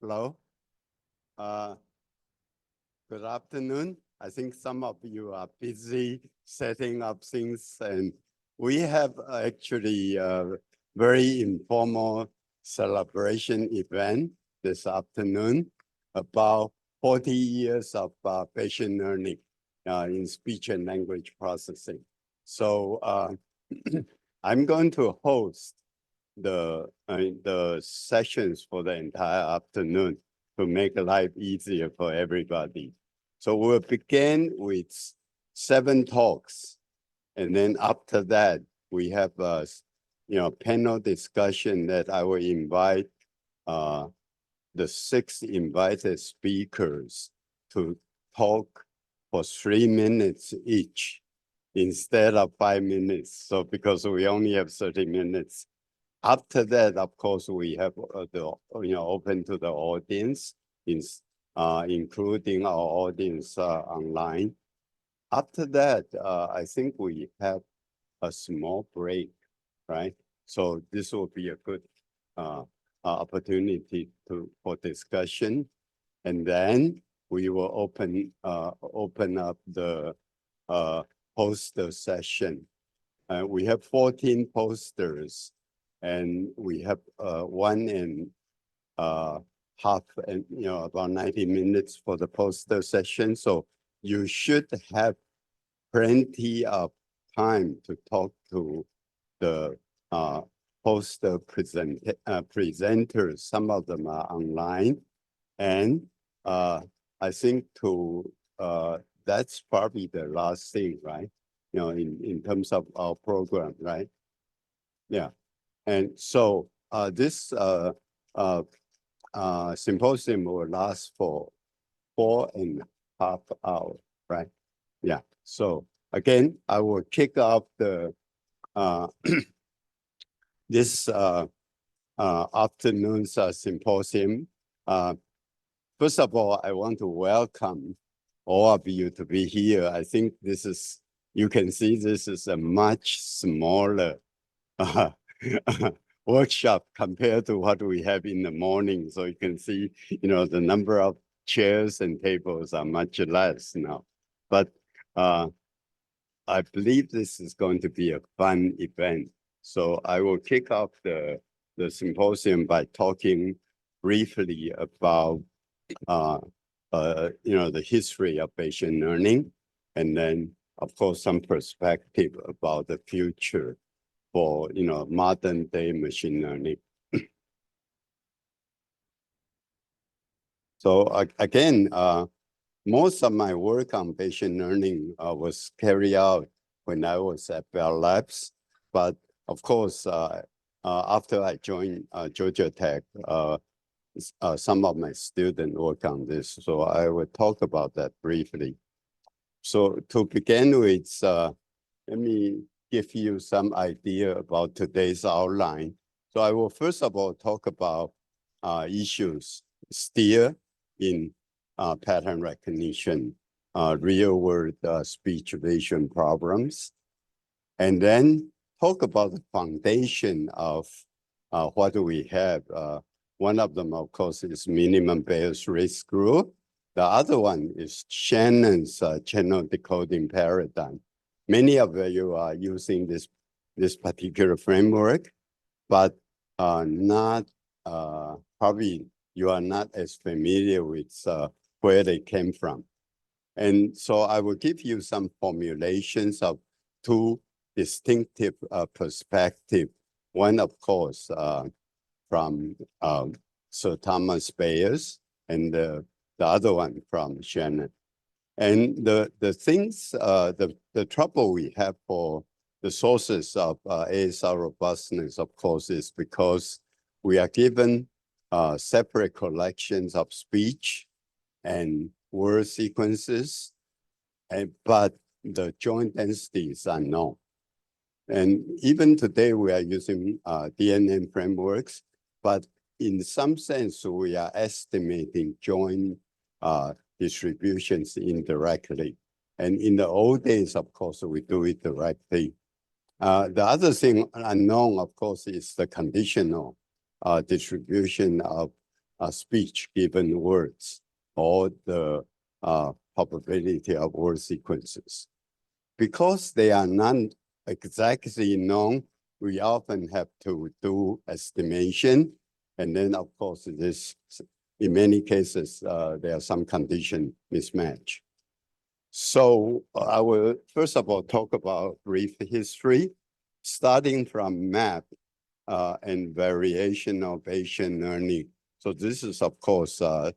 Hello. Good afternoon. I think some of you are busy setting up things, and we have actually a very informal celebration event this afternoon about 40 years of Bayesian learning in speech and language processing. So I'm going to host the sessions for the entire afternoon to make life easier for everybody. So we'll begin with 7 talks, and then after that we have a panel discussion that I will invite the 6 invited speakers to talk for 3 minutes each instead of 5 minutes. So because we only have 30 minutes. After that, of course, we have open to the audience, including our audience online. After that, I think we have a small break, right? So this will be a good opportunity for discussion, and then we will open up the poster session. We have 14 posters. And we have 1.5 and about 90 minutes for the poster session. So you should have plenty of time to talk to the poster presenters. Some of them are online, and I think that's probably the last thing, right? In terms of our program, right? Yeah. And so this symposium will last for 4.5 hours, right? Yeah. So again, I will kick off the this afternoon's symposium. First of all, I want to welcome all of you to be here. I think this is, you can see this is a much smaller workshop compared to what we have in the morning. So you can see, the number of chairs and tables are much less now. But I believe this is going to be a fun event. So I will kick off the symposium by talking briefly about the history of Bayesian learning, and then of course some perspective about the future for modern day machine learning. So again, most of my work on Bayesian learning was carried out when I was at Bell Labs, but of course, after I joined Georgia Tech, some of my students work on this, so I will talk about that briefly. So to begin with, let me give you some idea about today's outline. So I will first of all talk about issues still in pattern recognition, real-world speech vision problems, and then talk about the foundation of what do we have. One of them, of course, is minimum Bayes risk rule. The other one is Shannon's channel decoding paradigm. Many of you are using this particular framework, but not probably you are not as familiar with where they came from. And so I will give you some formulations of 2 distinctive perspectives. One, of course, from Sir Thomas Bayes, and the other one from Shannon. And the things, the trouble we have for the sources of ASR robustness, of course, is because we are given separate collections of speech and word sequences, but the joint density is unknown. And even today, we are using DNN frameworks, but in some sense, we are estimating joint distributions indirectly. And in the old days, of course, we do it directly. The other thing unknown, of course, is the conditional distribution of speech given words or the probability of word sequences. Because they are not exactly known, we often have to do estimation. And then, of course, in many cases, there are some condition mismatch. So I will, first of all, talk about brief history, starting from MAP and variational Bayesian learning. So this is, of course, since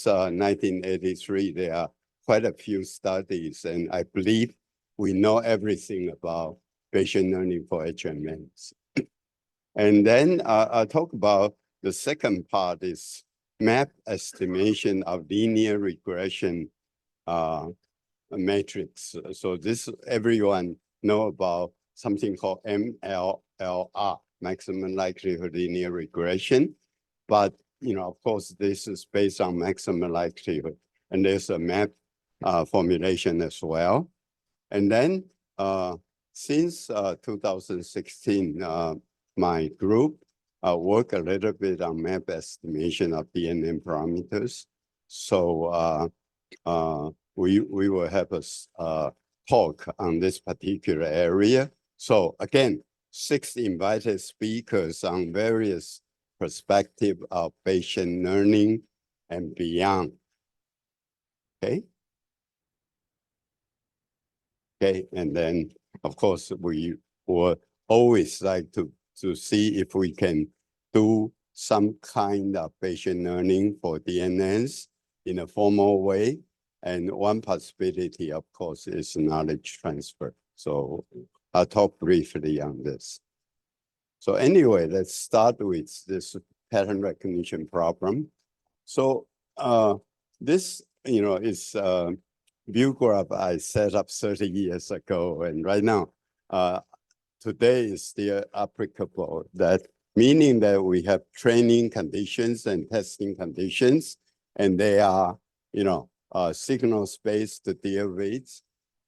1983, there are quite a few studies, and I believe we know everything about Bayesian learning for HMNs. And then I'll talk about the second part is map estimation of linear regression matrix. So this, everyone know about something called MLLR, maximum likelihood linear regression. But, of course, this is based on maximum likelihood. And there's a map formulation as well. And then since 2016, my group worked a little bit on map estimation of DNN parameters. So we will have a talk on this particular area. So again, 6 invited speakers on various perspectives of Bayesian learning and beyond. Okay. Okay, and then of course we would always like to see if we can do some kind of Bayesian learning for DNNs in a formal way. And one possibility, of course, is knowledge transfer. So I'll talk briefly on this. So anyway, let's start with this pattern recognition problem. So this, is view graph I set up 30 years ago, and right now, today is still applicable. That meaning that we have training conditions and testing conditions, and they are, signal space to deal with,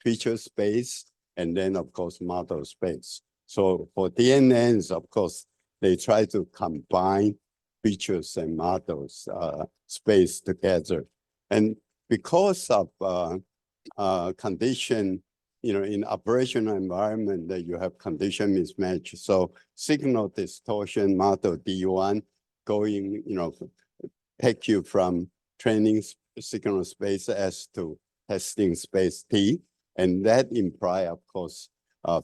feature space, and then of course model space. So for DNNs, of course, they try to combine features and models space together. And because of condition, in operational environment that you have condition mismatch. So signal distortion model D1 going, take you from training signal space S to testing space T. And that imply, of course,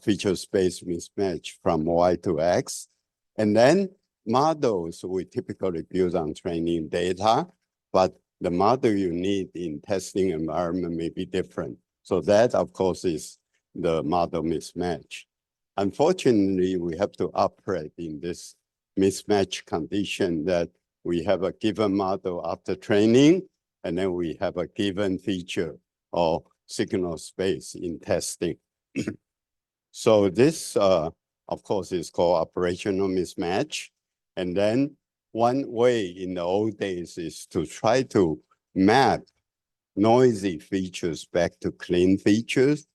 feature space mismatch from Y to X. And then models we typically build on training data, but the model you need in testing environment may be different. So that, of course, is the model mismatch. Unfortunately, we have to operate in this mismatch condition that we have a given model after training, and then we have a given feature or signal space in testing. So this, of course, is called operational mismatch. And then one way in the old days is to try to map noisy features back to clean features.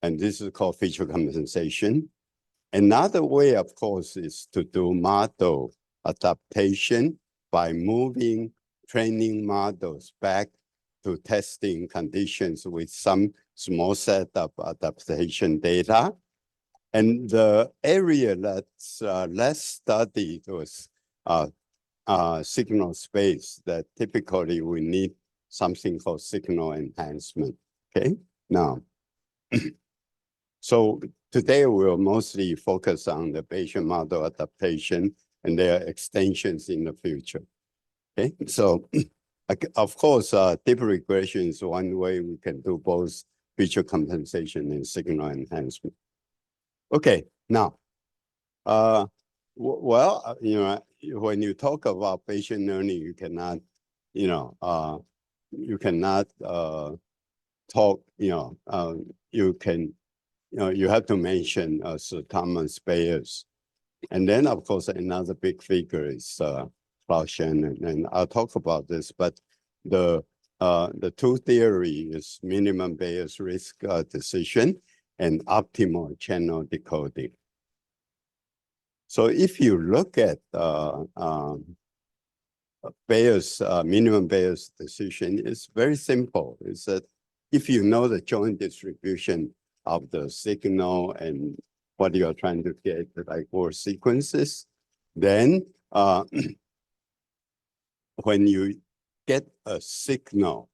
And this is called feature compensation. Another way, of course, is to do model adaptation by moving training models back to testing conditions with some small set of adaptation data. And the area that's less studied was signal space, that typically we need something called signal enhancement. Okay, now, so today we'll mostly focus on the Bayesian model adaptation and their extensions in the future. Okay, so of course, deep regression is one way we can do both feature compensation and signal enhancement. Okay, now, well, when you talk about Bayesian learning, you cannot, you cannot talk, you have to mention Sir Thomas Bayes. And then, of course, another big figure is Chien, and I'll talk about this, but the two theory is minimum Bayes risk decision and optimal channel decoding. So if you look at Bayes, minimum Bayes decision, it's very simple. It's that if you know the joint distribution of the signal and what you're trying to get, like word sequences, then when you get a signal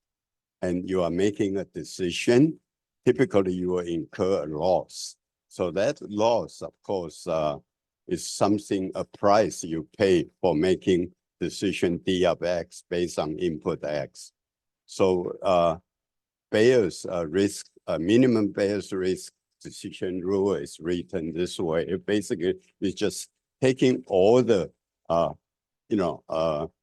and you are making a decision, typically you will incur a loss. So that loss, of course, is something, a price you pay for making decision D of X based on input X. So Bayes risk, minimum Bayes risk decision rule is written this way. It basically is just taking all the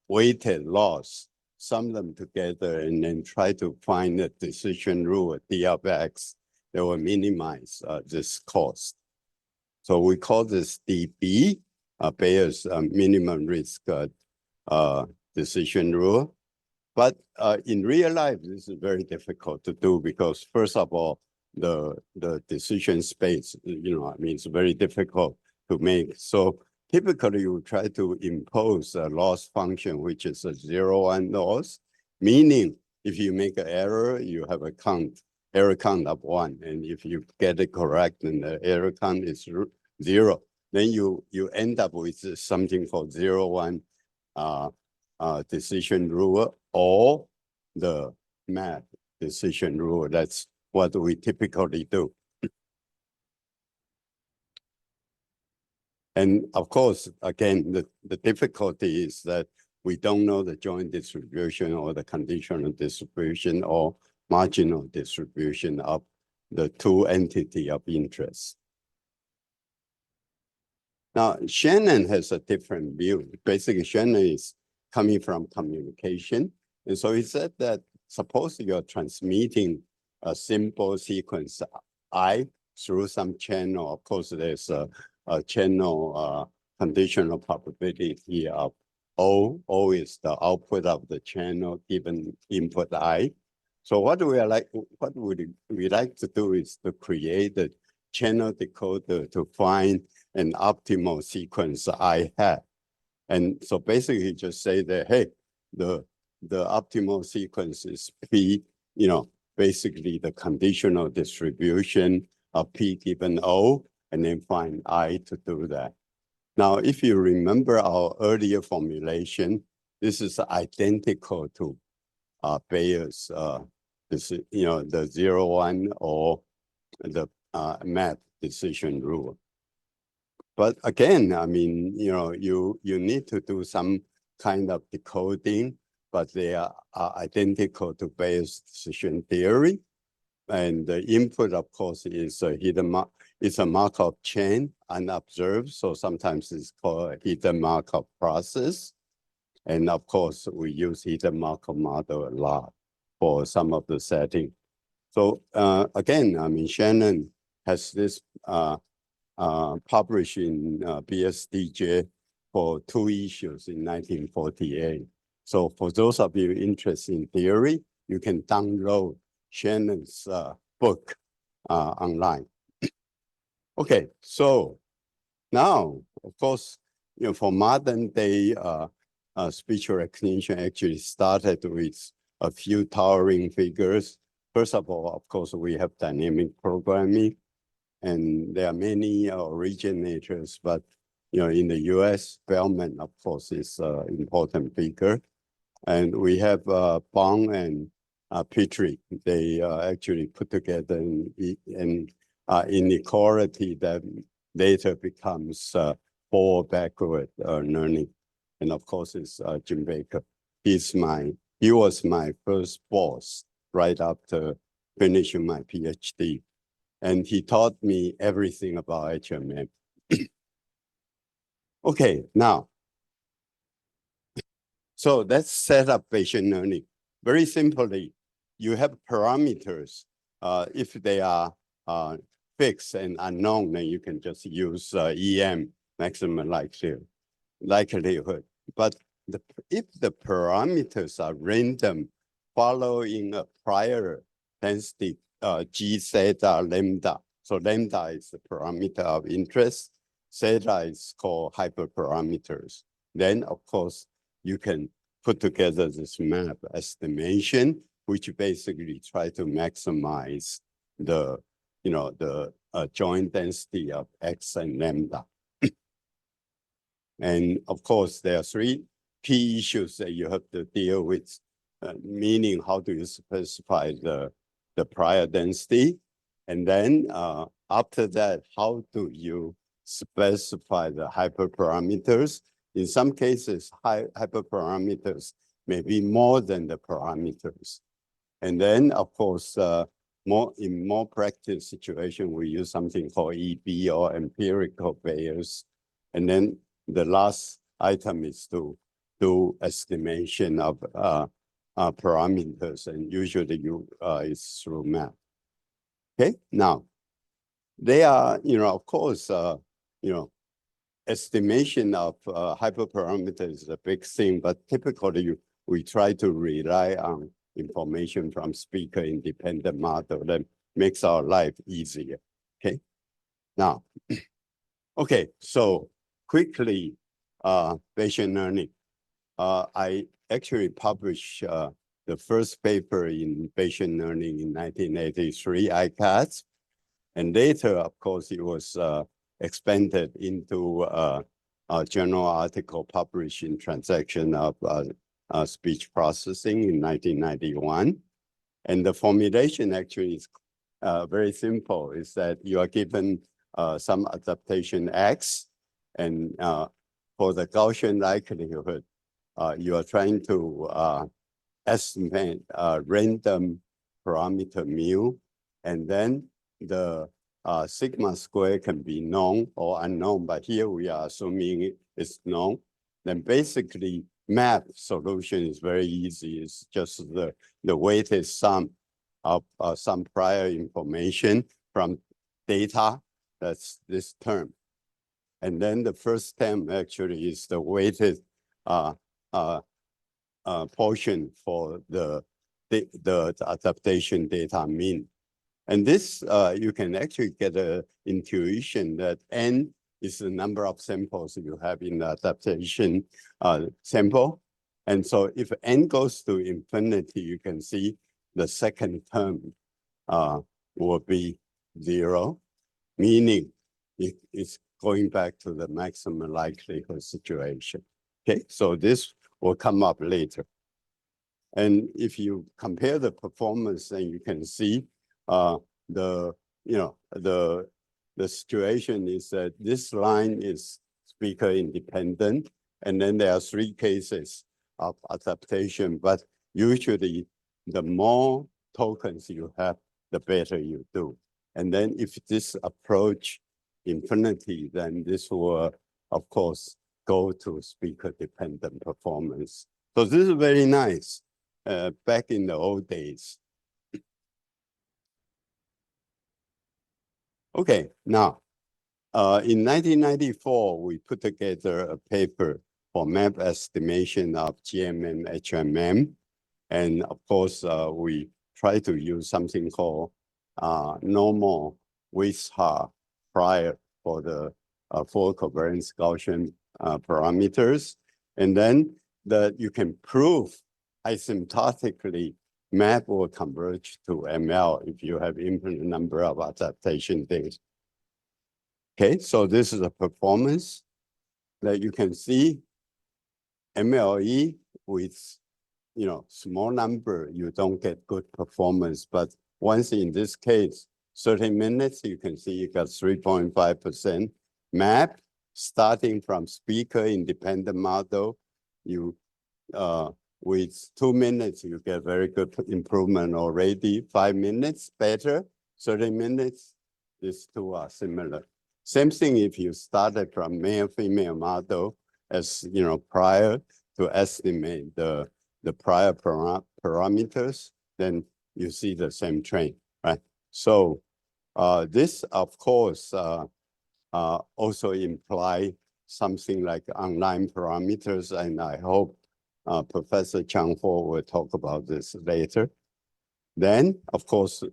weighted loss, sum them together, and then try to find a decision rule, D of X, that will minimize this cost. So we call this DB, Bayes minimum risk decision rule. But in real life, this is very difficult to do because first of all, the decision space, it's very difficult to make. So typically you try to impose a loss function, which is a 0-1 loss, meaning if you make an error, you have a error count of 1. And if you get it correct and the error count is 0, then you end up with something called 0-1 decision rule or the MAP decision rule. That's what we typically do. And of course, again, the difficulty is that we don't know the joint distribution or the conditional distribution or marginal distribution of the two entities of interest. Now, Shannon has a different view. Basically, Shannon is coming from communication. And so he said that suppose you're transmitting a simple sequence I through some channel. Of course, there's a channel conditional probability of O. O is the output of the channel given input I. So what would we like to do is to create a channel decoder to find an optimal sequence I have. And so basically just say that, hey, the optimal sequence is P, basically the conditional distribution of P given O, and then find I to do that. Now, if you remember our earlier formulation, this is identical to Bayes, the 0-1 or the MAP decision rule. But again, you need to do some kind of decoding, but they are identical to Bayes decision theory. And the input, of course, is a Markov chain, unobserved. So sometimes it's called a hidden Markov process. And of course, we use hidden Markov model a lot for some of the setting. So again, Shannon has this published in BSDJ for 2 issues in 1948. So for those of you interested in theory, you can download Shannon's book online. Okay, so now, of course, for modern day speech recognition actually started with a few towering figures. First of all, of course, we have dynamic programming, and there are many originators, but in the US, Bellman, of course, is an important figure. And we have Bong and Petrie. They actually put together an inequality that later becomes forward backward learning. And of course, it's Jim Baker. He was my first boss right after finishing my PhD. And he taught me everything about HMM. Okay, now, so let's set up Bayesian learning. Very simply, you have parameters. If they are fixed and unknown, then you can just use EM, maximum likelihood. But if the parameters are random, following a prior density G theta lambda. So lambda is the parameter of interest. theta is called hyperparameters. Then, of course, you can put together this map estimation, which basically try to maximize the, the joint density of X and lambda. And of course, there are three key issues that you have to deal with, meaning how do you specify the prior density? And then after that, how do you specify the hyperparameters? In some cases, hyperparameters may be more than the parameters. And then, of course, in more practice situation, we use something called EB or empirical Bayes. And then the last item is to do estimation of parameters, and usually it's through MAP. Okay, now they are, of course, estimation of hyperparameters is a big thing, but typically we try to rely on information from speaker-independent model that makes our life easier. Okay, now, okay, so quickly, Bayesian learning. I actually published the first paper in Bayesian learning in 1983, ICATS. And later, of course, it was expanded into a journal article published in Transaction of Speech Processing in 1991. And the formulation actually is very simple, is that you are given some adaptation X, and for the Gaussian likelihood, you are trying to estimate random parameter mu, and then the sigma square can be known or unknown, but here we are assuming it's known. Then basically, MAP solution is very easy. It's just the weighted sum of some prior information from data. That's this term. And then the first term actually is the weighted portion for the adaptation data mean. And this, you can actually get an intuition that N is the number of samples you have in the adaptation sample. And so if N goes to infinity, you can see the second term will be 0, meaning it's going back to the maximum likelihood situation. Okay, so this will come up later. And if you compare the performance, then you can see the situation is that this line is speaker independent, and then there are 3 cases of adaptation, but usually the more tokens you have, the better you do. And then if this approach infinity, then this will, of course, go to speaker dependent performance. So this is very nice. Back in the old days. Okay, now, in 1994, we put together a paper for map estimation of GMM, HMM. And of course, we try to use something called normal Weishar prior for the full covariance Gaussian parameters. And then you can prove asymptotically MAP will converge to ML if you have infinite number of adaptation days. Okay, so this is a performance that you can see. MLE with small number, you don't get good performance. But once in this case, 30 minutes, you can see you got 3.5%. MAP, starting from speaker independent model, you with 2 minutes, you get very good improvement already. 5 minutes, better. 30 minutes, these two are similar. Same thing if you started from male-female model as prior to estimate the prior parameters, then you see the same trend, right? So this, of course, also imply something like online parameters, and I hope Professor Chang-Hui will talk about this later. Then, of course,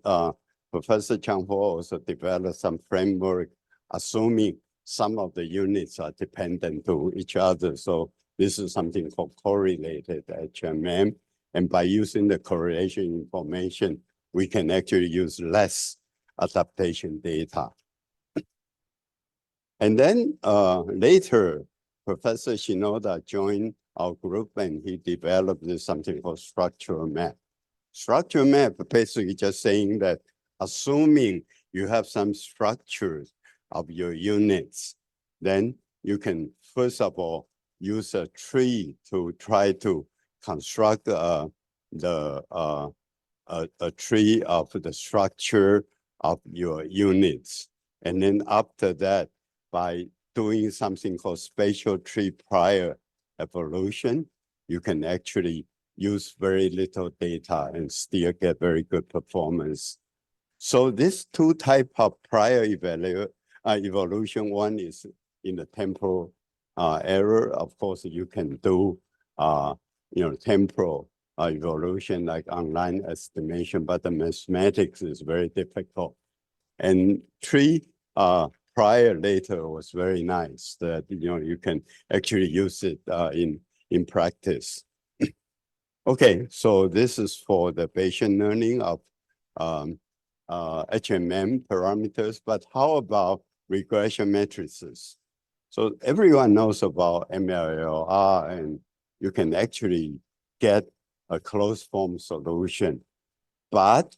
Professor Chang-Hui also developed some framework assuming some of the units are dependent to each other. So this is something called correlated HMM. And by using the correlation information, we can actually use less adaptation data. And then later, Professor Shinoda joined our group and he developed this something called structural map. Structural map basically just saying that assuming you have some structures of your units, then you can first of all use a tree to try to construct a tree of the structure of your units. And then after that, by doing something called spatial tree prior evolution, you can actually use very little data and still get very good performance. So these two types of prior evolution, one is in the temporal error. Of course, you can do temporal evolution like online estimation, but the mathematics is very difficult. And tree prior later was very nice that you can actually use it in practice. Okay, so this is for the Bayesian learning of HMM parameters, but how about regression matrices? So everyone knows about MLLR, and you can actually get a closed form solution, but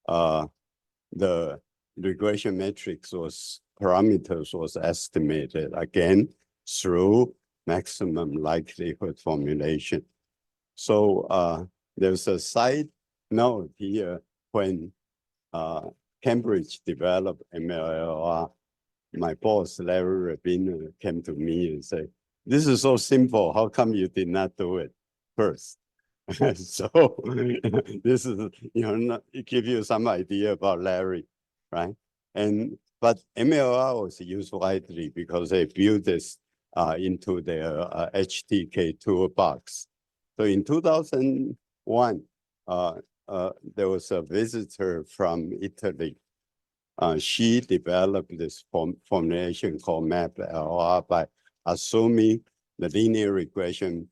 the regression matrix parameters was estimated again through maximum likelihood formulation. So there's a side note here when Cambridge developed MLLR. My boss, Larry Rabin, came to me and said, "This is so simple. How come you did not do it first?" So this is, it gives you some idea about Larry, right? But MLLR was used widely because they built this into their HTK toolbox. So in 2001, there was a visitor from Italy. She developed this formulation called MAPLR by assuming the linear regression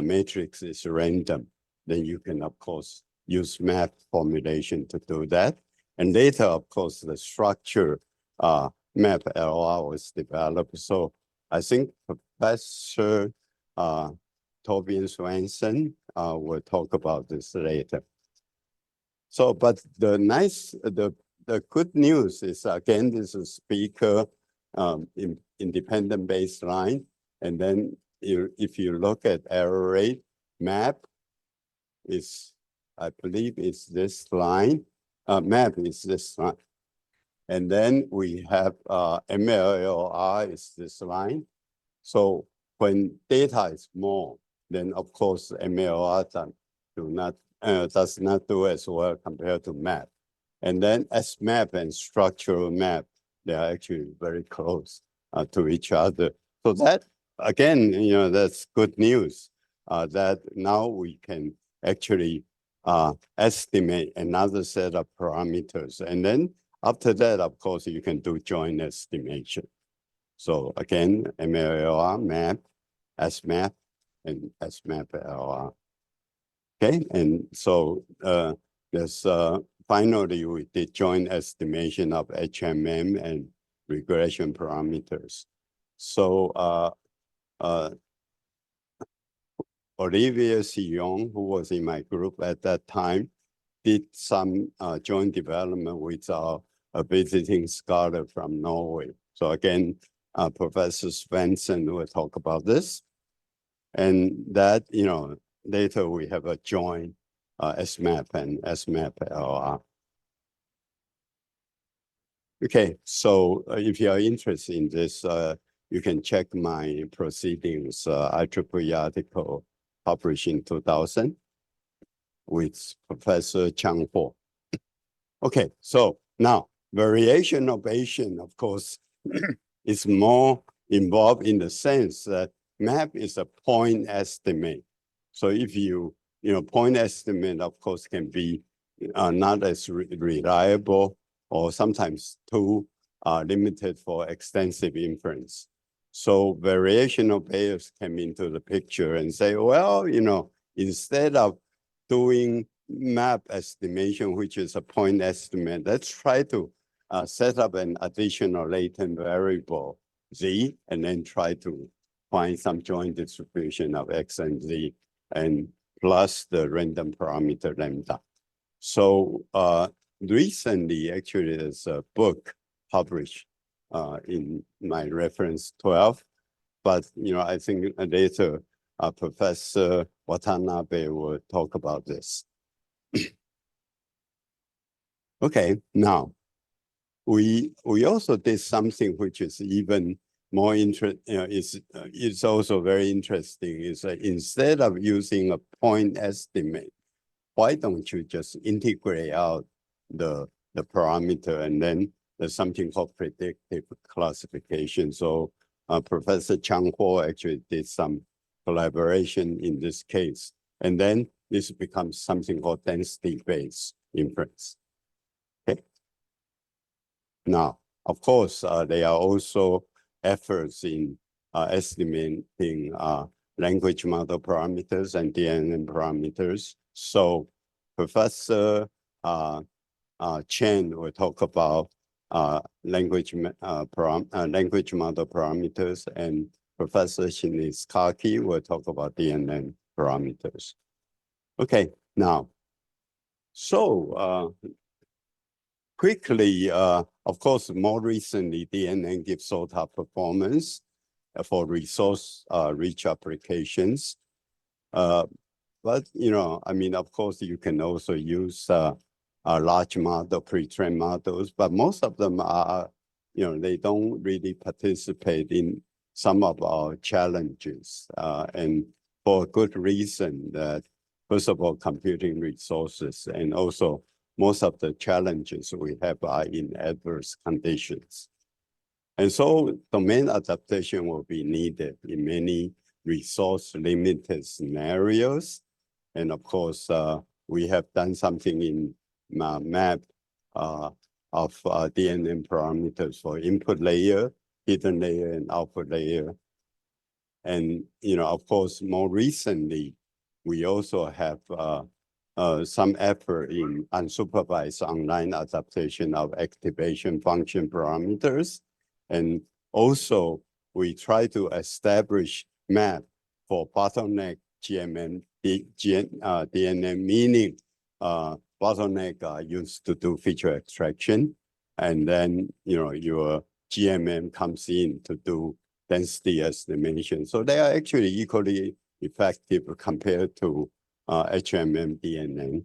matrix is random. Then you can, of course, use MAP formulation to do that. And later, of course, the structure MAPLR was developed. So I think Professor Torbjørn Svendsen will talk about this later. So, but the good news is, again, this is speaker independent baseline. And then if you look at error rate, MAP is, I believe it's this line. MAP is this line. And then we have MLLR is this line. So when data is more, then of course MLLR does not do as well compared to MAP. And then SMAP and structural map, they are actually very close to each other. So that, again, that's good news that now we can actually estimate another set of parameters. And then after that, of course, you can do joint estimation. So again, MLLR, MAP, SMAP, and SMAPLR. Okay, and so there's finally we did joint estimation of HMM and regression parameters. So Olivier Sillon, who was in my group at that time, did some joint development with a visiting scholar from Norway. So again, Professor Svendsen will talk about this. And that, later we have a joint SMAP and SMAPLR. Okay, so if you are interested in this, you can check my proceedings, IEEE article published in 2000 with Professor Chang-Hui. Okay, so now variational Bayesian, of course, is more involved in the sense that MAP is a point estimate. So if point estimate, of course, can be not as reliable or sometimes too limited for extensive inference. So variational Bayes came into the picture and say, well, you know, instead of doing map estimation, which is a point estimate, let's try to set up an additional latent variable z, and then try to find some joint distribution of x and z, and plus the random parameter lambda. So recently, actually, there's a book published in my reference 12, but you know, I think later Professor Watanabe will talk about this. Okay, now we also did something which is even more interesting. You know, it's also very interesting. Is instead of using a point estimate, why don't you just integrate out the parameter, and then there's something called predictive classification. So Professor Chien-Hui actually did some collaboration in this case. And then this becomes something called density-based inference. Okay. Now, of course, there are also efforts in estimating language model parameters and DNN parameters. So Professor Chien will talk about language model parameters, and Professor Siniscalchi will talk about DNN parameters. Okay, now, so quickly, of course, more recently, DNN gives SOTA performance for resource-rich applications. But, you know, I mean, of course, you can also use large model, pre-trained models, but most of them are, you know, they don't really participate in some of our challenges. And for a good reason that, first of all, computing resources, and also most of the challenges we have are in adverse conditions. And so domain adaptation will be needed in many resource-limited scenarios. And of course, we have done something in MAP of DNN parameters for input layer, hidden layer, and output layer. And, you know, of course, more recently, we also have some effort in unsupervised online adaptation of activation function parameters. And also, we try to establish MAP for bottleneck GMM, DNN, meaning bottleneck are used to do feature extraction. And then, you know, your GMM comes in to do density estimation. So they are actually equally effective compared to HMM DNN.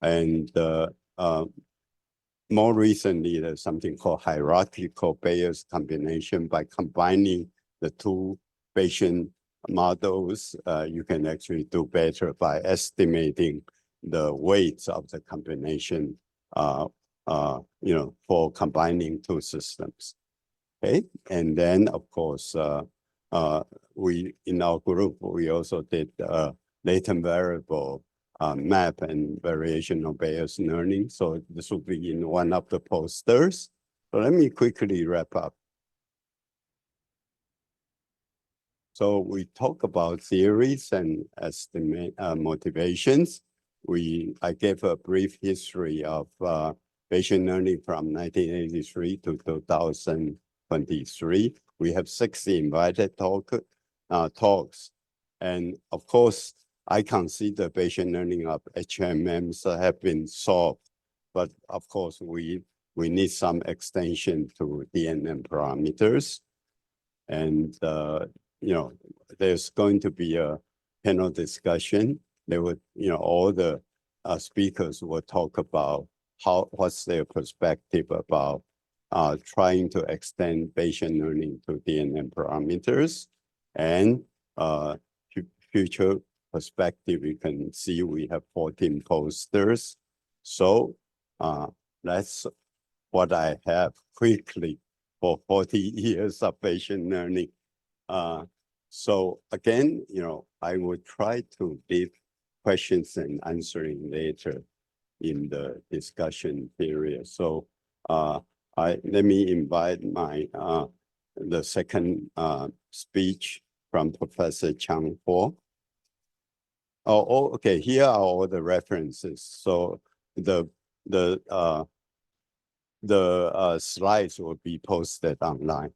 And more recently, there's something called hierarchical Bayes combination. By combining the two Bayesian models, you can actually do better by estimating the weights of the combination, you know, for combining two systems. Okay, and then of course, we in our group we also did latent variable map and variational Bayes learning. So this will be in one of the posters. So let me quickly wrap up. So we talk about theories and estimate motivations. I gave a brief history of Bayesian learning from 1983 to 2023. We have 60 invited talks. And of course, I consider Bayesian learning of HMMs have been solved, but of course, we need some extension to DNN parameters. And, you know, there's going to be a panel discussion. There would, you know, all the speakers will talk about what's their perspective about trying to extend Bayesian learning to DNN parameters. And future perspective, you can see we have 14 posters. So that's what I have quickly for 40 years of Bayesian learning. So again, you know, I would try to leave questions and answering later in the discussion period. So let me invite my the second speech from Professor Chang-Hui. Okay, here are all the references. So the slides will be posted online.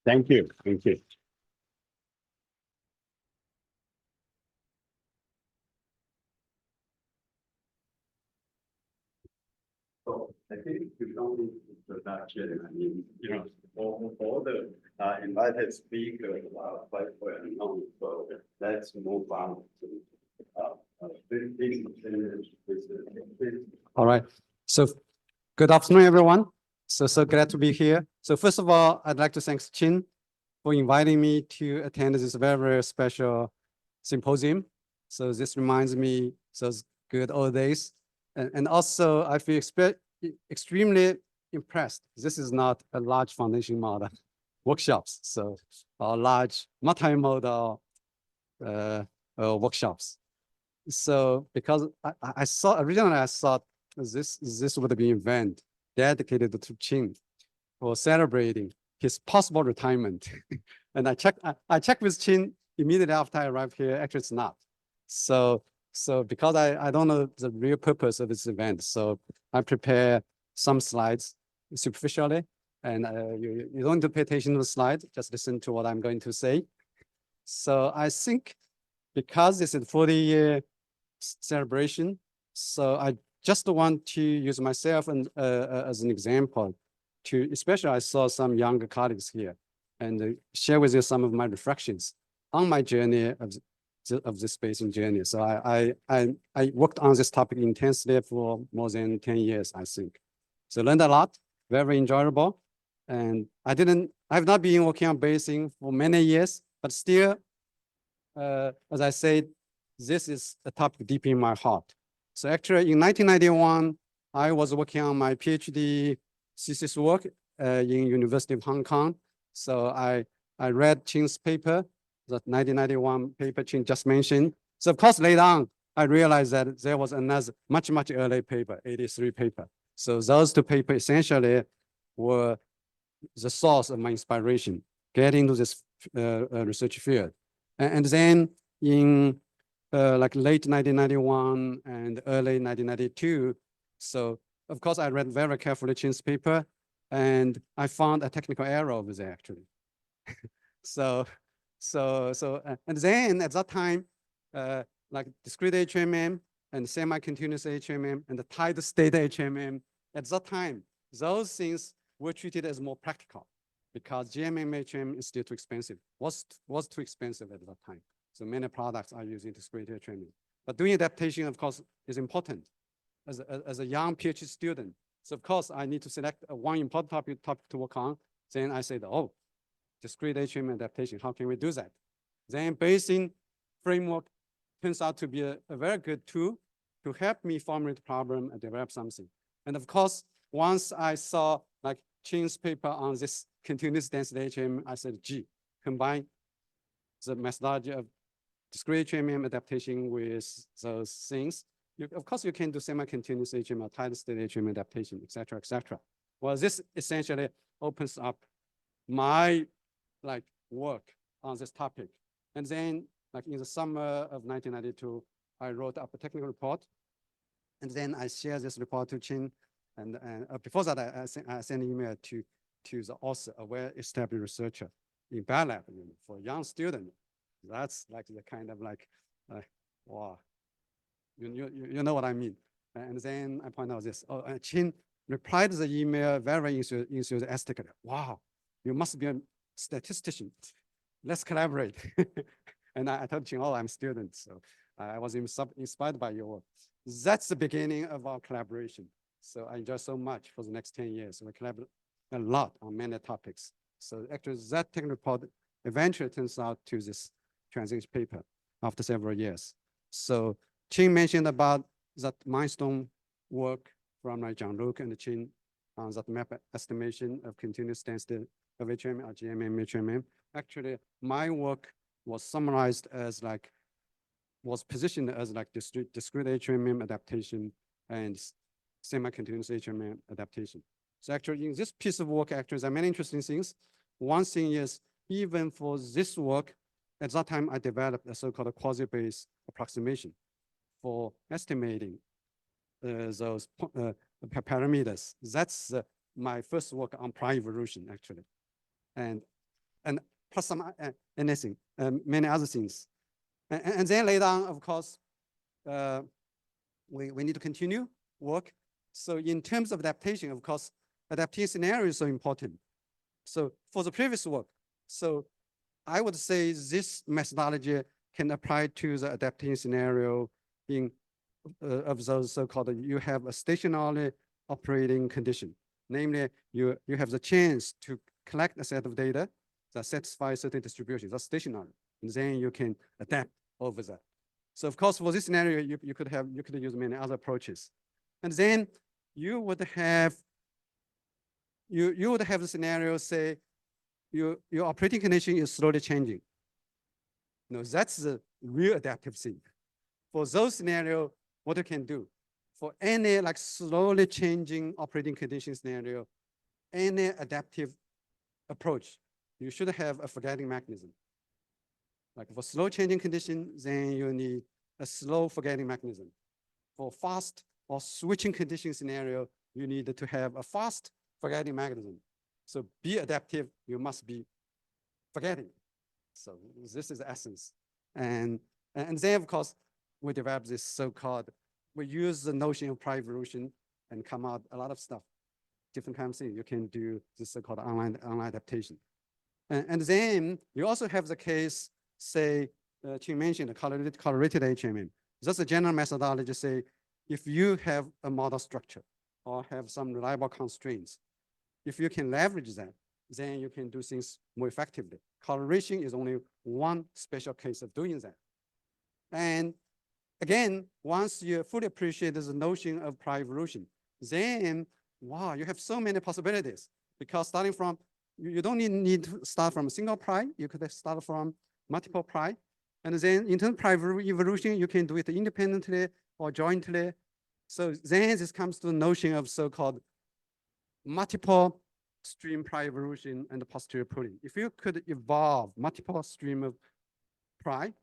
Thank you. Thank you. So I think we don't need introduction. I mean, you know, all the invited speakers are quite well known. So let's move on to all right. So good afternoon, everyone. So glad to be here. So first of all, I'd like to thank Chien for inviting me to attend this very, very special symposium. So this reminds me those good old days. And also I feel extremely impressed. This is not a large foundation model workshops. So large multimodal workshops. So because originally I thought this would be an event dedicated to Chien for celebrating his possible retirement. And I checked with Chien immediately after I arrived here. Actually, it's not. So because I don't know the real purpose of this event, so I prepare some slides superficially, and you don't need to pay attention to the slides, just listen to what I'm going to say. So I think because this is a 40-year celebration, so I just want to use myself and as an example to, especially I saw some younger colleagues here, and share with you some of my reflections on my journey of this Bayesian journey. So I worked on this topic intensely for more than 10 years, I think. So learned a lot, very enjoyable. And I've not been working on Bayesian for many years, but still, as I said, this is a topic deep in my heart. So actually in 1991, I was working on my PhD thesis work in University of Hong Kong. So I read Chien's paper, the 1991 paper Chien just mentioned. So of course, later on, I realized that there was another much earlier paper, 83 paper. So those two papers essentially were the source of my inspiration, getting into this research field. And then in like late 1991 and early 1992, so of course I read very carefully Chien's paper, and I found a technical error over there actually. And then at that time, like discrete HMM and semi-continuous HMM and the tied state HMM, at that time, those things were treated as more practical because GMM HM is still too expensive, was too expensive at that time. So many products are using discrete HMM. But doing adaptation, of course, is important as a young PhD student. So of course, I need to select one important topic to work on. Then I said, oh, discrete HMM adaptation, how can we do that? Then Bayesian framework turns out to be a very good tool to help me formulate problem and develop something. And of course, once I saw like Chien's paper on this continuous density HMM, I said, gee, combine the methodology of discrete HMM adaptation with those things. Of course, you can do semi-continuous HMM, tied state HMM adaptation, et cetera. Well, this essentially opens up my work on this topic. And then like in the summer of 1992, I wrote up a technical report. And then I shared this report to Chien. And before that, I sent an email to the author, a well-established researcher in Biolab, for a young student. That's like the kind of wow, you know what I mean. And then I point out this, Chien replied to the email very enthusiastically. Wow, you must be a statistician. Let's collaborate. And I told Chien, oh, I'm a student. So I was inspired by your work. That's the beginning of our collaboration. So I enjoy so much for the next 10 years. We collaborate a lot on many topics. So actually that technical report eventually turns out to this transition paper after several years. So Chien mentioned about that milestone work from Jean-Luc and Chien on that map estimation of continuous density of HMM or GMM HMM. Actually, my work was summarized as was positioned as discrete HMM adaptation and semi-continuous HMM adaptation. So actually in this piece of work, actually there are many interesting things. One thing is, even for this work, at that time I developed a so-called quasi-Bayes approximation for estimating those parameters. That's my first work on prior evolution, actually. And plus some anything, many other things. And then later on, of course, we need to continue work. So in terms of adaptation, of course, adaptation scenario is so important. So for the previous work, so I would say this methodology can apply to the adaptation scenario in of those so-called, you have a stationary operating condition. Namely, you have the chance to collect a set of data that satisfies certain distributions, that's stationary. And then you can adapt over that. So of course, for this scenario, you could use many other approaches. And then you would have the scenario say your operating condition is slowly changing. No, that's the real adaptive thing. For those scenarios, what you can do for any like slowly changing operating condition scenario, any adaptive approach, you should have a forgetting mechanism. Like for slow changing condition, then you need a slow forgetting mechanism. For fast or switching condition scenario, you need to have a fast forgetting mechanism. So be adaptive, you must be forgetting. So this is the essence. And then of course, we develop this so-called, we use the notion of prior evolution and come out a lot of stuff, different kinds of things. You can do this so-called online adaptation. And then you also have the case, say, Chien mentioned the correlated HMM. That's a general methodology, say, if you have a model structure or have some reliable constraints, if you can leverage that, then you can do things more effectively. Correlation is only one special case of doing that. And again, once you fully appreciate the notion of prior evolution, then, wow, you have so many possibilities. Because starting from, you don't need to start from a single prior, you could start from multiple prior. And then in terms of prior evolution, you can do it independently or jointly. So then this comes to the notion of so-called multiple stream prior evolution and posterior pooling. If you could evolve multiple stream of prior,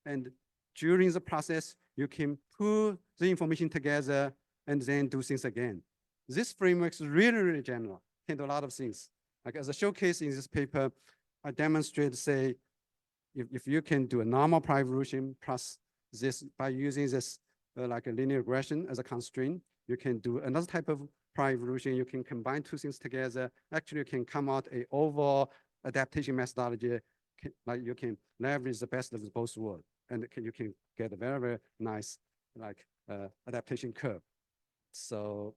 and during the process, you can pull the information together and then do things again. This framework is really, really general, can do a lot of things. Like as a showcase in this paper, I demonstrate, say, if you can do a normal prior evolution plus this by using this like a linear regression as a constraint, you can do another type of prior evolution. You can combine two things together. Actually, you can come out a overall adaptation methodology. Like you can leverage the best of both worlds, and you can get a very, very nice like adaptation curve. So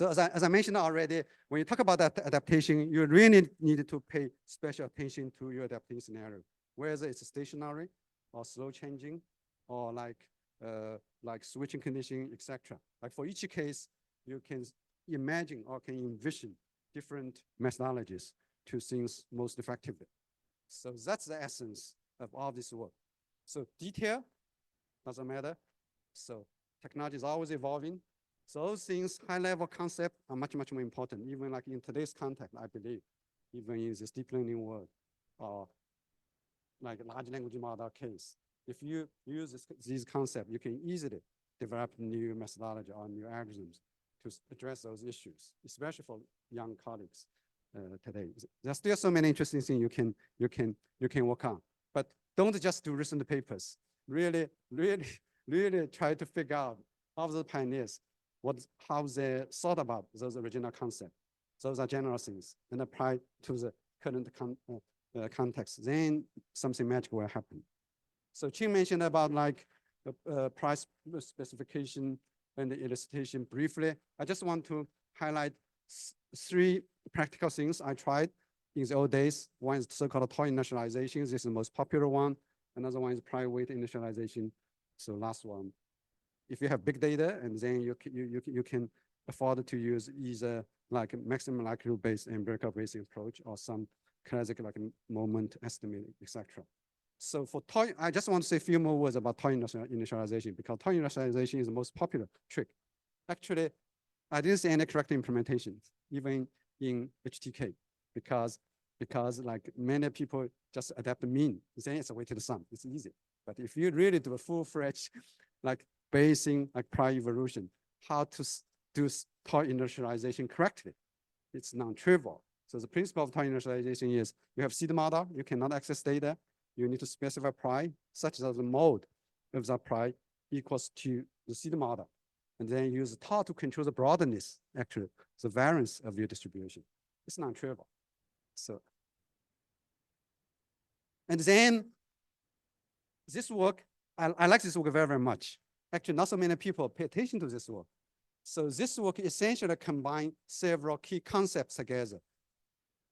as I mentioned already, when you talk about that adaptation, you really need to pay special attention to your adaptation scenario, whether it's stationary or slow changing or like switching condition, etc. Like for each case, you can imagine or can envision different methodologies to things most effectively. So that's the essence of all this work. So detail doesn't matter. So technology is always evolving. So those things, high-level concepts are much, much more important, even like in today's context, I believe, even in this deep learning world, or like large language model case. If you use these concepts, you can easily develop new methodology or new algorithms to address those issues, especially for young colleagues today. There's still so many interesting things you can work on, but don't just do recent papers. Really try to figure out how the pioneers, how they thought about those original concepts. Those are general things, and apply to the current context. Then something magical will happen. So Chien mentioned about like price specification and the illustration briefly. I just want to highlight three practical things I tried in the old days. One is so-called toy initialization. This is the most popular one. Another one is prior weight initialization. So last one, if you have big data, and then you can afford to use either like maximum likelihood-based empirical Bayesian approach or some classic like moment estimate, etc. So for toy, I just want to say a few more words about toy initialization, because toy initialization is the most popular trick. Actually, I didn't see any correct implementations, even in HTK, because like many people just adapt the mean, then it's a weighted sum, it's easy. But if you really do a full-fledged, like Bayesian, like prior evolution, how to do tau initialization correctly, it's non-trivial. So the principle of tau initialization is you have seed model, you cannot access data, you need to specify pi such that the mode of that pi equals to the seed model. And then use tau to control the broadness, actually, the variance of your distribution. It's non-trivial. So, and then this work, I like this work very, very much. Actually, not so many people pay attention to this work. So this work essentially combines several key concepts together.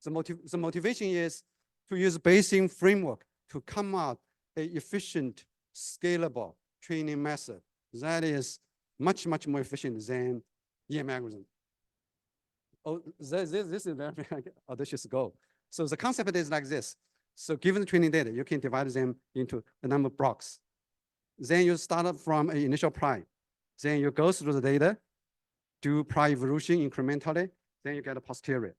The motivation is to use Bayesian framework to come out an efficient, scalable training method that is much, much more efficient than EM algorithm. Oh, this is a very audacious goal. So the concept is like this. So given the training data, you can divide them into a number of blocks. Then you start from an initial pi. Then you go through the data, do pi evolution incrementally, then you get a posterior.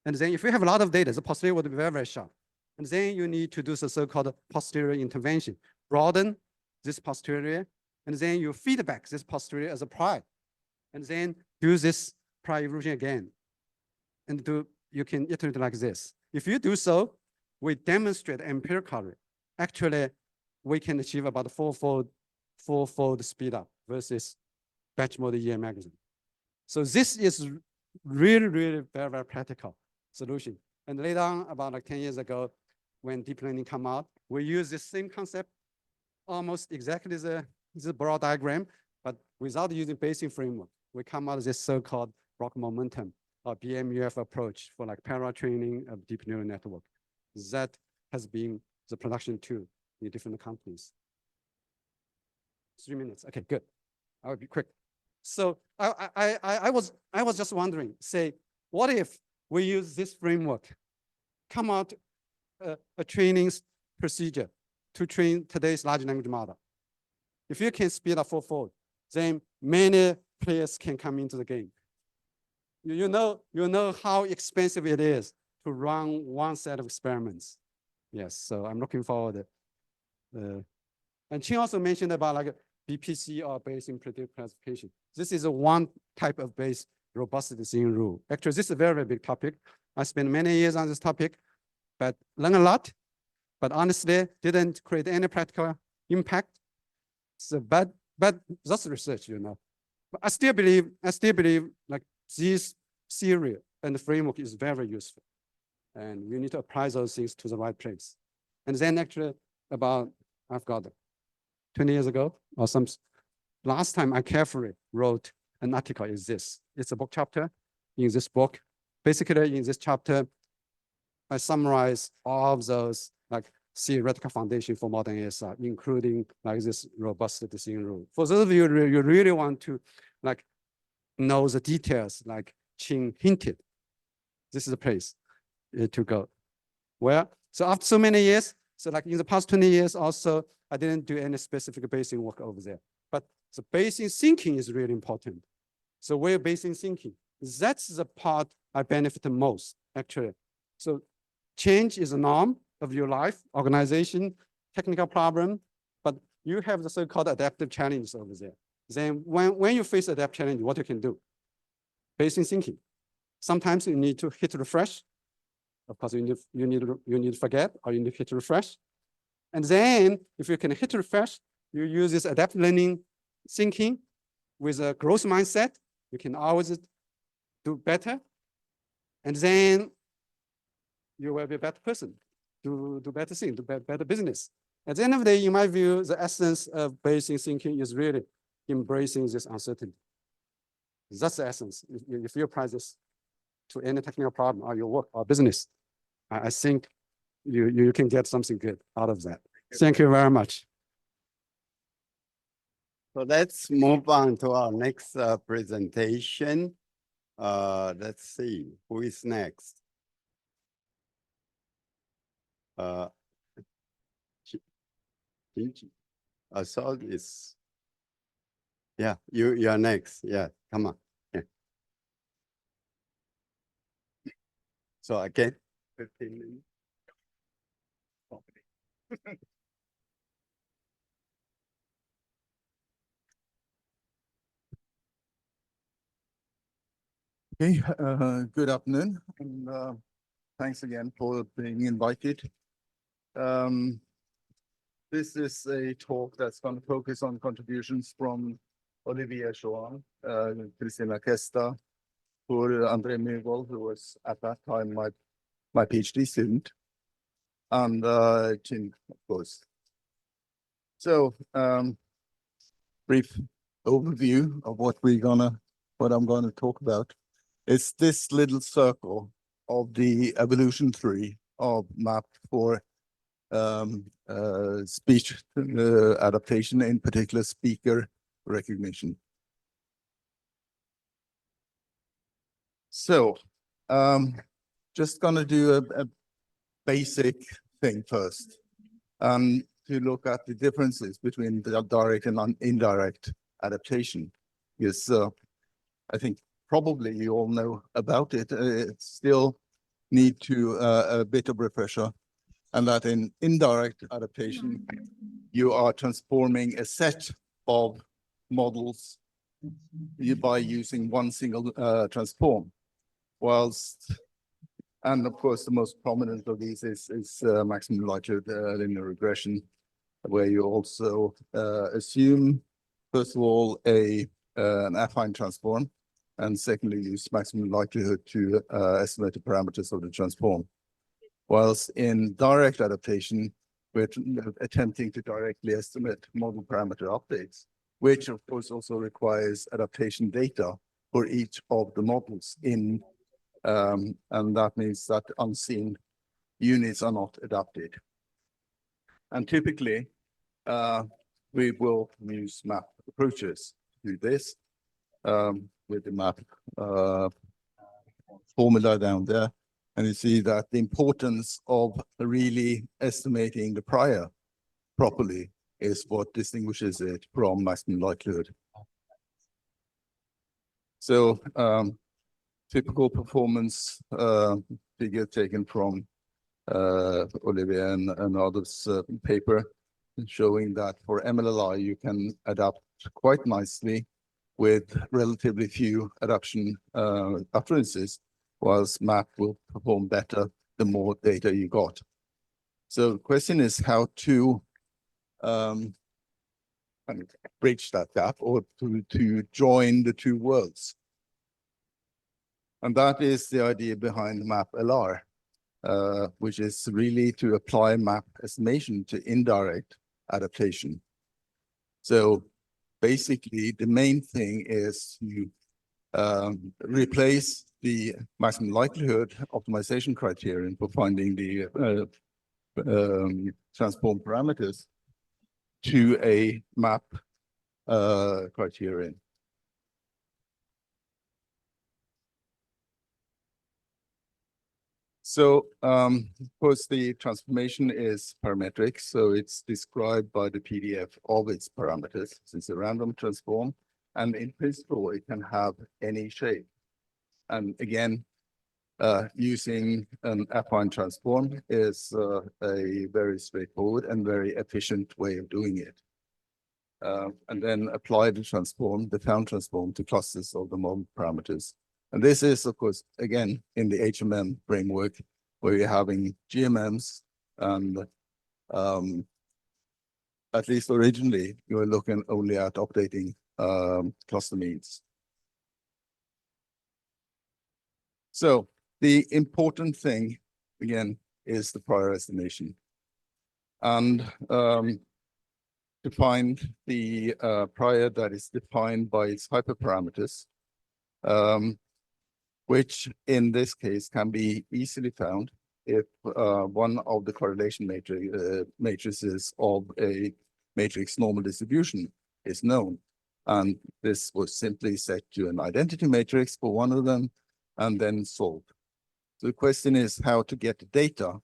And then if you have a lot of data, the posterior would be very, very sharp. And then you need to do the so-called posterior intervention, broaden this posterior, and then you feedback this posterior as a pi. And then do this pi evolution again. And you can iterate like this. If you do so, we demonstrate empirically, actually, we can achieve about fourfold speed up versus batch mode EM algorithm. So this is really, really very, very practical solution. And later on, about like 10 years ago, when deep learning come out, we use the same concept, almost exactly the broad diagram, but without using Bayesian framework. We come out with this so-called block momentum or BMUF approach for like parallel training of deep neural network. That has been the production tool in different companies. 3 minutes, okay, good. I will be quick. So I was just wondering, say, what if we use this framework, come out a training procedure to train today's large language model? If you can speed up fourfold, then many players can come into the game. You know how expensive it is to run one set of experiments. Yes, so I'm looking forward. And Chien also mentioned about like BPC or Bayesian predictive classification. This is one type of Bayes robust decision rule. Actually, this is a very, very big topic. I spent many years on this topic, but learned a lot, but honestly didn't create any practical impact. So, but that's research, you know. But I still believe like this theory and the framework is very useful. And you need to apply those things to the right place. And then actually about, I've got 20 years ago or some, last time I carefully wrote an article is this. It's a book chapter in this book. Basically in this chapter, I summarize all of those like theoretical foundation for modern ASR, including like this robust decision rule. For those of you you really want to like know the details, like Chien hinted, this is the place to go. Well, so after so many years, so like in the past 20 years also, I didn't do any specific Bayesian work over there. But the Bayesian thinking is really important. So where Bayesian thinking, that's the part I benefit the most, actually. So change is a norm of your life, organization, technical problem, but you have the so-called adaptive challenges over there. Then when you face adaptive challenge, what you can do? Bayesian thinking. Sometimes you need to hit refresh. Of course, you need to forget, or you need to hit refresh. And then if you can hit refresh, you use this adaptive learning thinking with a growth mindset, you can always do better. And then you will be a better person, do better things, do better business. At the end of the day, in my view, the essence of Bayesian thinking is really embracing this uncertainty. That's the essence. If you apply this to any technical problem or your work or business, I think you can get something good out of that. Thank you very much. So let's move on to our next presentation. Let's see, who is next? I saw this. Yeah, you are next. Yeah, come on. Yeah. So again, 15 minutes. Okay, good afternoon, and thanks again for being invited. This is a talk that's going to focus on contributions from Olivier Chao-Han, Christina Kesta, for André Myhrvold, who was at that time my PhD student, and Chien, of course. So, brief overview of what I'm gonna talk about. It's this little circle of the evolution tree of MAP for speech adaptation, in particular speaker recognition. So, just gonna do a basic thing first, to look at the differences between the direct and indirect adaptation. Because I think probably you all know about it. It still need to a bit of refresher, and that in indirect adaptation, you are transforming a set of models by using one single transform. And of course, the most prominent of these is maximum likelihood linear regression, where you also assume, first of all, an affine transform, and secondly, use maximum likelihood to estimate the parameters of the transform. Whilst in direct adaptation, we're attempting to directly estimate model parameter updates, which of course also requires adaptation data for each of the models in, and that means that unseen units are not adapted. And typically, we will use MAP approaches to do this, with the MAP formula down there. And you see that the importance of really estimating the prior properly is what distinguishes it from maximum likelihood. So, typical performance figure taken from Olivier and others' paper, showing that for MLLR you can adapt quite nicely with relatively few adaptation utterances, whilst MAP will perform better the more data you got. So the question is how to bridge that gap, or to join the two worlds. And that is the idea behind MAPLR, which is really to apply MAP estimation to indirect adaptation. So basically, the main thing is you replace the maximum likelihood optimization criterion for finding the transform parameters to a MAP criterion. So, of course, the transformation is parametric, so it's described by the PDF of its parameters. It's a random transform, and in principle, it can have any shape. And again, using an affine transform is a very straightforward and very efficient way of doing it. And then apply the transform, the found transform, to clusters of the model parameters. And this is, of course, again, in the HMM framework, where you're having GMMs, and at least originally, you were looking only at updating cluster means. So the important thing, again, is the prior estimation. And to find the prior that is defined by its hyperparameters, which in this case can be easily found if one of the correlation matrices of a matrix normal distribution is known. And this was simply set to an identity matrix for one of them and then solved. So the question is how to get the data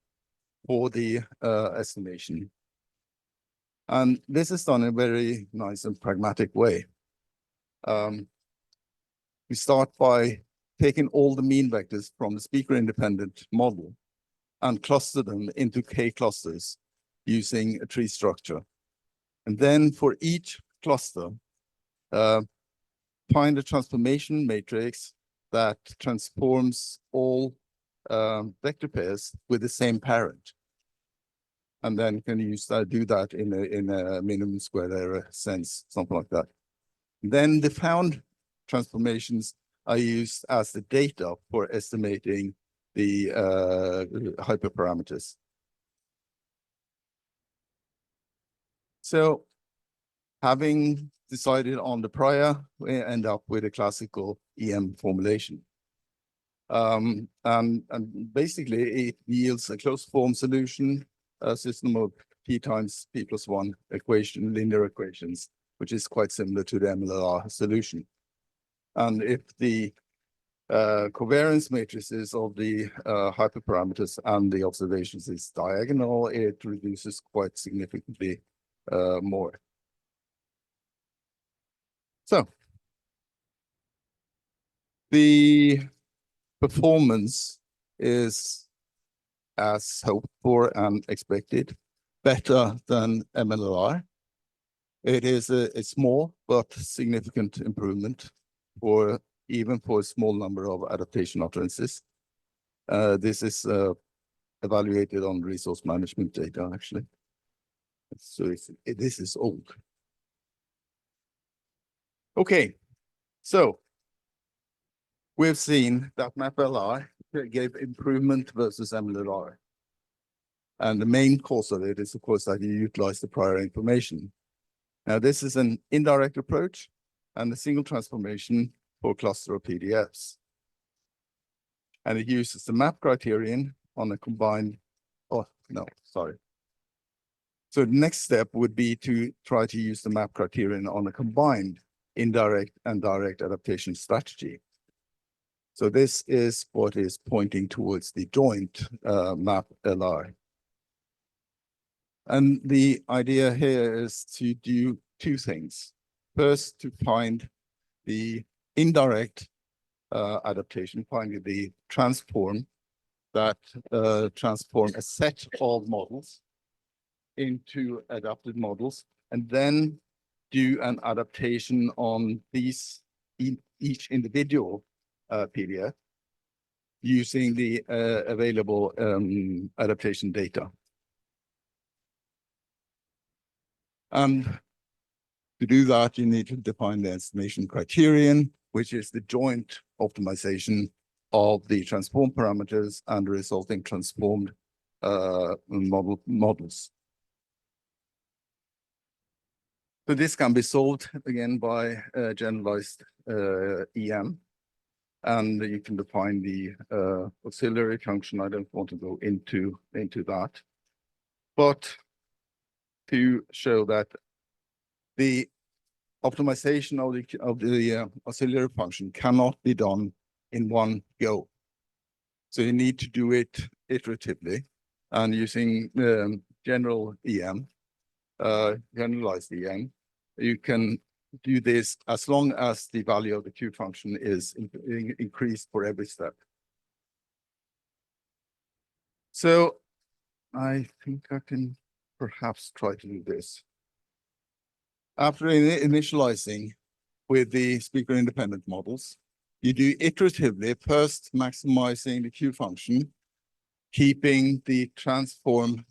for the estimation. And this is done in a very nice and pragmatic way. We start by taken all the mean vectors from the speaker-independent model and clustered them into K clusters using a tree structure. And then for each cluster, find a transformation matrix that transforms all vector pairs with the same parent. And then can use that, do that in a minimum squared error sense, something like that. Then the found transformations are used as the data for estimating the hyperparameters. So having decided on the prior, we end up with a classical EM formulation. And basically it yields a closed form solution, a system of P times P plus 1 equation, linear equations, which is quite similar to the MLLR solution. And if the covariance matrices of the hyperparameters and the observations is diagonal, it reduces quite significantly more. So the performance is, as hoped for and expected, better than MLLR. It is a small but significant improvement for even for a small number of adaptation utterances. This is evaluated on resource management data, actually. So this is old. Okay, so we've seen that MAPLR gave improvement versus MLLR. And the main cause of it is, of course, that you utilize the prior information. Now, this is an indirect approach and a single transformation for a cluster of PDFs. And it uses the MAP criterion on a combined, oh, no, sorry. So the next step would be to try to use the MAP criterion on a combined indirect and direct adaptation strategy. So this is what is pointing towards the joint MAPLR. And the idea here is to do two things. First, to find the indirect adaptation, finding the transform that transform a set of models into adapted models, and then do an adaptation on these each individual PDF using the available adaptation data. And to do that, you need to define the estimation criterion, which is the joint optimization of the transform parameters and the resulting transformed models. So this can be solved again by generalized EM. And you can define the auxiliary function. I don't want to go into that. But to show that the optimization of the auxiliary function cannot be done in one go. So you need to do it iteratively and using general EM, generalized EM, you can do this as long as the value of the Q function is increased for every step. So I think I can perhaps try to do this. After initializing with the speaker independent models, you do iteratively, first maximizing the Q function, keeping the transform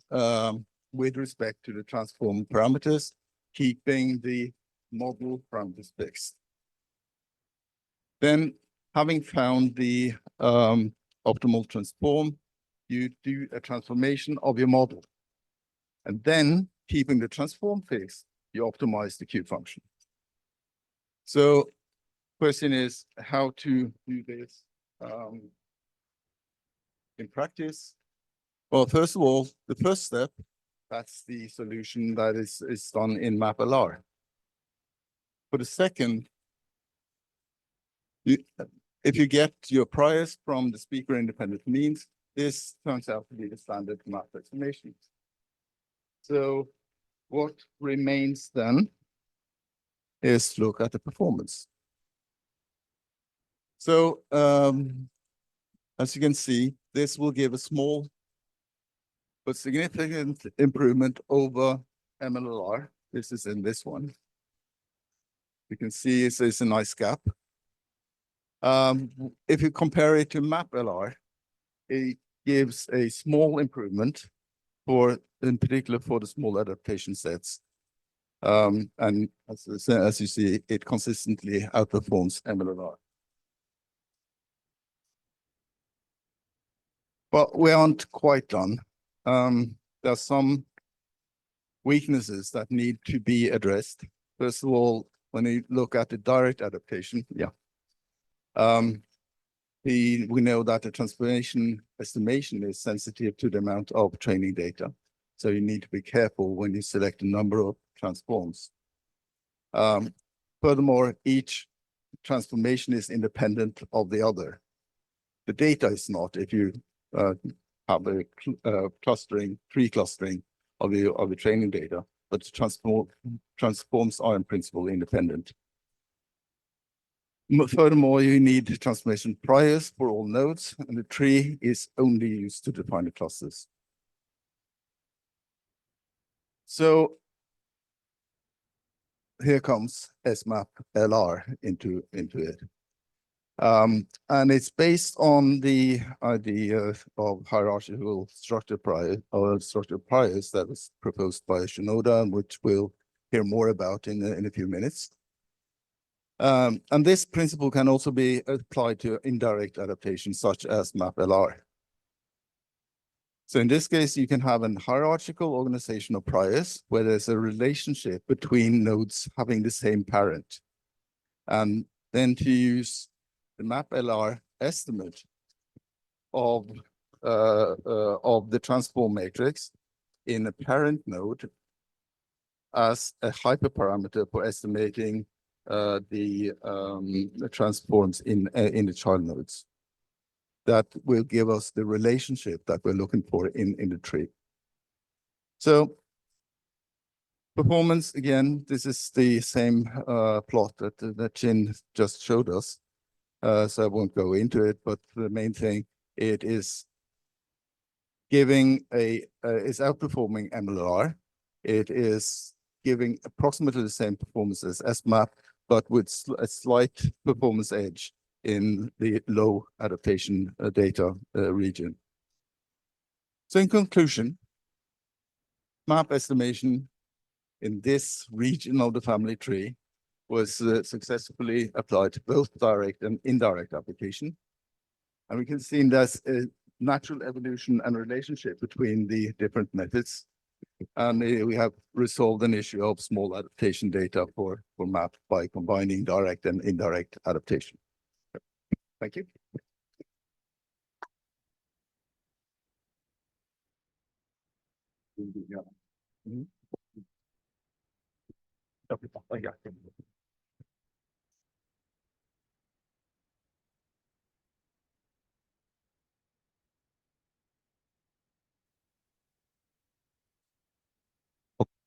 with respect to the transform parameters, keeping the model parameters fixed. Then, having found the optimal transform, you do a transformation of your model. And then, keeping the transform fixed, you optimize the Q function. So, question is how to do this in practice. Well, first of all, the first step, that's the solution that is done in MAPLR. For the second, if you get your priors from the speaker independent means, this turns out to be the standard MAP estimation. So what remains then is look at the performance. So as you can see, this will give a small but significant improvement over MLLR. This is in this one. You can see it's a nice gap. If you compare it to MAPLR, it gives a small improvement in particular for the small adaptation sets. And as you see, it consistently outperforms MLLR. But we aren't quite done. There are some weaknesses that need to be addressed. First of all, when you look at the direct adaptation, we know that the transformation estimation is sensitive to the amount of training data. So you need to be careful when you select a number of transforms. Furthermore, each transformation is independent of the other. The data is not if you have a tree clustering of the training data, but the transforms are in principle independent. Furthermore, you need transformation priors for all nodes, and the tree is only used to define the clusters. So here comes SMAPLR into it. And it's based on the idea of hierarchical structure priors that was proposed by Shinoda, which we'll hear more about in a few minutes. And this principle can also be applied to indirect adaptations such as MAPLR. So in this case, you can have a hierarchical organization of priors where there's a relationship between nodes having the same parent. And then to use the MAPLR estimate of the transform matrix in a parent node as a hyperparameter for estimating the transforms in the child nodes. That will give us the relationship that we're looking for in the tree. So performance, again, this is the same plot that Chien just showed us. So I won't go into it, but the main thing, it is giving is outperforming MLLR. It is giving approximately the same performance as SMAP, but with a slight performance edge in the low adaptation data region. So in conclusion, MAP estimation in this region of the family tree was successfully applied to both direct and indirect application. And we can see there's a natural evolution and relationship between the different methods. And we have resolved an issue of small adaptation data for MAP by combining direct and indirect adaptation. Thank you.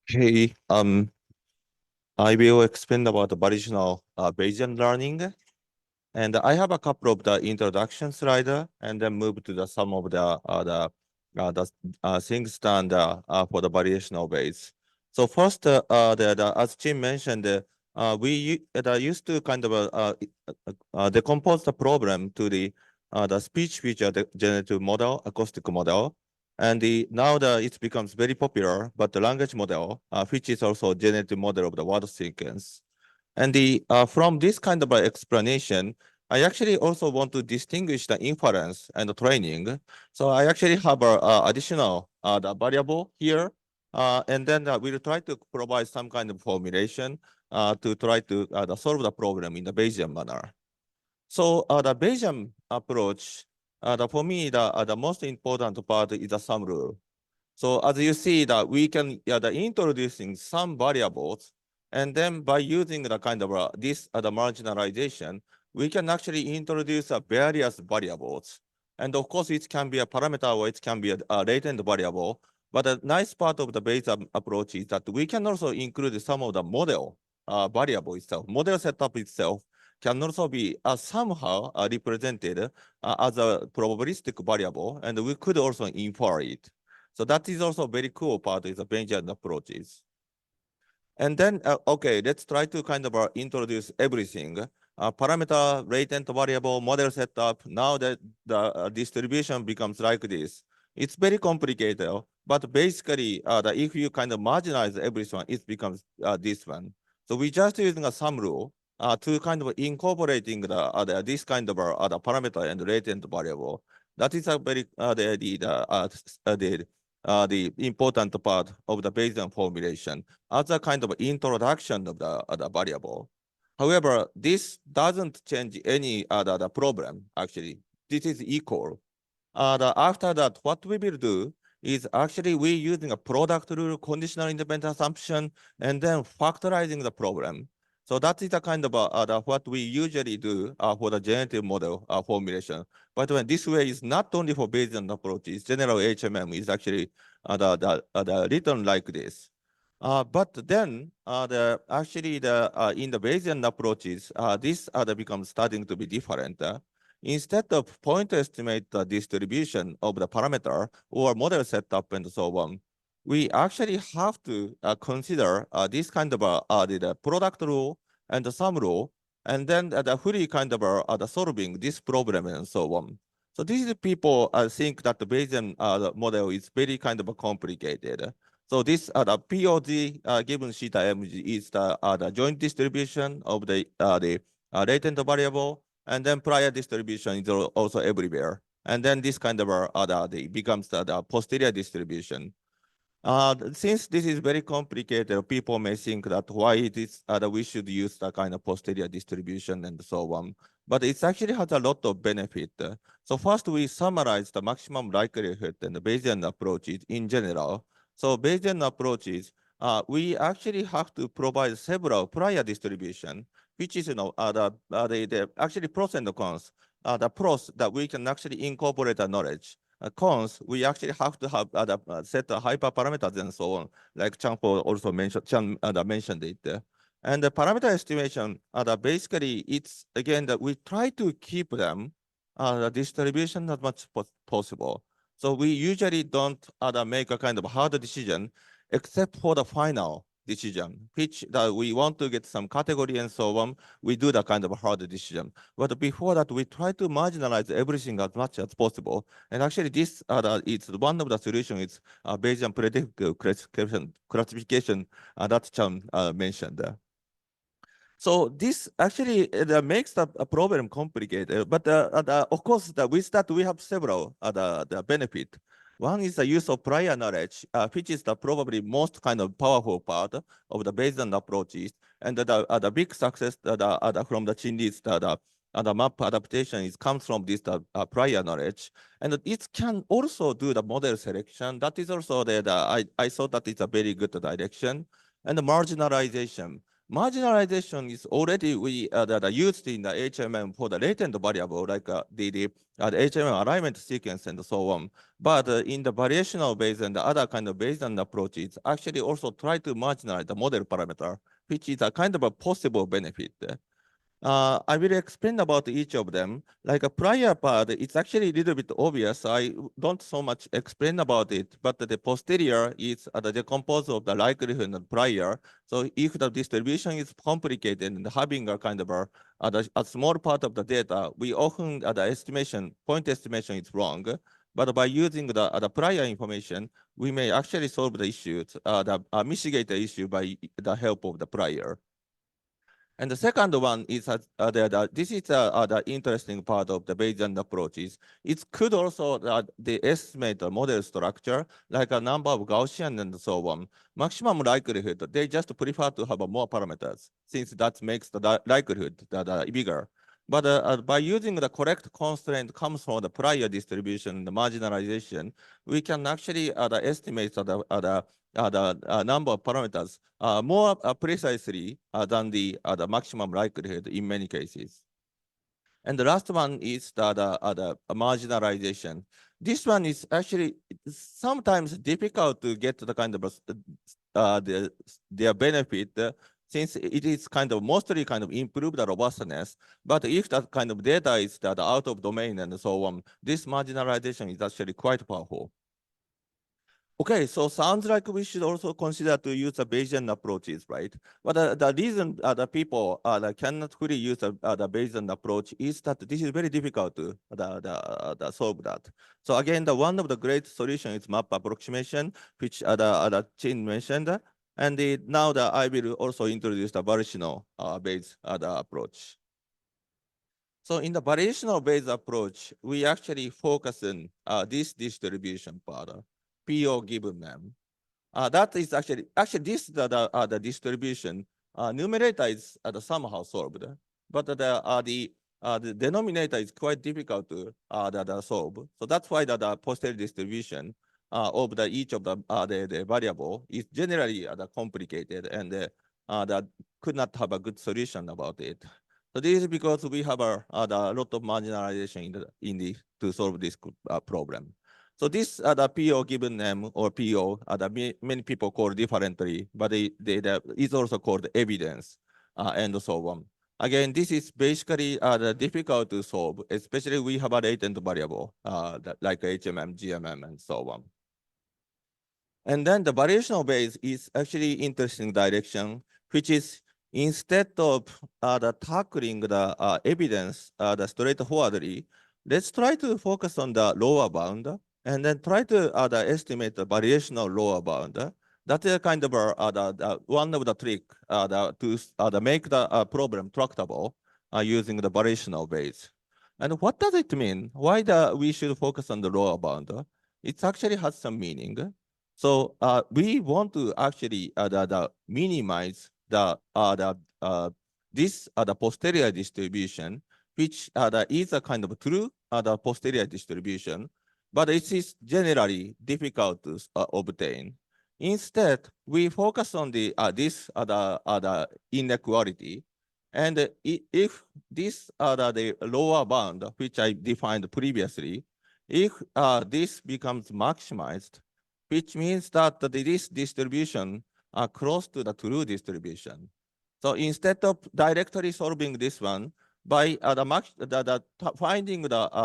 Okay, I will explain about the variational Bayesian learning. And I have a couple of the introduction slides and then move to some of the things done for the variational Bayes. So first, as Chien mentioned, we used to kind of decompose the problem to the speech feature generative model, acoustic model. And now it becomes very popular, but the language model, which is also generative model of the word sequence. And from this kind of explanation, I actually also want to distinguish the inference and the training. So I actually have an additional the variable here, and then we'll try to provide some kind of formulation to try to solve the problem in the Bayesian manner. So the Bayesian approach, for me, the most important part is the sum rule. So as you see that we can introducing some variables, and then by using the kind of this the marginalization, we can actually introduce various variables. And of course, it can be a parameter or it can be a latent variable. But a nice part of the Bayesian approach is that we can also include some of the model variable itself, model setup itself, can also be somehow represented as a probabilistic variable, and we could also infer it. So that is also very cool part of the Bayesian approaches. And then, okay, let's try to kind of introduce everything. Parameter, latent variable, model setup. Now that the distribution becomes like this, it's very complicated. But basically, if you kind of marginalize everything, it becomes this one. So we just using a sum rule to kind of incorporating this kind of the parameter and latent variable. That is a very the important part of the Bayesian formulation as a kind of introduction of the variable. However, this doesn't change any the problem, actually. This is equal. After that, what we will do is actually we using a product rule, conditional independent assumption, and then factorizing the problem. So that is the kind of what we usually do for the generative model formulation. But when this way is not only for Bayesian approaches, general HMM is actually written like this. But then in the Bayesian approaches, this becomes starting to be different. Instead of point estimate the distribution of the parameter or model setup and so on, we actually have to consider this kind of the product rule and the sum rule, and then the fully kind of solving this problem and so on. So these people think that the Bayesian model is very kind of complicated. So this the POG given theta mg is the joint distribution of the latent variable, and then prior distribution is also everywhere. And then this kind of becomes the posterior distribution. Since this is very complicated, people may think that why it is that we should use the kind of posterior distribution and so on. But it actually has a lot of benefit. So first, we summarize the maximum likelihood and the Bayesian approaches in general. So Bayesian approaches, we actually have to provide several prior distribution, which is the actually pros and cons. The pros that we can actually incorporate the knowledge. Cons, we actually have to have set hyperparameters and so on, like Chan also mentioned, mentioned it. And the parameter estimation, basically, it's again that we try to keep them the distribution as much as possible. So we usually don't make a kind of hard decision, except for the final decision, which that we want to get some category and so on. We do that kind of hard decision. But before that, we try to marginalize everything as much as possible. And actually, this is one of the solutions. It's Bayesian predictive classification that Chan mentioned. So this actually makes the problem complicated. But of course, with that, we have several the benefit. One is the use of prior knowledge, which is the probably most kind of powerful part of the Bayesian approaches. And the big success from the Chien is the MAP adaptation comes from this prior knowledge. And it can also do the model selection. That is also I thought that it's a very good direction. And the marginalization. Marginalization is already used in the HMM for the latent variable, like the HMM alignment sequence and so on. But in the variational Bayes and the other kind of Bayesian approaches, actually also try to marginalize the model parameter, which is a kind of a possible benefit. I will explain about each of them. Like a prior part, it's actually a little bit obvious. I don't so much explain about it, but the posterior is the composite of the likelihood and prior. So if the distribution is complicated and having a kind of a small part of the data, we often the point estimation is wrong. But by using the prior information, we may actually solve the issues, mitigate the issue by the help of the prior. And the second one is this is the interesting part of the Bayesian approaches. It could also estimate the model structure, like a number of Gaussian and so on. Maximum likelihood, they just prefer to have more parameters, since that makes the likelihood bigger. But by using the correct constraint comes from the prior distribution, the marginalization, we can actually estimate the number of parameters more precisely than the maximum likelihood in many cases. And the last one is the marginalization. This one is actually sometimes difficult to get the kind of their benefit since it is kind of mostly kind of improve the robustness, but if that kind of data is that out of domain and so on, this marginalization is actually quite powerful. Okay, so sounds like we should also consider to use the Bayesian approaches, right? But the reason the people that cannot fully use the Bayesian approach is that this is very difficult to solve that. So again, one of the great solutions is map approximation, which Chien mentioned. And now I will also introduce the variational based approach. So in the variational based approach, we actually focus on this distribution part. PO given them. That is actually this the distribution numerator is somehow solved, but the denominator is quite difficult to solve. So that's why the posterior distribution of each of the variable is generally complicated and that could not have a good solution about it. So this is because we have a lot of marginalization to solve this problem. So this the PO given name or PO many people call differently, but it's also called evidence and so on. Again, this is basically difficult to solve, especially we have a latent variable like HMM, GMM, and so on. And then the variational base is actually interesting direction, which is instead of tackling the evidence straightforwardly, let's try to focus on the lower bound and then try to estimate the variational lower bound. That is kind of one of the trick to make the problem tractable using the variational base. And what does it mean? Why we should focus on the lower bound? It actually has some meaning. So we want to actually minimize the posterior distribution, which is a kind of true posterior distribution, but it is generally difficult to obtain. Instead, we focus on this inequality, and if this the lower bound, which I defined previously, if this becomes maximized, which means that this distribution are close to the true distribution. So instead of directly solving this one, by finding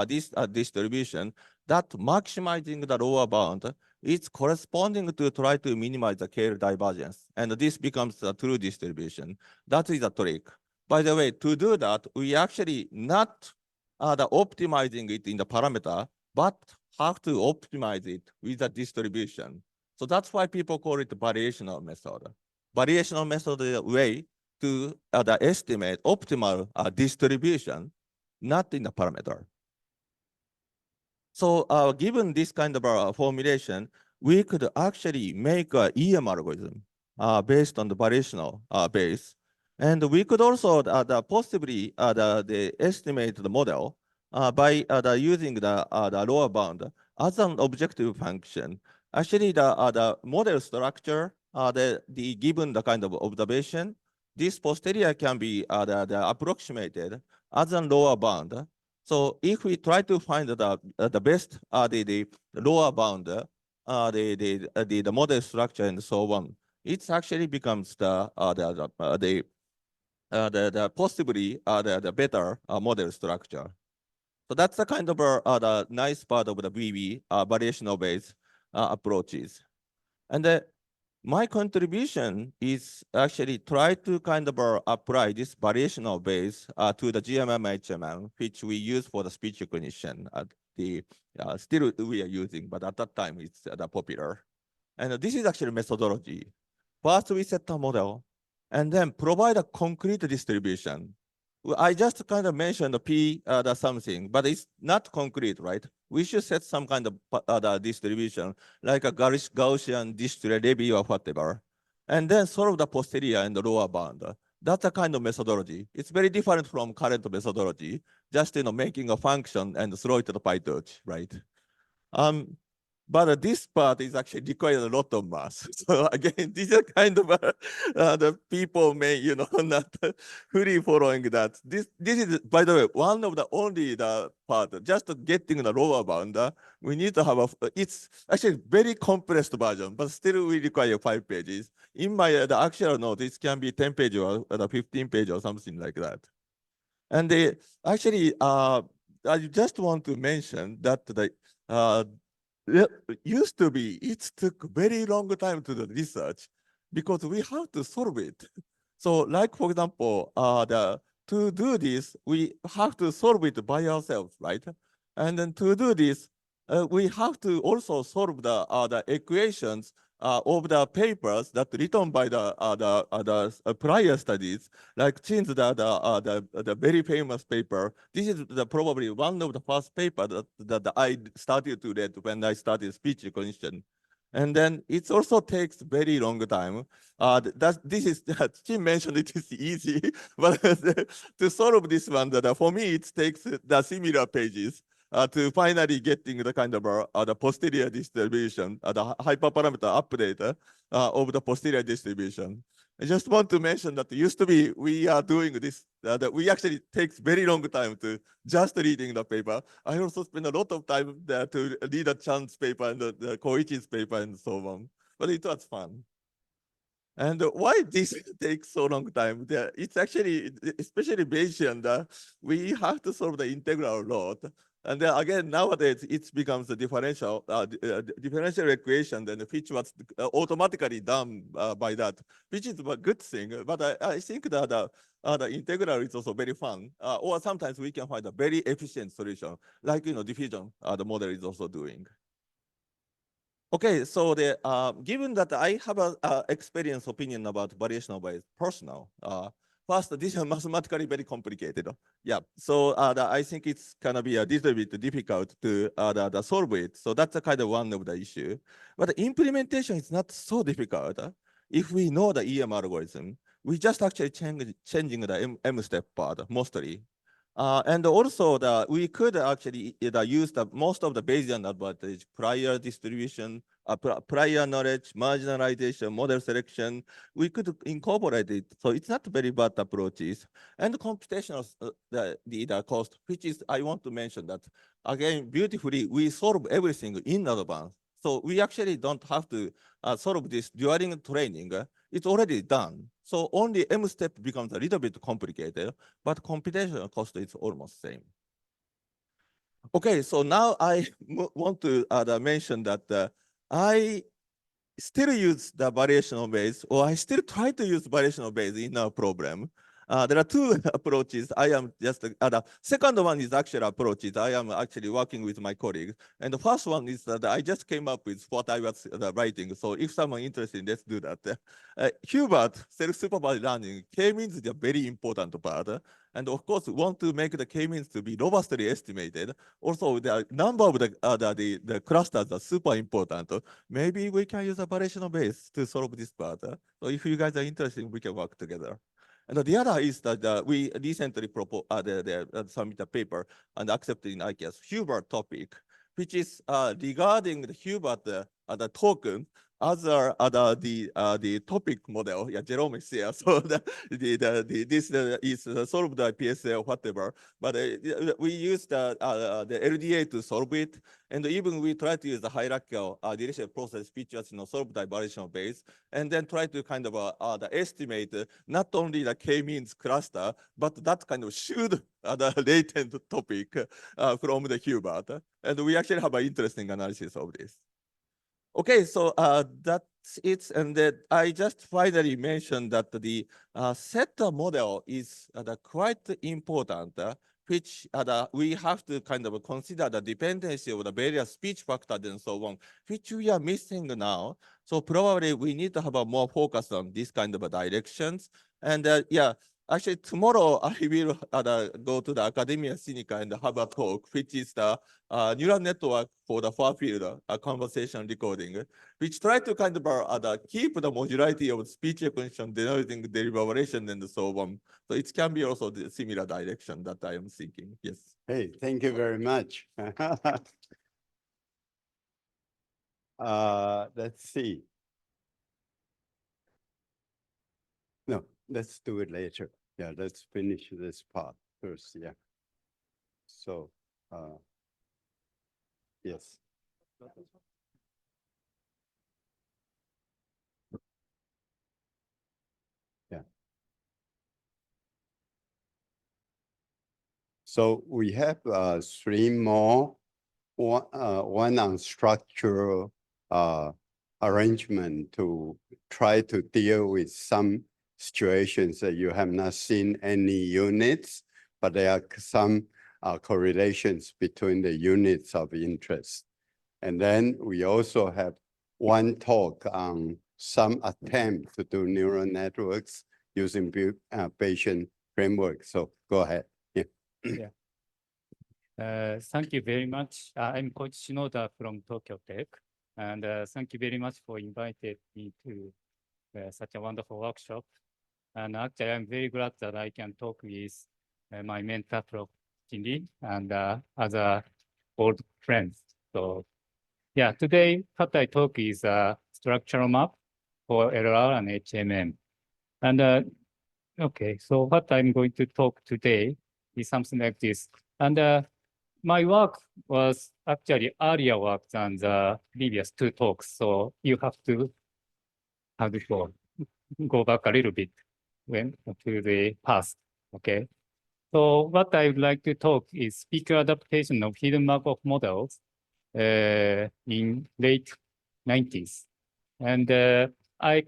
this distribution, that maximizing the lower bound is corresponding to try to minimize the K divergence. And this becomes a true distribution. That is a trick. By the way, to do that, we actually not optimizing it in the parameter, but have to optimize it with the distribution. So that's why people call it the variational method. Variational method is a way to estimate optimal distribution, not in the parameter. So given this kind of formulation, we could actually make an EM algorithm based on the variational base. And we could also possibly estimate the model by using the lower bound as an objective function. Actually, the model structure, given the kind of observation, this posterior can be approximated as a lower bound. So if we try to find the best the lower bound, the model structure and so on, it actually becomes the possibly the better model structure. So that's the kind of the nice part of the VB variational based approaches. And my contribution is actually try to kind of apply this variational base to the GMM HMM, which we use for the speech recognition. Still we are using, but at that time it's popular. And this is actually methodology. First we set a model and then provide a concrete distribution. I just kind of mentioned the P something, but it's not concrete, right? We should set some kind of distribution, like a Gaussian Dirichlet or whatever, and then solve the posterior and the lower bound. That's a kind of methodology. It's very different from current methodology, just making a function and throw it to the PyTorch, right? But this part is actually requires a lot of math. So again, these are kind of the people may, you know, not fully following that. This is, by the way, one of the only the part, just getting the lower bound, we need to have it's actually very compressed version, but still we require 5 pages. In my the actual note, it can be 10 page or 15 page or something like that. And they actually, I just want to mention that it used to be, it took very long time to do research because we have to solve it. So like, for example, to do this, we have to solve it by ourselves, right? And then to do this, we have to also solve the equations of the papers that written by the prior studies, like Chien's the very famous paper. This is probably one of the first paper that I started to read when I started speech recognition. And then it also takes very long time. This is, Chien mentioned it is easy, but to solve this one, for me, it takes the similar pages. To finally getting the kind of the posterior distribution, the hyperparameter update of the posterior distribution. I just want to mention that it used to be we are doing this, that we actually takes very long time to just reading the paper. I also spend a lot of time there to read the Chan's paper and the Koichi's paper and so on, but it was fun. And why this takes so long time? It's actually, especially Bayesian, we have to solve the integral a lot. And then again, nowadays, it becomes a differential equation, then which was automatically done by that, which is a good thing. But I think that the integral is also very fun. Or sometimes we can find a very efficient solution, like, you know, diffusion, the model is also doing. Okay, so given that I have a experience opinion about variational bias personal, first, this is mathematically very complicated. Yeah, so I think it's gonna be a little bit difficult to solve it. So that's a kind of one of the issue. But the implementation is not so difficult. If we know the EM algorithm, we just actually changing the M step part mostly. And also we could actually use most of the Bayesian advantage, prior distribution, prior knowledge, marginalization, model selection. We could incorporate it. So it's not very bad approaches. And computational the cost, which is, I want to mention that, again, beautifully, we solve everything in advance. So we actually don't have to solve this during training. It's already done. So only M step becomes a little bit complicated, but computational cost is almost same. Okay, so now I want to mention that I still use the variational base, or I still try to use variational base in our problem. There are two approaches. I am just, the second one is actual approaches. I am actually working with my colleagues. And the first one is that I just came up with what I was writing. So if someone interested, let's do that. Hubert, self-supervised learning, K-means is a very important part. And of course, we want to make the K-means to be robustly estimated. Also, the number of the clusters are super important. Maybe we can use a variational base to solve this part. So if you guys are interested, we can work together. And the other is that we recently submit a paper and accepted in ICAS Hubert topic, which is regarding the Hubert the token as the topic model. Yeah, Jerome is here. So this is solved by PSA or whatever. But we use the LDA to solve it. And even we try to use the hierarchical deletion process features, solved by variational base, and then try to kind of estimate not only the k-means cluster, but that kind of should the latent topic from the Hubert. And we actually have an interesting analysis of this. Okay, so that's it. And I just finally mentioned that the setter model is quite important, which we have to kind of consider the dependency of the various speech factors and so on, which we are missing now. So probably we need to have a more focus on this kind of directions. And yeah, actually tomorrow I will go to the Academia Sinica and have a talk, which is the neural network for the far field conversation recording, which try to kind of keep the modularity of speech recognition, denoting derivation and so on. So it can be also the similar direction that I am thinking. Yes. Hey, thank you very much. Let's see. No, let's do it later. Yeah, let's finish this part first. Yeah. So, yes. Yeah. So we have three more. One on structural arrangement to try to deal with some situations that you have not seen any units, but there are some correlations between the units of interest. And then we also have one talk on some attempt to do neural networks using Bayesian framework. So go ahead. Yeah. Thank you very much. I'm Coach Shinoda from Tokyo Tech, and thank you very much for inviting me to such a wonderful workshop. And actually, I'm very glad that I can talk with my mentor, Prof. Chien-Hui, and other old friends. So yeah, today what I talk is a structural map for LR and HMM. And okay, so what I'm going to talk today is something like this. And my work was actually earlier work than the previous two talks. So you have to, how do you go back a little bit to the past, okay? So what I would like to talk is speaker adaptation of hidden Markov models in late 90s. And I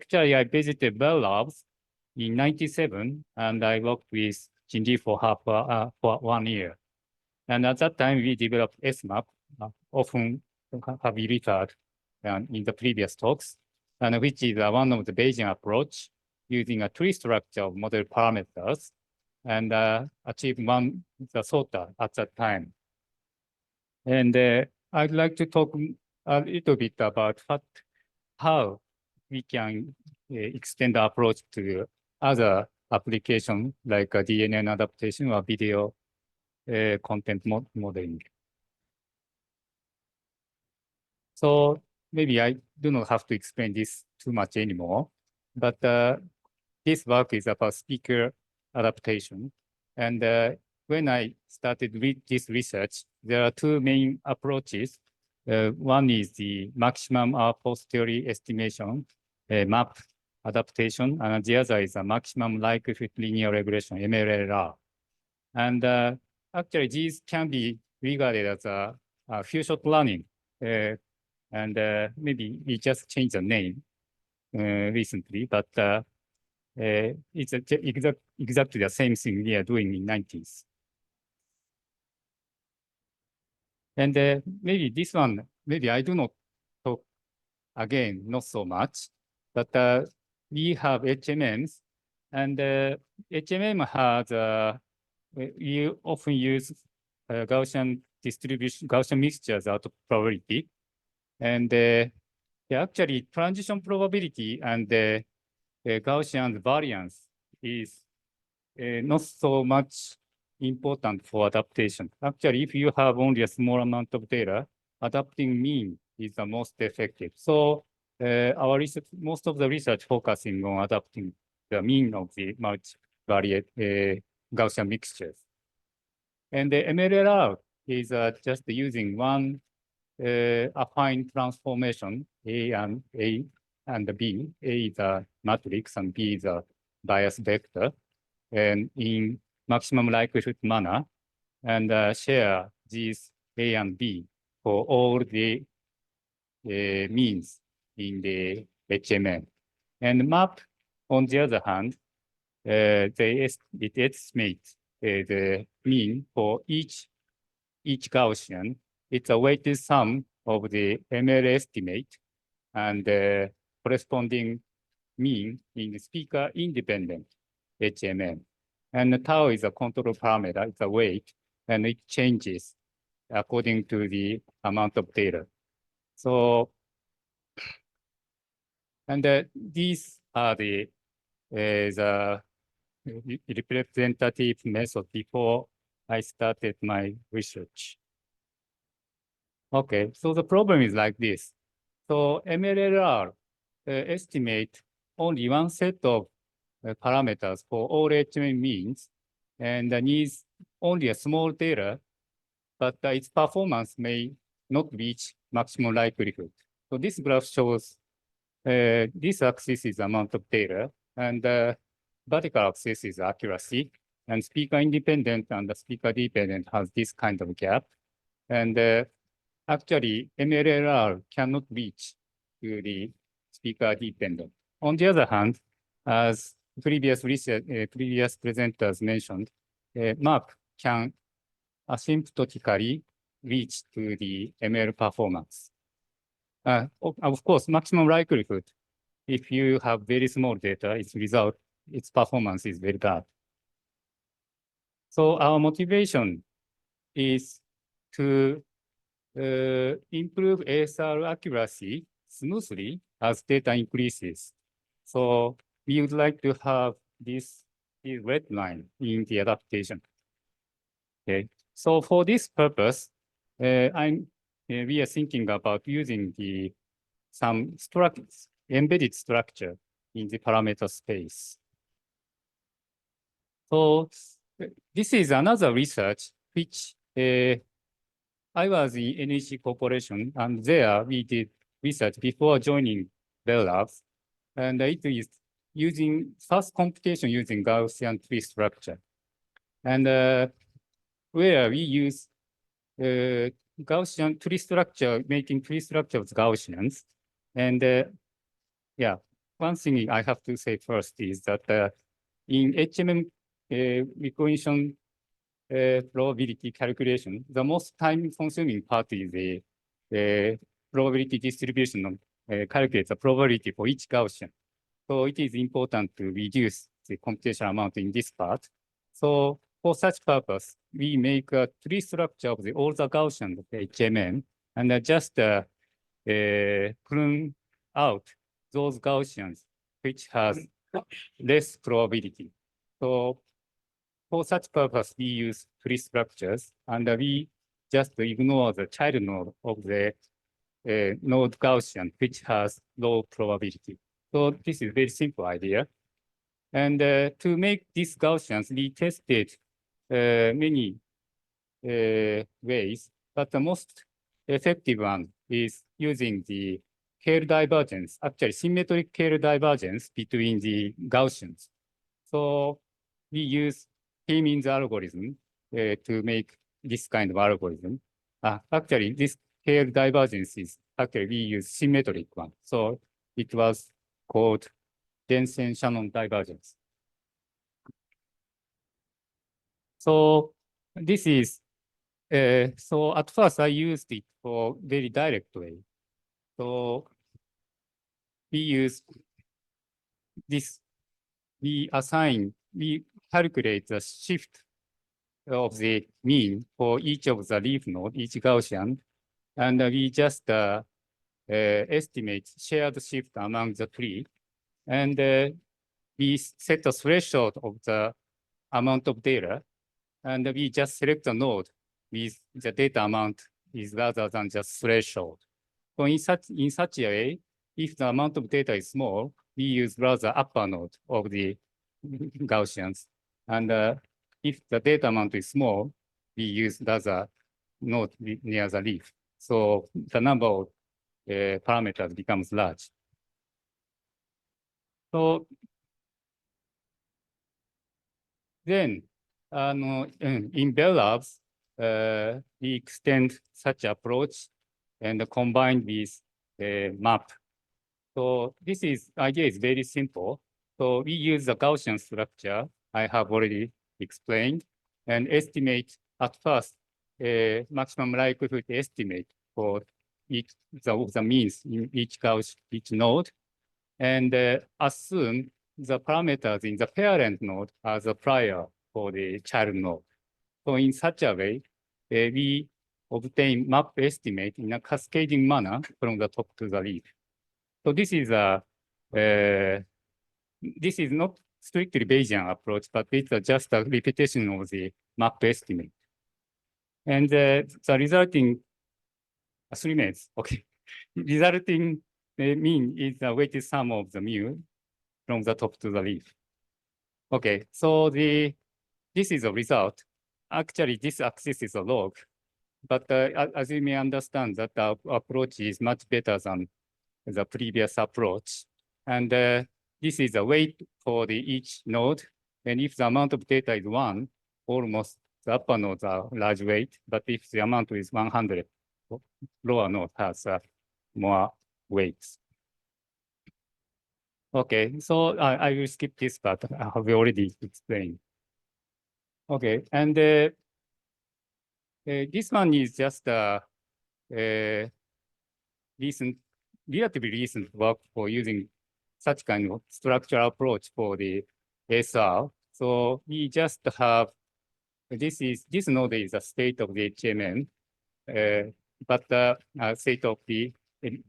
visited Bell Labs in 97, and I worked with Chien-Hui for 1 year. And at that time, we developed SMAP, often have been referred in the previous talks, and which is one of the Bayesian approach using a tree structure of model parameters and achieve the sorter at that time. And I'd like to talk a little bit about how we can extend the approach to other applications like DNN adaptation or video content modeling. So maybe I do not have to explain this too much anymore, but this work is about speaker adaptation. And when I started with this research, there are two main approaches. One is the maximum posteriori estimation, MAP adaptation, and the other is a maximum likelihood linear regression, MLLR. And actually, these can be regarded as a few-shot learning. And maybe we just changed the name recently, but it's exactly the same thing we are doing in 90s. And maybe this one, maybe I do not talk again, not so much, but we have HMMs, and HMM has, we often use Gaussian distribution, Gaussian mixtures out of probability. And actually, transition probability and Gaussian variance is not so much important for adaptation. Actually, if you have only a small amount of data, adapting mean is the most effective. So our research, most of the research focusing on adapting the mean of the multivariate Gaussian mixtures. And the MLLR is just using one affine transformation, A and B. A is a matrix and B is a bias vector, and in maximum likelihood manner, and share these A and B for all the means in the HMM. And MAP, on the other hand, it estimates the mean for each Gaussian. It's a weighted sum of the ML estimate and the corresponding mean in the speaker independent HMM. And the tau is a control parameter, it's a weight, and it changes according to the amount of data. So, and these are the representative method before I started my research. Okay, so the problem is like this. So MLLR estimate only one set of parameters for all HMM means and needs only a small data, but its performance may not reach maximum likelihood. So this graph shows this axis is amount of data, and the vertical axis is accuracy, and speaker independent and the speaker dependent has this kind of gap. And actually, MLLR cannot reach to the speaker dependent. On the other hand, as previous research, previous presenters mentioned, MAP can asymptotically reach to the ML performance. Of course, maximum likelihood, if you have very small data, its performance is very bad. So our motivation is to improve ASR accuracy smoothly as data increases. So we would like to have this red line in the adaptation. Okay, so for this purpose, we are thinking about using some embedded structure in the parameter space. So this is another research which I was in NEC Corporation, and there we did research before joining Bell Labs, and it is using fast computation using Gaussian tree structure. And where we use Gaussian tree structure, making tree structures Gaussians. And yeah, one thing I have to say first is that in HMM recognition probability calculation, the most time-consuming part is the probability distribution of calculate the probability for each Gaussian. So it is important to reduce the computation amount in this part. So for such purpose, we make a tree structure of all the Gaussian HMM and just prune out those Gaussians which has less probability. So for such purpose, we use tree structures, and we just ignore the child node of the node Gaussian, which has low probability. So this is a very simple idea. And to make these Gaussians, we tested many ways, but the most effective one is using the Kerr divergence, actually symmetric Kerr divergence between the Gaussians. So we use K-means algorithm to make this kind of algorithm. Actually, this Kerr divergence is actually we use symmetric one. So it was called Svendsen-Shannon divergence. So this is, so at first I used it for very direct way. So we use this, we calculate the shift of the mean for each of the leaf node, each Gaussian, and we just estimate shared shift among the tree, and we set a threshold of the amount of data, and we just select a node with the data amount is rather than just threshold. So in such a way, if the amount of data is small, we use rather upper node of the Gaussians. And if the data amount is small, we use rather node near the leaf. So the number of parameters becomes large. So then in Bell Labs, we extend such approach and combine with MAP. So this idea is very simple. So we use the Gaussian structure I have already explained and estimate at first maximum likelihood estimate for each the means in each node, and assume the parameters in the parent node as a prior for the child node. So in such a way, we obtain map estimate in a cascading manner from the top to the leaf. So this is not strictly Bayesian approach, but it's just a repetition of the map estimate. And the resulting 3 minutes, okay. resulting mean is the weighted sum of the mu from the top to the leaf. Okay, so this is a result. Actually, this axis is a log, but as you may understand, that our approach is much better than the previous approach. And this is a weight for each node. And if the amount of data is 1, almost the upper nodes are large weight. But if the amount is 100, lower node has more weights. Okay, so I will skip this part. I have already explained. Okay, and this one is just relatively recent work for using such kind of structural approach for the ASR. So we just have this node is a state of the HMM, but the state of it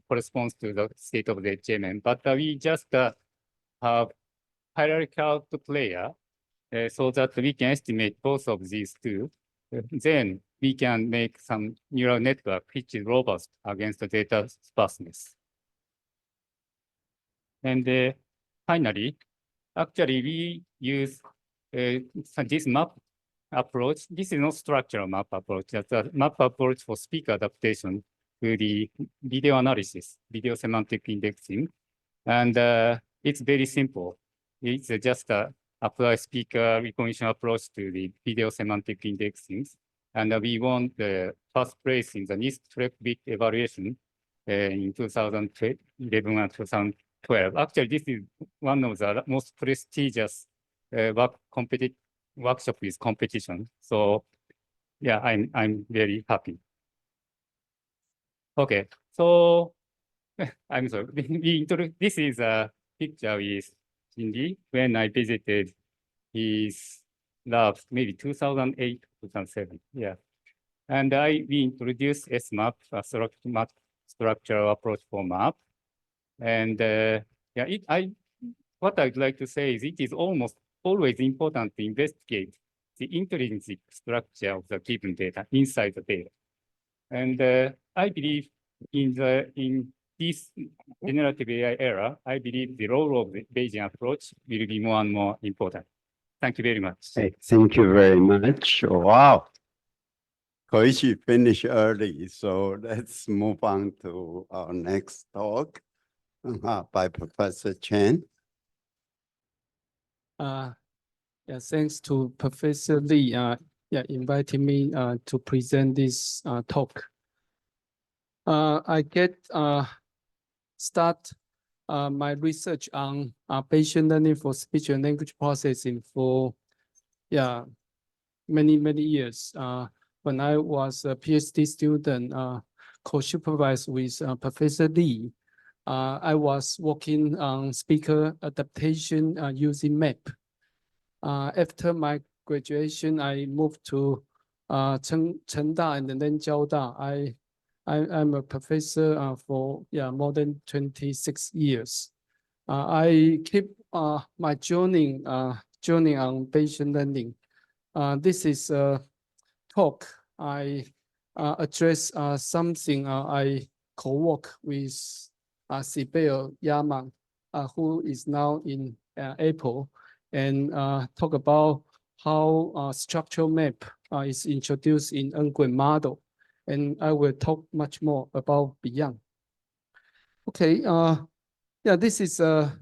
corresponds to the state of the HMM. But we just have hierarchical layer so that we can estimate both of these two. Then we can make some neural network which is robust against the data sparseness. And finally, actually we use this map approach. This is not structural map approach. That's a map approach for speaker adaptation to the video analysis, video semantic indexing. And it's very simple. It's just apply speaker recognition approach to the video semantic indexing. And we won the first place in the NIST 12-bit evaluation in 2011 and 2012. Actually, this is one of the most prestigious workshop with competition. So yeah, I'm very happy. Okay, so I'm sorry. This is a picture with Cindy when I visited his lab, maybe 2008, 2007. Yeah, and we introduced SMAP, a structural approach for map, and yeah, what I'd like to say is it is almost always important to investigate the intrinsic structure of the given data inside the data, and I believe in this generative AI era, I believe the role of the Bayesian approach will be more and more important. Thank you very much. Hey, thank you very much. Wow. Koichi finished early, so let's move on to our next talk by Professor Chien. Yeah, thanks to Professor Lee inviting me to present this talk. I start my research on Bayesian learning for speech and language processing for many years. When I was a PhD student, co-supervised with Professor Lee, I was working on speaker adaptation using MAP. After my graduation, I moved to Chengda and then Jiaoda. I'm a professor for more than 26 years. I keep my journey on Bayesian learning. This is a talk I address something I co-work with Sibel Yaman, who is now in Apple, and talk about how structural map is introduced in Nguyen model. And I will talk much more about beyond. Okay, this is a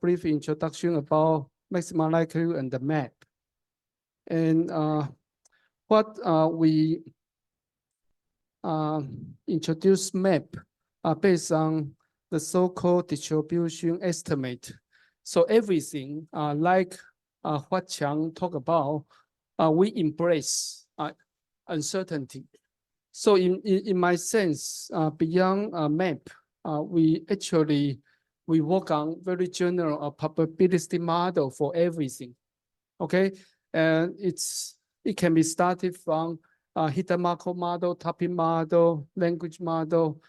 brief introduction about maximum likelihood and the map. And what we introduce map based on the so-called distribution estimate. So everything like what Chang talked about, we embrace uncertainty. So in my sense, beyond map, we work on very general probability model for everything. Okay, and it can be started from hidden Markov model, topic model, language model,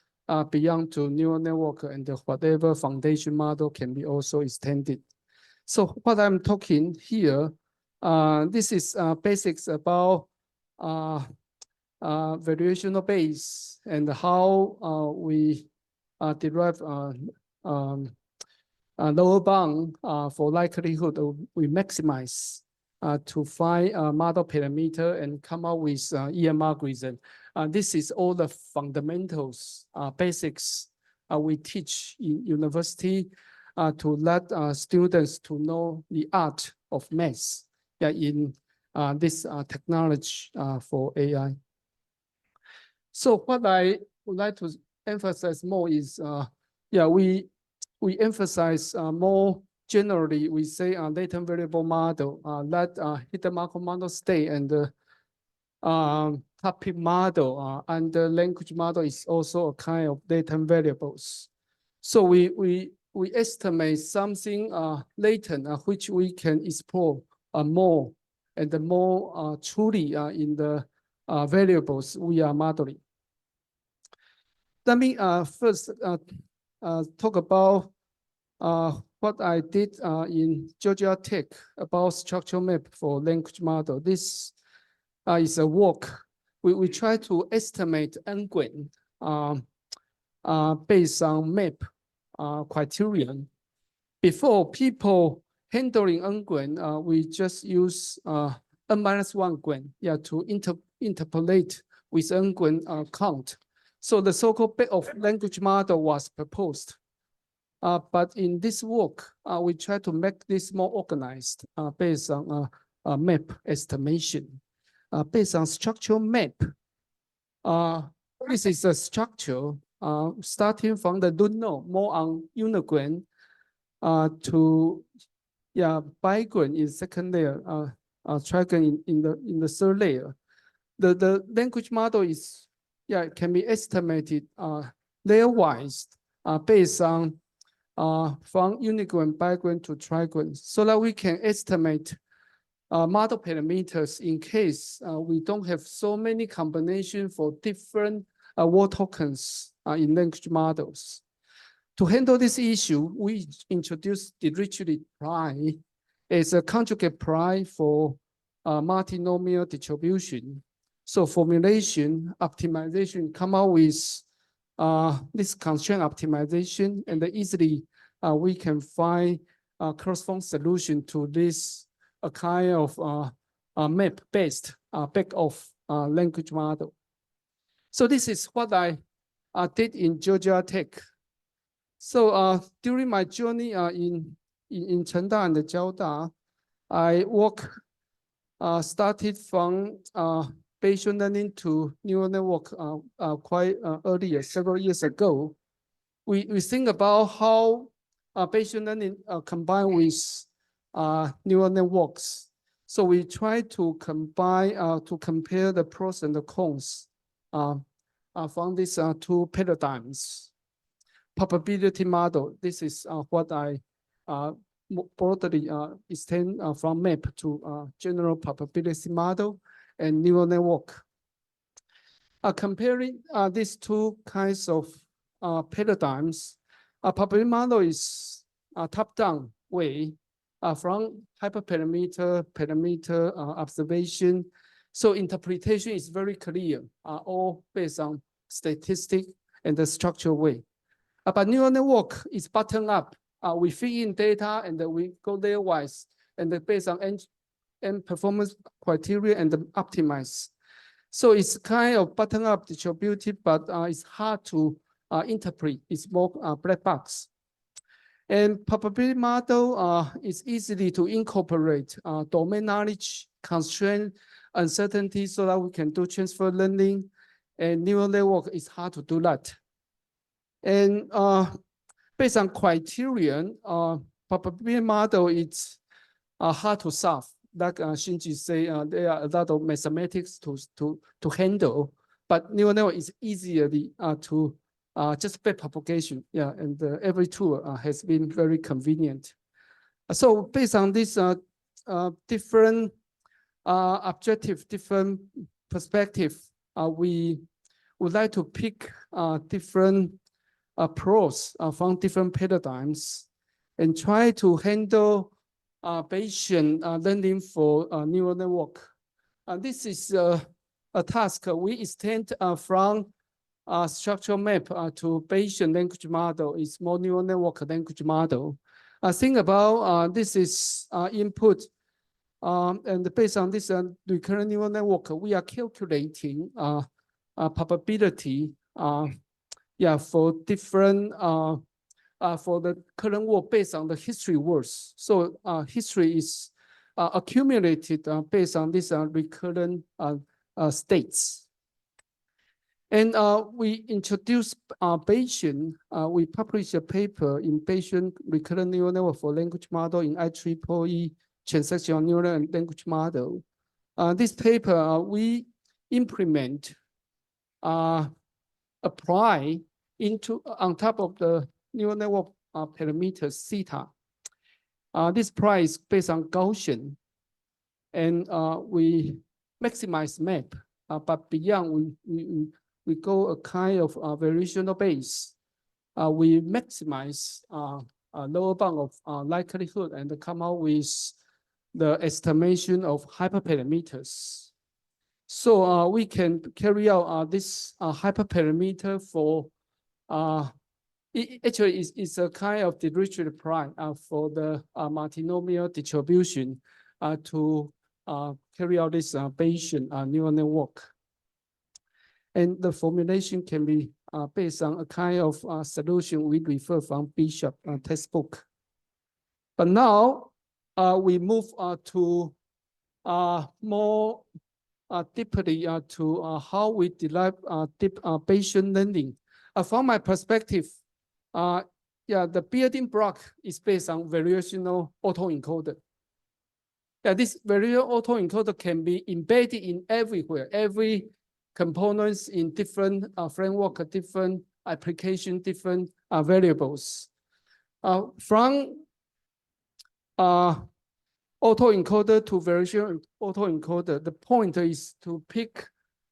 beyond to neural network, and whatever foundation model can be also extended. So what I'm talking here, this is basics about variational base and how we derive a lower bound for likelihood. We maximize to find a model parameter and come up with EM algorithm. This is all the fundamentals, basics we teach in university to let students to know the art of math in this technology for AI. So what I would like to emphasize more is, we emphasize more generally, we say latent variable model, let hidden Markov model stay, and topic model and the language model is also a kind of latent variables. So we estimate something latent which we can explore more and more truly in the variables we are modeling. Let me first talk about what I did in Georgia Tech about structural map for language model. This is a work. We try to estimate n-gram based on map criterion. Before, people handling n-gram, we just use n-1 gram to interpolate with n-gram count. So the so-called bag of language model was proposed. But in this work, we try to make this more organized based on map estimation. Based on structural map, this is a structure starting from the lunar, more on unigram, to bigram in second layer, trigram in the third layer. The language model is can be estimated layer-wise based on from unigram, bigram to trigram, so that we can estimate model parameters in case we don't have so many combinations for different word tokens in language models. To handle this issue, we introduced Dirichlet pri as a conjugate pri for multinomial distribution. So formulation, optimization, come out with this constraint optimization, and easily we can find a corresponding solution to this a kind of map-based back of language model. So this is what I did in Georgia Tech. So during my journey in Chengda and Jiaoda, I started from Bayesian learning to neural network quite earlier, several years ago. We think about how Bayesian learning combined with neural networks. So we try to combine, to compare the pros and the cons from these two paradigms. Probability model, this is what I broadly extend from map to general probability model and neural network. Comparing these two kinds of paradigms, a probability model is a top-down way from hyperparameter, parameter observation. So interpretation is very clear, all based on statistic and the structural way. But neural network is bottom-up. We feed in data and we go layer-wise, and based on and performance criteria and optimize. So it's kind of bottom-up distributed, but it's hard to interpret. It's more black box. And probability model is easily to incorporate domain knowledge, constraint, uncertainty, so that we can do transfer learning. And neural network is hard to do that. And based on criterion, probability model is hard to solve. Like Shinji say, there are a lot of mathematics to handle, but neural network is easily to just backpropagation. And every tool has been very convenient. So based on this different objective, different perspective, we would like to pick different pros from different paradigms and try to handle Bayesian learning for neural network. This is a task we extend from structural map to Bayesian language model is more neural network language model. Think about this is input, and based on this recurrent neural network, we are calculating probability, for different for the current world based on the history words. So history is accumulated based on these recurrent states. And we introduced Bayesian. We published a paper in Bayesian recurrent neural network for language model in IEEE transactional neural and language model. This paper we implement, apply into on top of the neural network parameters theta. This price based on Gaussian, and we maximize map, but beyond we go a kind of variational base. We maximize a lower bound of likelihood and come out with the estimation of hyperparameters. So we can carry out this hyperparameter for actually is a kind of Dirichlet prime for the multinomial distribution to carry out this Bayesian neural network. And the formulation can be based on a kind of solution we refer from Bishop textbook. But now we move to more deeply to how we derive deep Bayesian learning. From my perspective, the building block is based on variational autoencoder. This variational autoencoder can be embedded in everywhere, every components in different framework, different application, different variables. From autoencoder to variational autoencoder, the point is to pick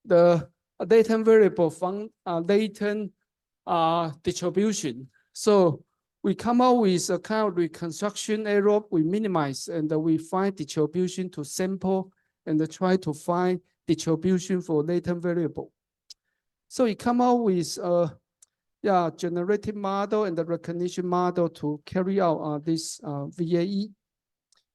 the latent variable from latent distribution. So we come out with a kind of reconstruction error, we minimize, and we find distribution to sample and try to find distribution for latent variable. So we come out with a generative model and the recognition model to carry out this VAE.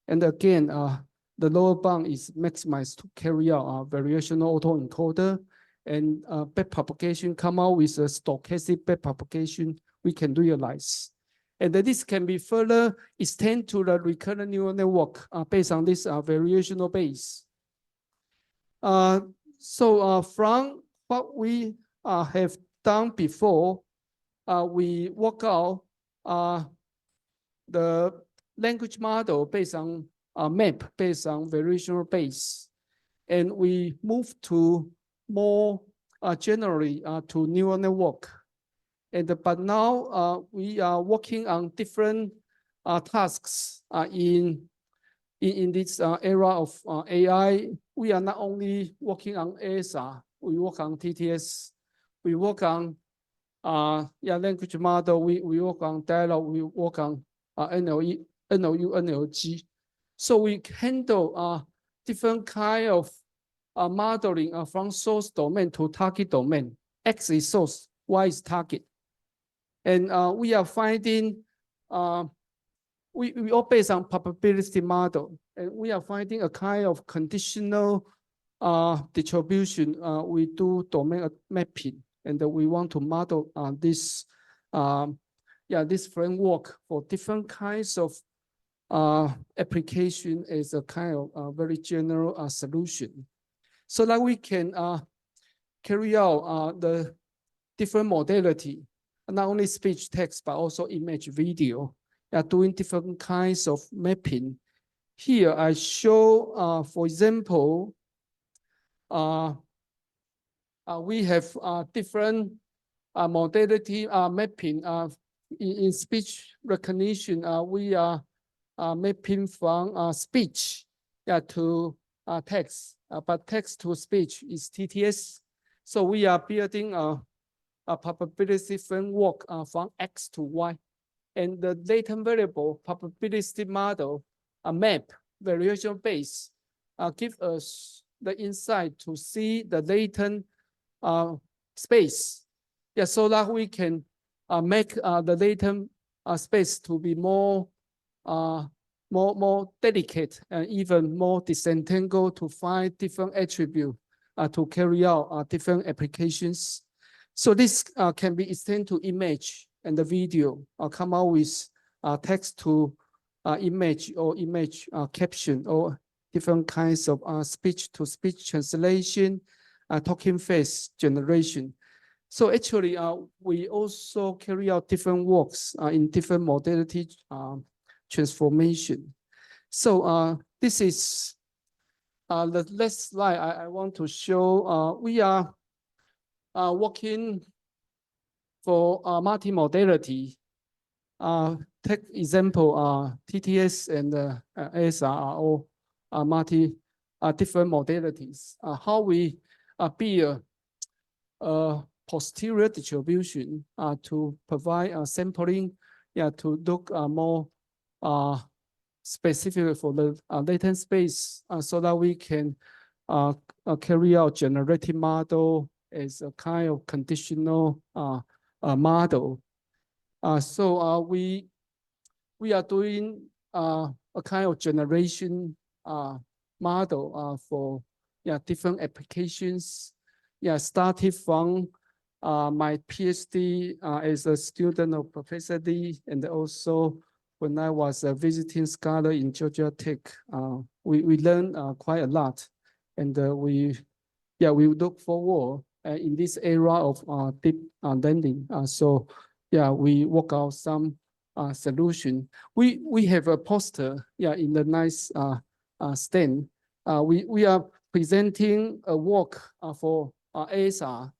And again, the lower bound is maximized to carry out variational autoencoder, and backpropagation come out with a stochastic backpropagation we can realize. And this can be further extended to the recurrent neural network based on this variational base. So from what we have done before, we work out the language model based on map, based on variational base. And we move to more generally to neural network. But now we are working on different tasks in this era of AI. We are not only working on ASR, we work on TTS, we work on language model, we work on dialogue, we work on NLU, NLG. So we handle different kind of modeling from source domain to target domain. X is source, Y is target. And we are finding, we all based on probability model, and we are finding a kind of conditional distribution. We do domain mapping, and we want to model this, this framework for different kinds of application as a kind of very general solution. So that we can carry out the different modality, not only speech, text, but also image, video, doing different kinds of mapping. Here I show, for example, we have different modality mapping. In speech recognition, we are mapping from speech to text, but text to speech is TTS. So we are building a probability framework from X to Y. And the latent variable probability model, a map, variation base, give us the insight to see the latent space Yeah, so that we can make the latent space to be more delicate and even more disentangled to find different attributes to carry out different applications. So this can be extended to image and the video, come out with text to image or image caption or different kinds of speech-to-speech translation, talking face generation. So actually, we also carry out different works in different modality transformation. So this is the last slide I want to show. We are working for multimodality. Take example, TTS and ASRU are all different modalities. How we build a posterior distribution to provide sampling, to look more specific for the latent space, so that we can carry out generative model as a kind of conditional model. So we are doing a kind of generation model for different applications. Started from my PhD as a student of Professor Lee, and also when I was a visiting scholar in Georgia Tech, we learned quite a lot, and we look forward in this era of deep learning. So we work out some solution. We have a poster in the nice stand. We are presenting a work for ASR,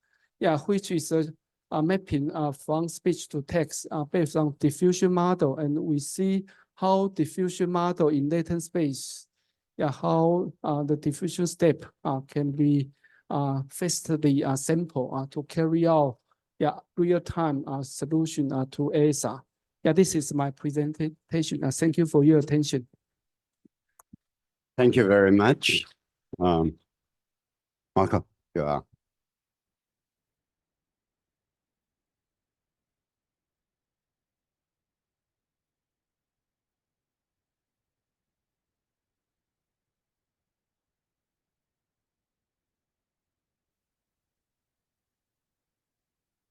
which is a mapping from speech to text based on diffusion model, and we see how diffusion model in latent space, how the diffusion step can be fastly sample to carry out real-time solution to ASR. This is my presentation. Thank you for your attention. Thank you very much. Markov, you are.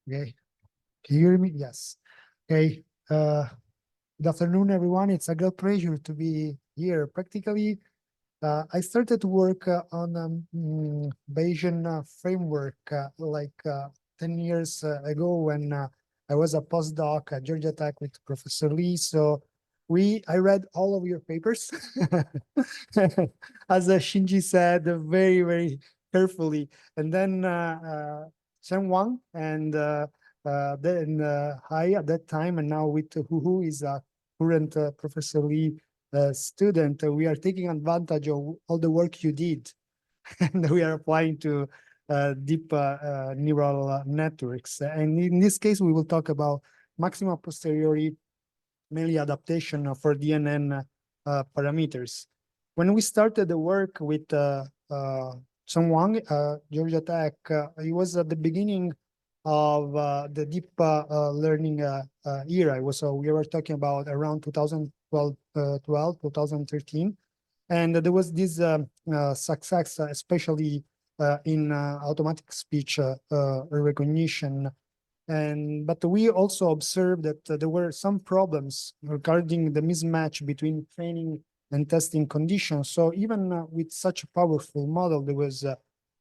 Okay, can you hear me? Yes. Okay, good afternoon, everyone. It's a great pleasure to be here. Practically, I started to work on Bayesian framework like 10 years ago when I was a postdoc at Georgia Tech with Professor Lee. So I read all of your papers, as Shinji said, very, very carefully. And then Chen Wang and then Hai at that time, and now with who is a current Professor Lee student, we are taking advantage of all the work you did, and we are applying to deep neural networks. And in this case, we will talk about maximum posteriori, mainly adaptation for DNN parameters. When we started the work with Chen Wang, Georgia Tech, it was at the beginning of the deep learning era. So we were talking about around 2012, 2013. And there was this success, especially in automatic speech recognition. But we also observed that there were some problems regarding the mismatch between training and testing conditions. So even with such a powerful model, there was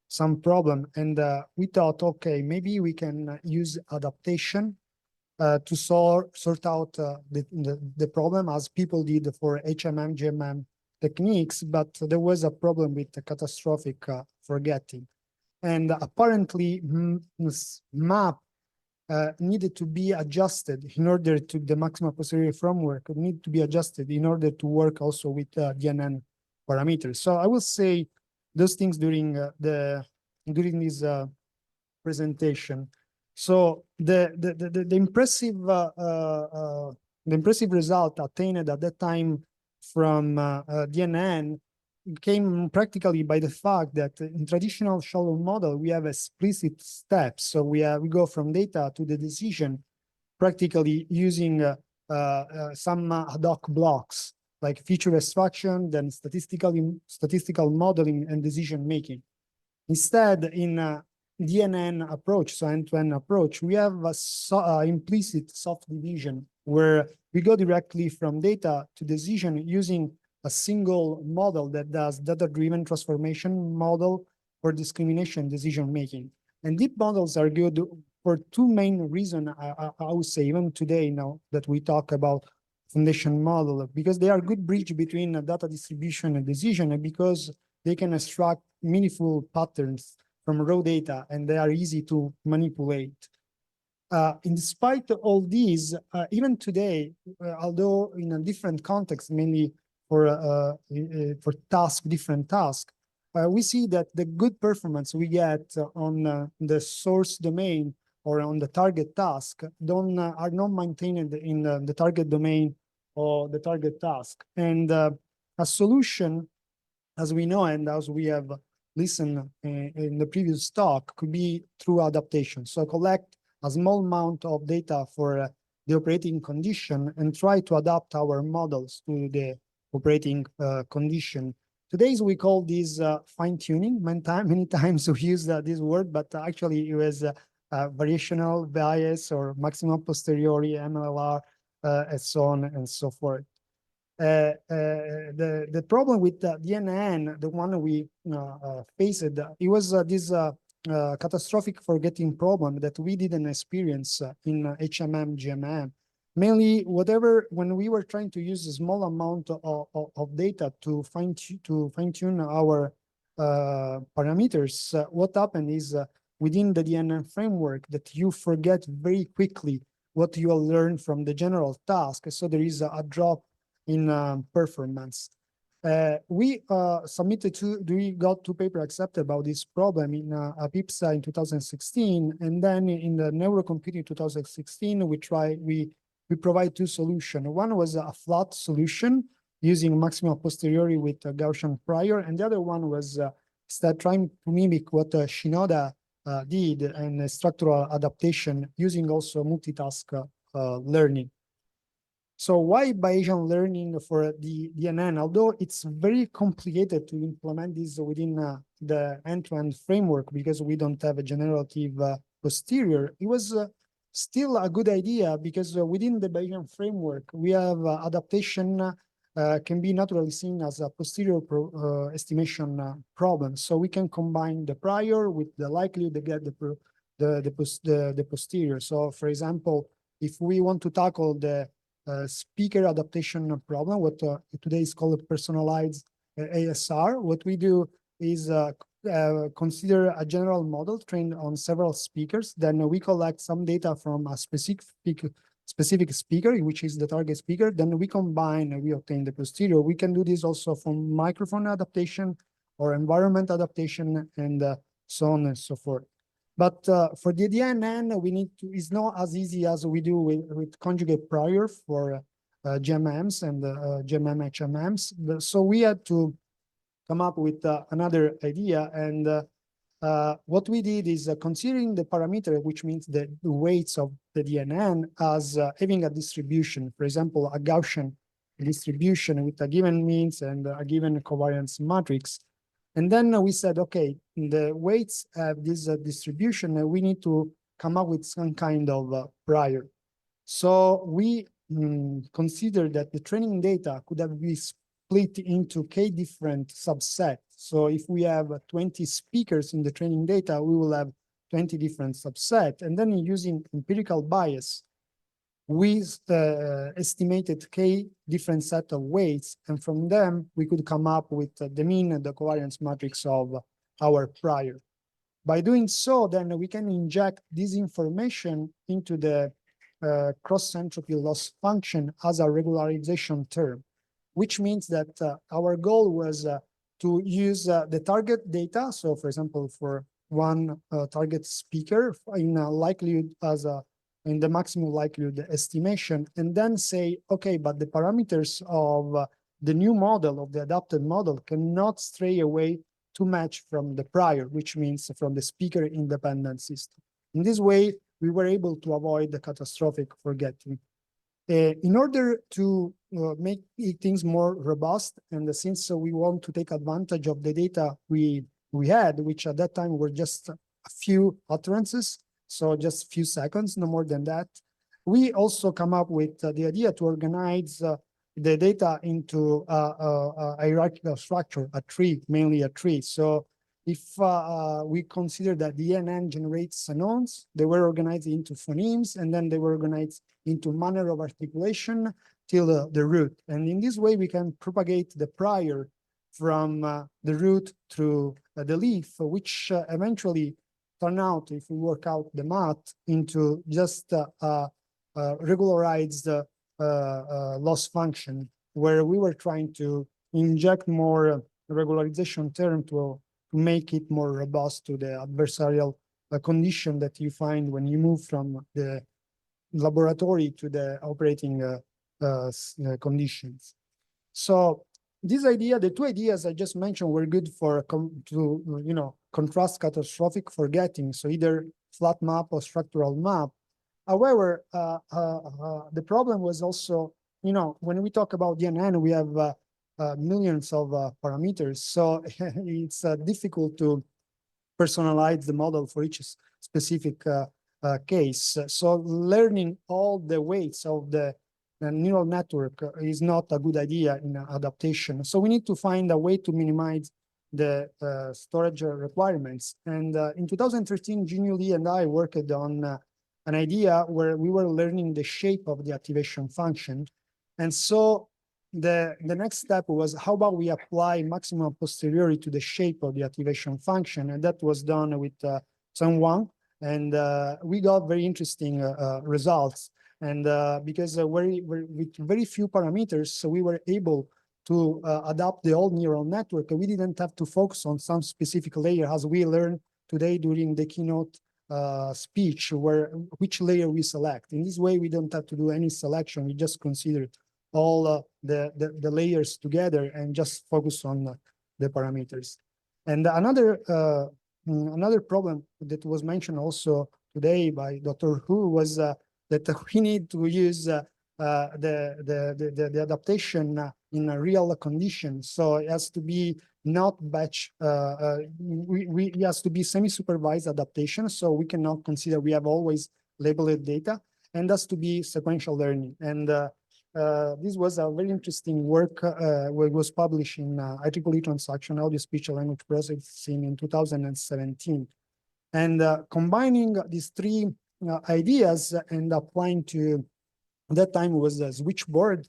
some problem. And we thought, okay, maybe we can use adaptation to sort out the problem, as people did for HMM, GMM techniques. But there was a problem with the catastrophic forgetting. And apparently, SMAP needed to be adjusted in order to the maximum posteriori framework need to be adjusted in order to work also with DNN parameters. So I will say those things during this presentation. So the impressive result attained at that time from DNN came practically by the fact that in traditional shallow model, we have explicit steps. So we go from data to the decision, practically using some ad hoc blocks like feature extraction, then statistical modeling and decision making. Instead, in DNN approach, so end-to-end approach, we have a implicit soft division where we go directly from data to decision using a single model that does data-driven transformation model for discrimination decision making. And deep models are good for two main reasons, I would say, even today now that we talk about foundation model, because they are good bridge between data distribution and decision, and because they can extract meaningful patterns from raw data and they are easy to manipulate. In spite of all these, even today, although in a different context, mainly for different tasks, we see that the good performance we get on the source domain or on the target task are not maintained in the target domain or the target task. And a solution, as we know and as we have listened in the previous talk, could be through adaptation. So collect a small amount of data for the operating condition and try to adapt our models to the operating condition. Today, we call this fine-tuning. Many times we use this word, but actually it was variational bias or maximum posteriori, MLLR, and so on and so forth. The problem with the DNN, the one we faced, it was this catastrophic forgetting problem that we didn't experience in HMM, GMM. Mainly, when we were trying to use a small amount of data to fine-tune our parameters, what happened is within the DNN framework that you forget very quickly what you will learn from the general task. So there is a drop in performance. We got two papers accepted about this problem in APIPSA in 2016, and then in the neurocomputing 2016, we provide two solutions. One was a flat solution using maximum posteriori with a Gaussian prior, and the other one was trying to mimic what Shinoda did and structural adaptation using also multitask learning. So why Bayesian learning for the DNN? Although it's very complicated to implement this within the end-to-end framework because we don't have a generative posterior, it was still a good idea because within the Bayesian framework, we have adaptation can be naturally seen as a posterior estimation problem. So we can combine the prior with the likelihood to get the posterior. So for example, if we want to tackle the speaker adaptation problem, what today is called personalized ASR, what we do is consider a general model trained on several speakers. Then we collect some data from a specific speaker, which is the target speaker. Then we combine and we obtain the posterior. We can do this also from microphone adaptation or environment adaptation and so on and so forth. But for the DNN, it's not as easy as we do with conjugate prior for GMMs and GMM HMMs. So we had to come up with another idea. And what we did is considering the parameter, which means the weights of the DNN as having a distribution, for example, a Gaussian distribution with a given means and a given covariance matrix. And then we said, okay, the weights have this distribution, and we need to come up with some kind of prior. So we consider that the training data could have been split into k different subsets. So if we have 20 speakers in the training data, we will have 20 different subsets. And then using empirical bias, we estimated k different set of weights, and from them we could come up with the mean and the covariance matrix of our prior. By doing so, then we can inject this information into the cross-entropy loss function as a regularization term, which means that our goal was to use the target data. So for example, for one target speaker in a likelihood as in the maximum likelihood estimation, and then say, okay, but the parameters of the new model of the adapted model cannot stray away too much from the prior, which means from the speaker independent system. In this way, we were able to avoid the catastrophic forgetting. In order to make things more robust, and since we want to take advantage of the data we had, which at that time were just a few utterances, so just a few seconds, no more than that, we also come up with the idea to organize the data into a hierarchical structure, a tree, mainly a tree. So if we consider that the DNN generates knowns, they were organized into phonemes, and then they were organized into manner of articulation till the root. And in this way, we can propagate the prior from the root through the leaf, which eventually turn out, if we work out the math, into just regularized loss function, where we were trying to inject more regularization term to make it more robust to the adversarial condition that you find when you move from the laboratory to the operating conditions. So this idea, the two ideas I just mentioned, were good for contrast catastrophic forgetting, so either flat map or structural map. However, the problem was also, when we talk about DNN, we have millions of parameters, so it's difficult to personalize the model for each specific case. So learning all the weights of the neural network is not a good idea in adaptation. So we need to find a way to minimize the storage requirements. And in 2013, Chin-Hui and I worked on an idea where we were learning the shape of the activation function. And so the next step was, how about we apply maximum posteriori to the shape of the activation function? And that was done with Chao-Han. And we got very interesting results. And because with very few parameters, so we were able to adapt the whole neural network. We didn't have to focus on some specific layer, as we learned today during the keynote speech, which layer we select. In this way, we don't have to do any selection. We just consider all the layers together and just focus on the parameters. And another problem that was mentioned also today by Dr. Hu was that we need to use the adaptation in a real condition. So it has to be not batch, it has to be semi-supervised adaptation. So we cannot consider we have always labeled data, and has to be sequential learning. And this was a very interesting work where it was published in IEEE Transaction Audio Speech Language Processing in 2017. And combining these three ideas and applying to, at that time was a switchboard,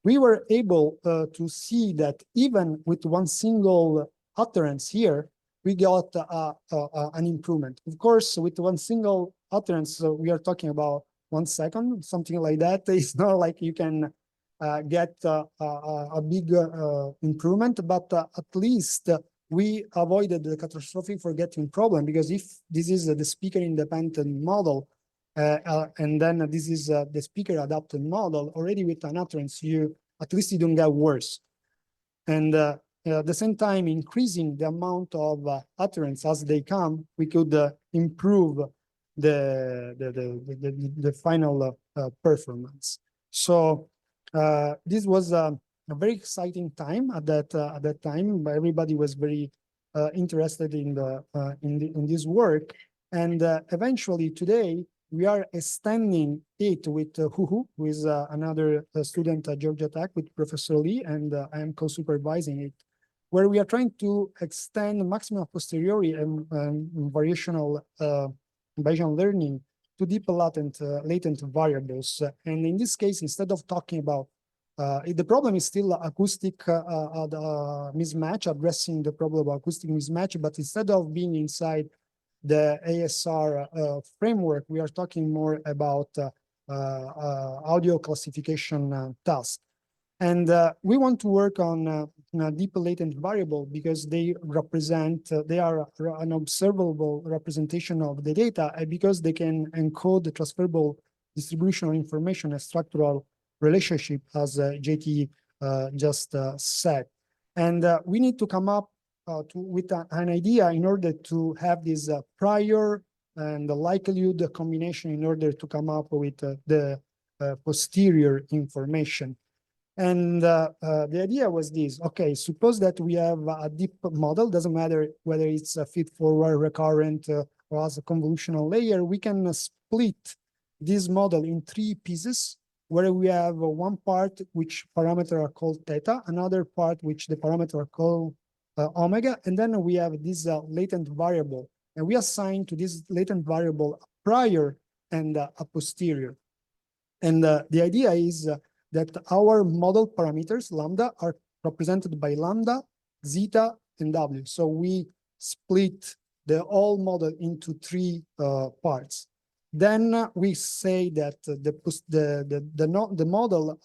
we were able to see that even with one single utterance here, we got an improvement. Of course, with one single utterance, we are talking about 1 second, something like that. It's not like you can get a big improvement, but at least we avoided the catastrophic forgetting problem, because if this is the speaker independent model, and then this is the speaker adapted model, already with an utterance, at least you don't get worse. And at the same time, increasing the amount of utterance as they come, we could improve the final performance. So this was a very exciting time at that time. Everybody was very interested in this work, and eventually today we are extending it with Hu, who is another student at Georgia Tech with Professor Lee, and I am co-supervising it, where we are trying to extend maximum posteriori and variational Bayesian learning to deep latent variables. And in this case, instead of talking about the problem is still acoustic mismatch, addressing the problem of acoustic mismatch, but instead of being inside the ASR framework, we are talking more about audio classification task. And we want to work on deep latent variable because they represent, they are an observable representation of the data, because they can encode the transferable distribution of information, a structural relationship, as JT just said. And we need to come up with an idea in order to have this prior and the likelihood combination in order to come up with the posterior information. And the idea was this: okay, suppose that we have a deep model, doesn't matter whether it's a feed-forward, recurrent, or as a convolutional layer. We can split this model in 3 pieces, where we have one part which parameter are called theta, another part which the parameter are called omega, and then we have this latent variable. And we assign to this latent variable a prior and a posterior. And the idea is that our model parameters, lambda, are represented by lambda, zeta, and w. So we split the whole model into 3 parts. Then we say that the model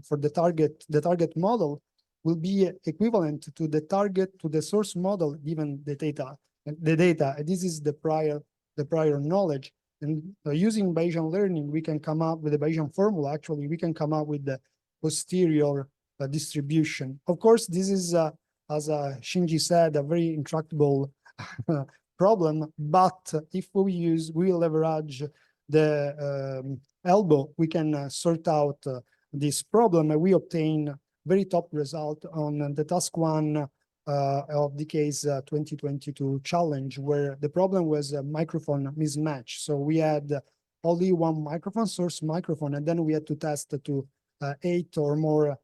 for the target model will be equivalent to the source model given the data. And this is the prior knowledge. And using Bayesian learning, we can come up with a Bayesian formula. Actually, we can come up with the posterior distribution. Of course, this is, as Shinji said, a very intractable problem. But if we leverage the elbow, we can sort out this problem, and we obtain very top result on the task 1 of the case 2022 challenge, where the problem was a microphone mismatch. So we had only one microphone, source microphone, and then we had to test to 8 or more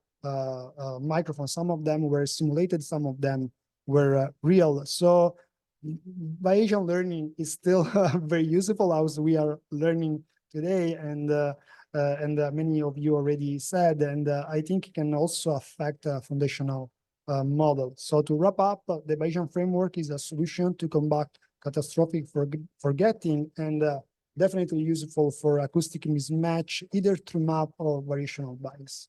microphones. Some of them were simulated, some of them were real. So Bayesian learning is still very useful, as we are learning today, and many of you already said, and I think it can also affect foundational model. So to wrap up, the Bayesian framework is a solution to combat catastrophic forgetting, and definitely useful for acoustic mismatch, either through MAP or variational bias.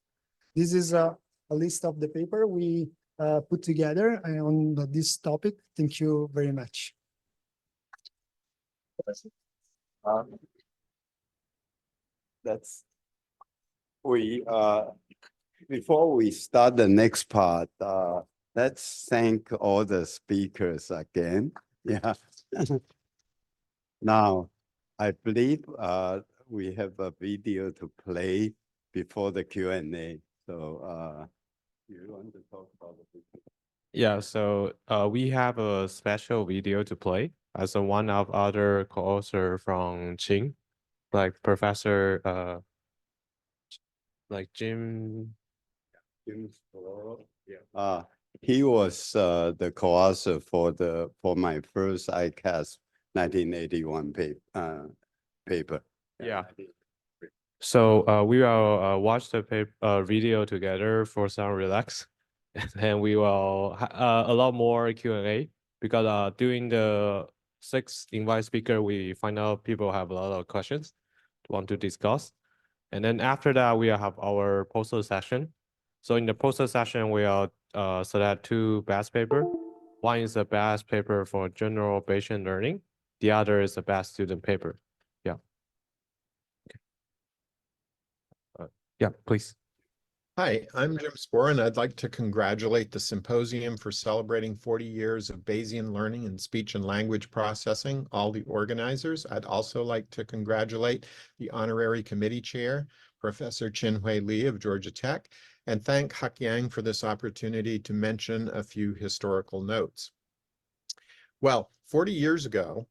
This is a list of the paper we put together on this topic. Thank you very much. Before we start the next part, let's thank all the speakers again. Yeah. Now, I believe we have a video to play before the Q&A. So you want to talk about the video? Yeah, so we have a special video to play as a one of other co-author from Chien, like Professor like Jim Spohrer. Yeah. He was the co-author for my first ICAS 1981 paper. Yeah. So we will watch the video together for some relax, and we will a lot more Q&A, because during the 6th invite speaker, we find out people have a lot of questions to want to discuss. And then after that, we will have our poster session. So in the poster session, we will select 2 best paper. One is a best paper for general Bayesian learning. The other is a best student paper. Yeah. Okay. Yeah, please. Hi, I'm Jim Spohrer, and I'd like to congratulate the symposium for celebrating 40 years of Bayesian learning in speech and language processing, all the organizers. I'd also like to congratulate the honorary committee chair, Professor Chin-Hui Lee of Georgia Tech, and thank Hak Yang for this opportunity to mention a few historical notes. Well, 40 years ago,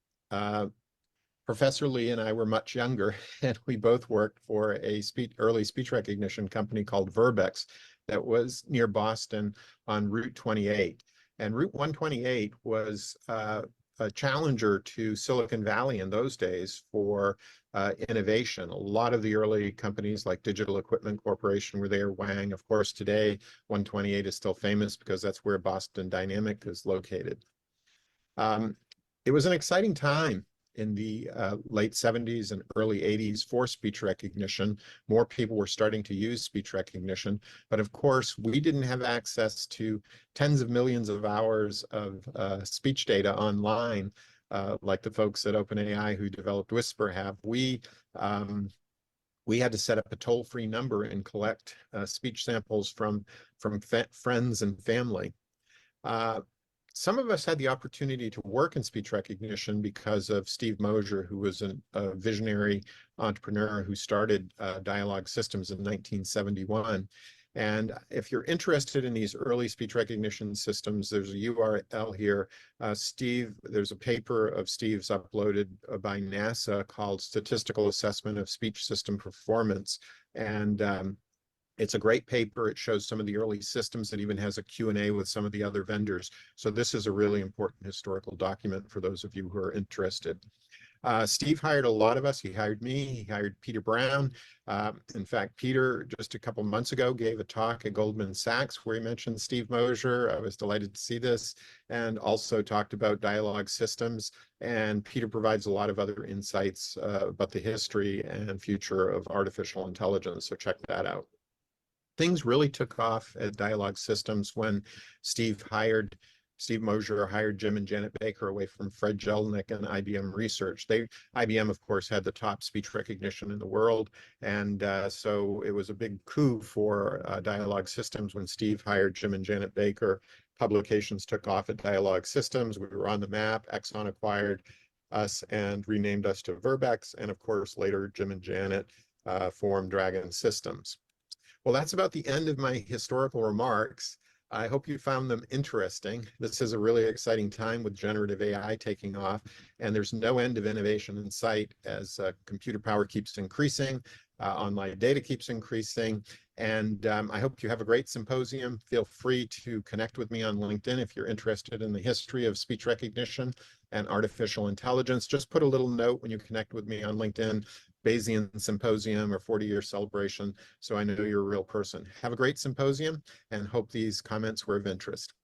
Professor Lee and I were much younger, and we both worked for a early speech recognition company called Verbex that was near Boston on Route 28. And Route 128 was a challenger to Silicon Valley in those days for innovation. A lot of the early companies like Digital Equipment Corporation were there, Wang. Of course, today 128 is still famous because that's where Boston Dynamic is located. It was an exciting time in the late 70s and early 80s for speech recognition. More people were starting to use speech recognition, but of course we didn't have access to tens of millions of hours of speech data online like the folks at OpenAI who developed Whisper have. We we had to set up a toll-free number and collect speech samples from friends and family. Some of us had the opportunity to work in speech recognition because of Steve Mosher, who was a visionary entrepreneur who started Dialogue Systems in 1971. And if you're interested in these early speech recognition systems, there's a URL here. There's a paper of Steve's uploaded by NASA called Statistical Assessment of Speech System Performance. And it's a great paper. It shows some of the early systems. It even has a Q&A with some of the other vendors. So this is a really important historical document for those of you who are interested. Steve hired a lot of us. He hired me. He hired Peter Brown. In fact, Peter, just a couple months ago, gave a talk at Goldman Sachs where he mentioned Steve Mosher. I was delighted to see this, and also talked about dialogue systems. And Peter provides a lot of other insights about the history and future of artificial intelligence. So check that out. Things really took off at Dialogue Systems when Steve Mosher hired Jim and Janet Baker away from Fred Jelnick and IBM Research. IBM, of course, had the top speech recognition in the world. And so it was a big coup for Dialogue Systems when Steve hired Jim and Janet Baker. Publications took off at Dialogue Systems. We were on the map. Exxon acquired us and renamed us to Verbex. And of course, later, Jim and Janet formed Dragon Systems. Well, that's about the end of my historical remarks. I hope you found them interesting. This is a really exciting time with generative AI taking off, and there's no end of innovation in sight as computer power keeps increasing, online data keeps increasing, and I hope you have a great symposium. Feel free to connect with me on LinkedIn if you're interested in the history of speech recognition and artificial intelligence. Just put a little note when you connect with me on LinkedIn, Bayesian Symposium or 40-year celebration, so I know you're a real person. Have a great symposium and hope these comments were of interest.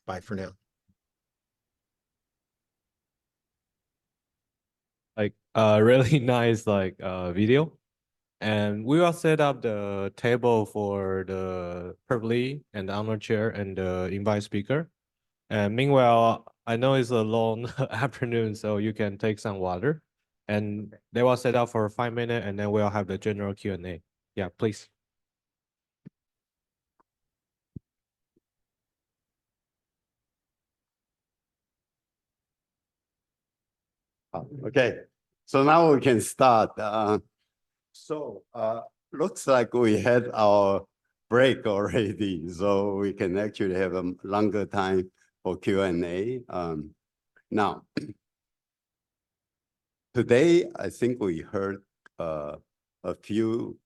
Bye for now. Really nice video. And we will set up the table for the privilege and the honor chair and the invite speaker. And meanwhile, I know it's a long afternoon, so you can take some water. And they will set up for 5 minutes, and then we'll have the general Q&A. Yeah, please. Okay, so now we can start. Looks like we had our break already, so we can actually have a longer time for Q&A. Now, today, I think we heard a few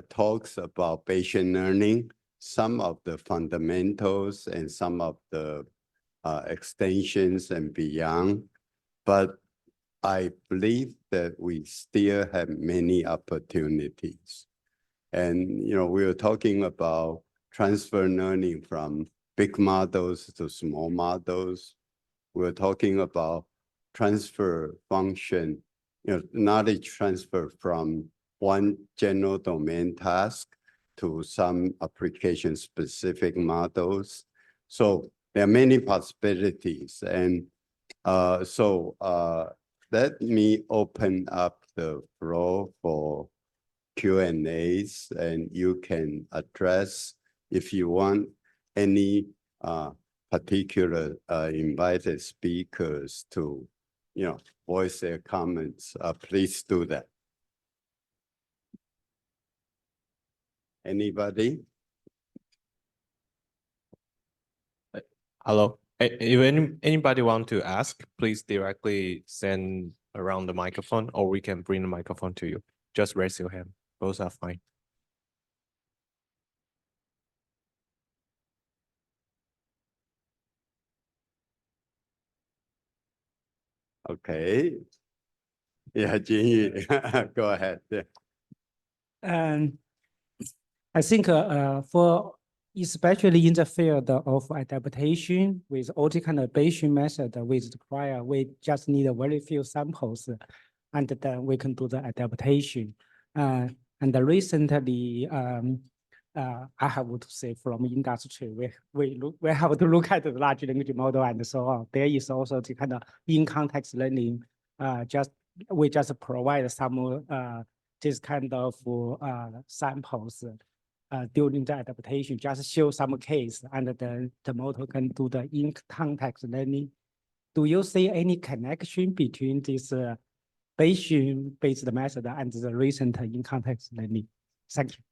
talks about Bayesian learning, some of the fundamentals and some of the extensions and beyond. But I believe that we still have many opportunities. And, you know, we were talking about transfer learning from big models to small models. We're talking about transfer function, you know, knowledge transfer from one general domain task to some application-specific models. So there are many possibilities. And let me open up the floor for Q&As, and you can address, if you want, any particular invited speakers to, you know, voice their comments. Please do that. Anybody? Hello. If anybody want to ask, please directly send around the microphone, or we can bring the microphone to you. Just raise your hand. Both are fine. Okay. Yeah, Chien-Hui, go ahead. Yeah. I think for especially in the field of adaptation with all the kind of Bayesian method with the prior, we just need a very few samples, and then we can do the adaptation. And recently, I have to say from industry, we have to look at the large language model and so on. There is also the kind of in-context learning. We just provide some this kind of samples during the adaptation, just show some case, and then the model can do the in-context learning. Do you see any connection between this Bayesian-based method and the recent in-context learning? Thank you.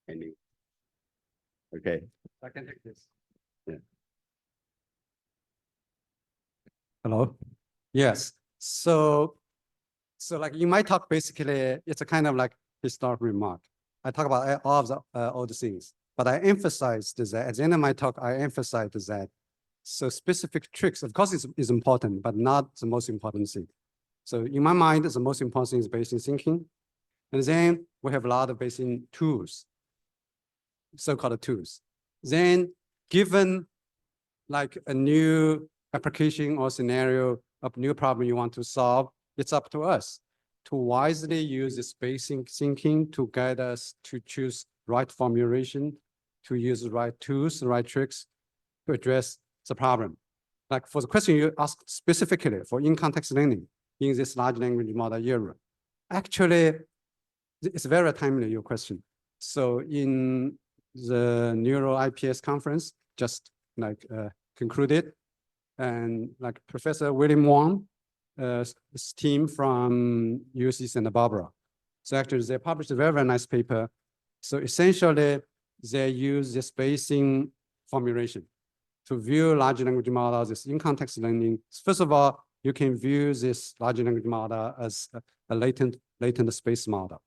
Any? Okay. I can take this. Yeah. Hello? Yes. So like in my talk, basically, it's a kind of like historic remark. I talk about all the things, but I emphasized that at the end of my talk, I emphasized that so specific tricks, of course, is important, but not the most important thing. So in my mind, the most important thing is Bayesian thinking. And then we have a lot of Bayesian tools, so-called tools. Then given like a new application or scenario of new problem you want to solve, it's up to us to wisely use this Bayesian thinking to guide us to choose right formulation, to use the right tools, the right tricks to address the problem. Like for the question you asked specifically for in-context learning in this large language model era, actually, it's very timely, your question. So in the Neuro IPS conference, just like concluded, and like Professor William Wong, his team from UC Santa Barbara. So actually they published a very, very nice paper. So essentially they use this Bayesian formulation to view large language models, this in-context learning. First of all, you can view this large language model as a latent space model.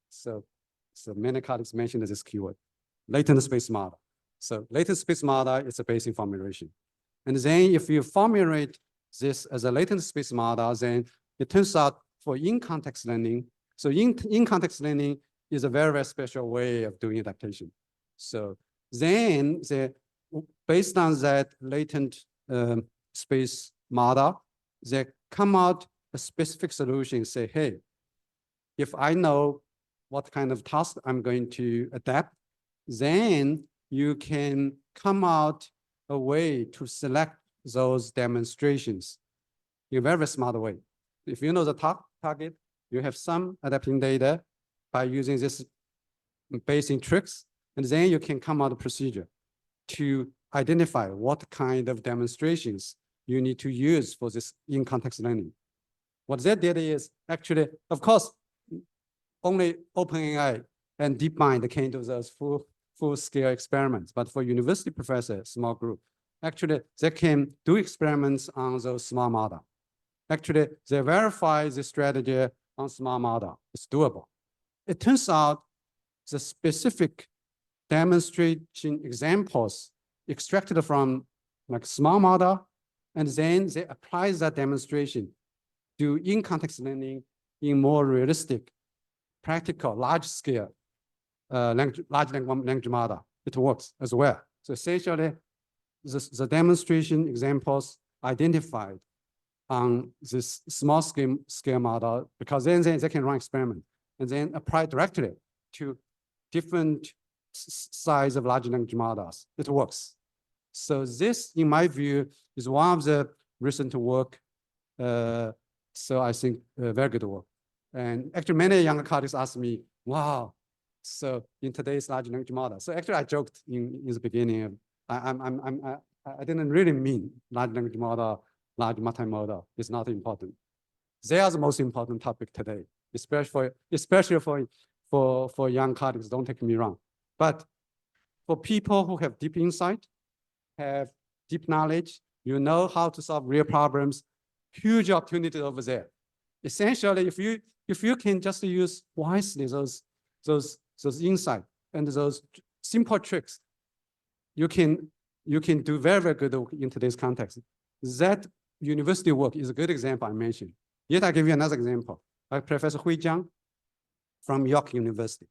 So many colleagues mentioned this keyword, latent space model. So latent space model is a Bayesian formulation. And then if you formulate this as a latent space model, then it turns out for in-context learning, so in-context learning is a very, very special way of doing adaptation. So then based on that latent space model, they come out a specific solution, say, hey, if I know what kind of task I'm going to adapt, then you can come out a way to select those demonstrations in a very smart way. If you know the target, you have some adapting data by using this Bayesian tricks, and then you can come out a procedure to identify what kind of demonstrations you need to use for this in-context learning. What they did is actually, of course, only OpenAI and DeepMind can do those full-scale experiments, but for university professors, small group, actually, they can do experiments on those small model. Actually, they verify the strategy on small model. It's doable. It turns out the specific demonstration examples extracted from like small model, and then they apply that demonstration to in-context learning in more realistic, practical, large-scale large language model. It works as well. So essentially, the demonstration examples identified on this small scale model, because then they can run experiment and then apply directly to different size of large language models. It works. So this, in my view, is one of the recent work. So I think very good work. And actually, many younger colleagues ask me, wow, so in today's large language model. So actually, I joked in the beginning, I didn't really mean large language model, large multimodal is not important. They are the most important topic today, especially for young colleagues, don't take me wrong. But for people who have deep insight, have deep knowledge, you know how to solve real problems, huge opportunity over there. Essentially, if you can just use wisely those insight and those simple tricks, you can do very, very good work in today's context. That university work is a good example I mentioned. Yet I give you another example, like Professor Hui Jiang from York University.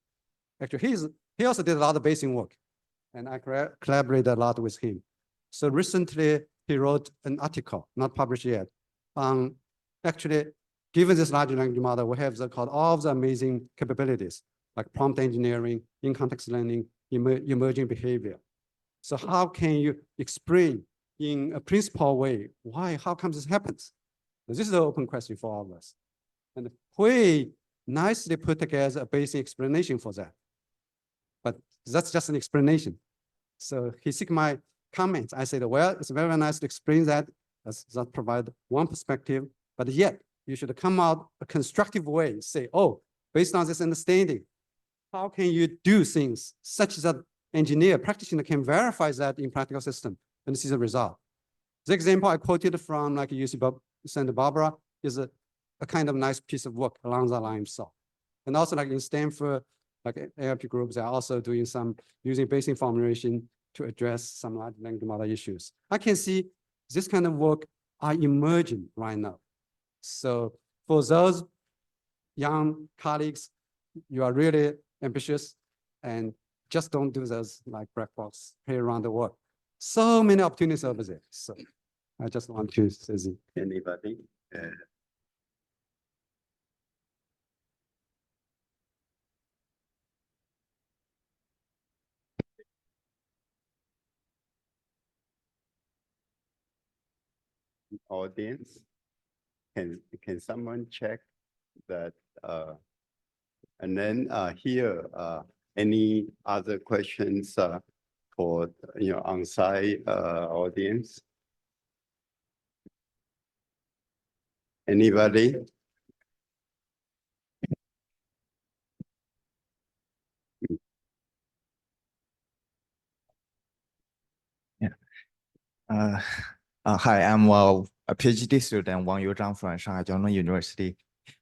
Actually, he also did a lot of Bayesian work, and I collaborated a lot with him. So recently, he wrote an article, not published yet, on actually, given this large language model, we have all of the amazing capabilities, like prompt engineering, in-context learning, emerging behavior. So how can you explain in a principled way how come this happens? This is an open question for all of us. And Hui nicely put together a basic explanation for that. But that's just an explanation. So he seek my comments. I said, well, it's very nice to explain that. That provide one perspective, but yet you should come out a constructive way, say, oh, based on this understanding, how can you do things such that engineer, practitioner can verify that in practical system and see the result? The example I quoted from like UC Santa Barbara is a kind of nice piece of work along that line. So, and also like in Stanford, like ALP groups are also doing some using Bayesian formulation to address some large language model issues. I can see this kind of work are emerging right now. So for those young colleagues, you are really ambitious and just don't do those like black box play around the world. So many opportunities over there. So I just want to say that. Anybody? Audience, can someone check that? And then here, any other questions for on-site audience? Anybody? Hi, I'm a PhD student, Wang Youzhang from Shanghai Jiaotong University.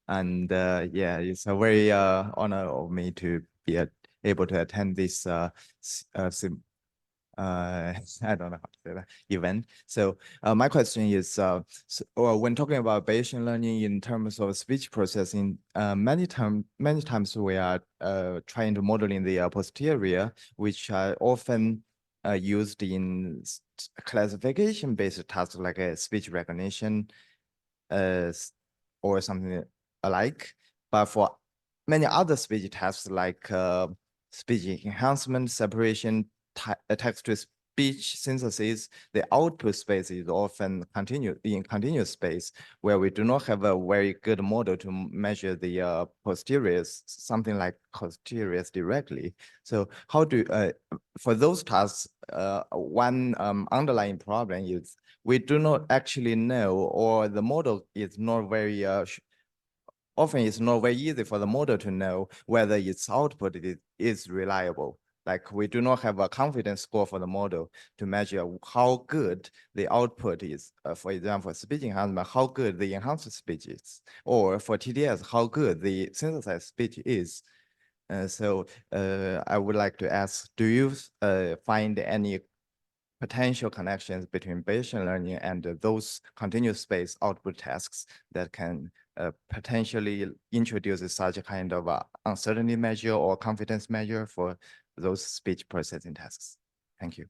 And yeah, it's a very honor of me to be able to attend this I don't know how to say that event. So my question is, when talking about Bayesian learning in terms of speech processing, many times we are trying to model in the posterior, which are often used in classification-based tasks like speech recognition or something alike. But for many other speech tasks like speech enhancement, separation, text-to-speech synthesis, the output space is often continuous space where we do not have a very good model to measure the posteriors, something like posteriors directly. So how do, for those tasks, one underlying problem is we do not actually know, or the model is not very, often it's not very easy for the model to know whether its output is reliable. Like we do not have a confidence score for the model to measure how good the output is. For example, speech enhancement, how good the enhanced speech is, or for TDS, how good the synthesized speech is. So I would like to ask, do you find any potential connections between Bayesian learning and those continuous space output tasks that can potentially introduce such a kind of uncertainty measure or confidence measure for those speech processing tasks? Thank you.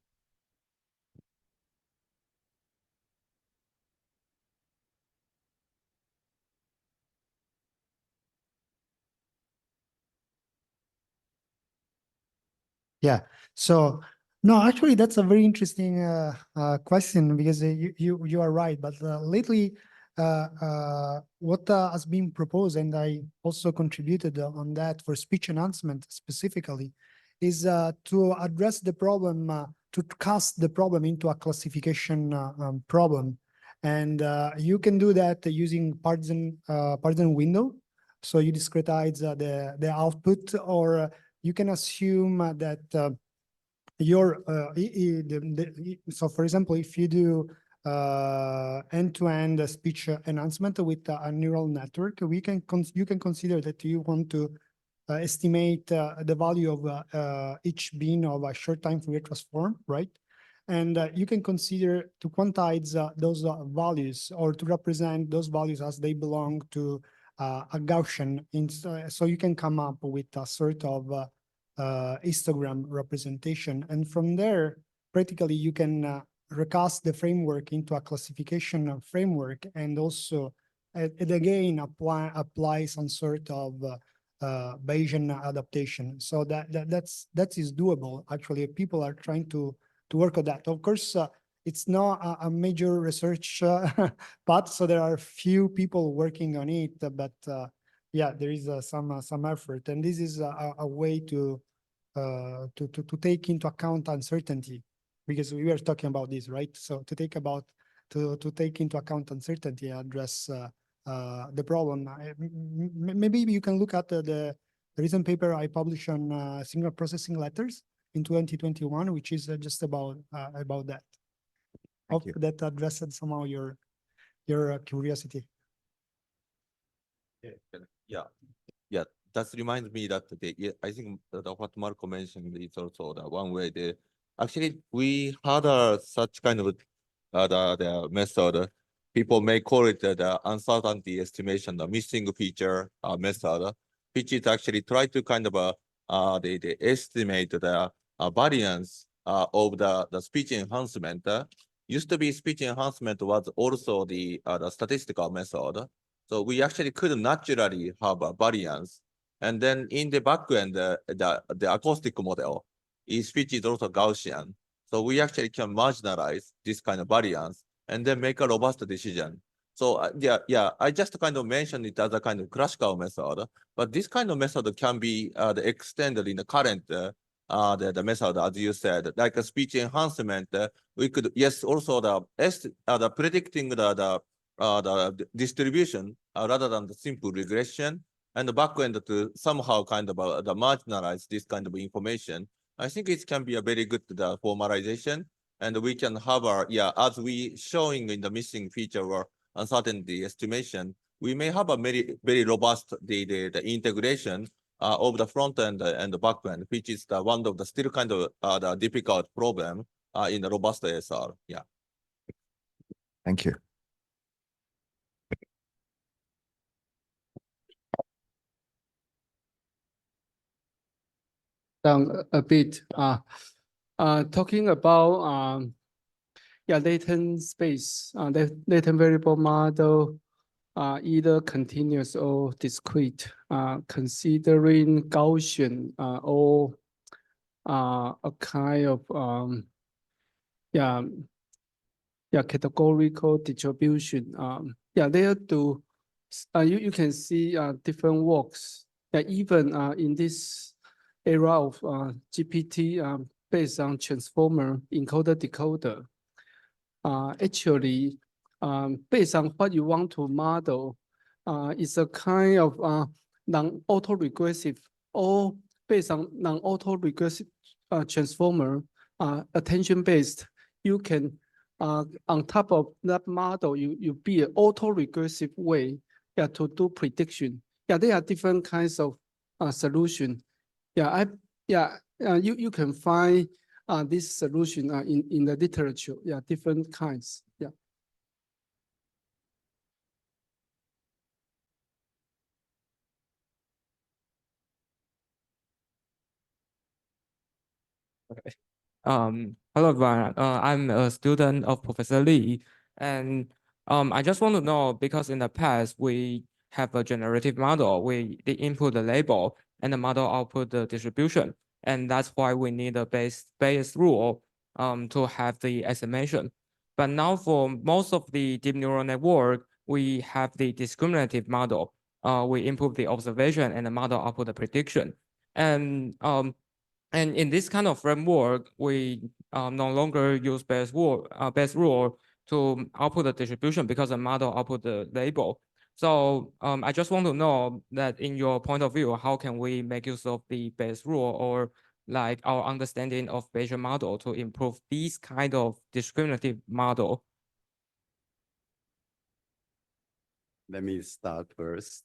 Yeah. So no, actually, that's a very interesting question because you are right. But lately, what has been proposed, and I also contributed on that for speech enhancement specifically, is to address the problem, to cast the problem into a classification problem, and you can do that using partisan window. So you discretize the output, or you can assume that your so for example, if you do end-to-end speech enhancement with a neural network, you can consider that you want to estimate the value of each bin of a short time Fourier transform, right? And you can consider to quantize those values, or to represent those values as they belong to a Gaussian. So you can come up with a sort of histogram representation. And from there, practically, you can recast the framework into a classification framework, and also, it again apply some sort of Bayesian adaptation. So that is doable. Actually, people are trying to work on that. Of course, it's not a major research path, so there are few people working on it, but yeah, there is some effort, and this is a way to take into account uncertainty, because we were talking about this, right? So to take into account uncertainty, address the problem. Maybe you can look at the recent paper I published on signal processing letters in 2021, which is just about that. Hope that addressed somehow your curiosity. Yeah, that reminds me that I think that what Marco mentioned is also the one way actually we had such kind of the method. People may call it the uncertainty estimation, the missing feature method, which is actually try to kind of they estimate the variance of the speech enhancement. Used to be speech enhancement was also the statistical method. So we actually could naturally have a variance. And then in the back end, the acoustic model is speech is also Gaussian. So we actually can marginalize this kind of variance and then make a robust decision. So yeah, I just kind of mentioned it as a kind of classical method, but this kind of method can be extended in the current the method, as you said, like a speech enhancement. We could also the predicting the distribution rather than the simple regression, and the backend to somehow kind of the marginalize this kind of information. I think it can be a very good formalization, and we can have as we showing in the missing feature or uncertainty estimation, we may have a very robust the integration of the front end and the back end, which is one of the still kind of the difficult problem in the robust ASR. Yeah. Thank you. Down a bit, talking about latent space, latent variable model, either continuous or discrete, considering Gaussian or a kind of categorical distribution. There do you can see different works. Even in this era of GPT based on transformer encoder decoder, actually based on what you want to model, it's a kind of non-autoregressive or based on non-autoregressive transformer, attention-based. You can on top of that model, you be an autoregressive way to do prediction. There are different kinds of solution. You can find this solution in the literature. Different kinds. Hello everyone. I'm a student of Professor Lee, and I just want to know, because in the past we have a generative model, they input the label and the model output the distribution, and that's why we need a Bayes rule to have the estimation. But now for most of the deep neural network, we have the discriminative model. We input the observation and the model output the prediction, and in this kind of framework, we no longer use Bayes rule to output the distribution because the model output the label. So I just want to know that in your point of view, how can we make use of the Bayes rule or like our understanding of Bayesian model to improve these kind of discriminative model? Let me start first.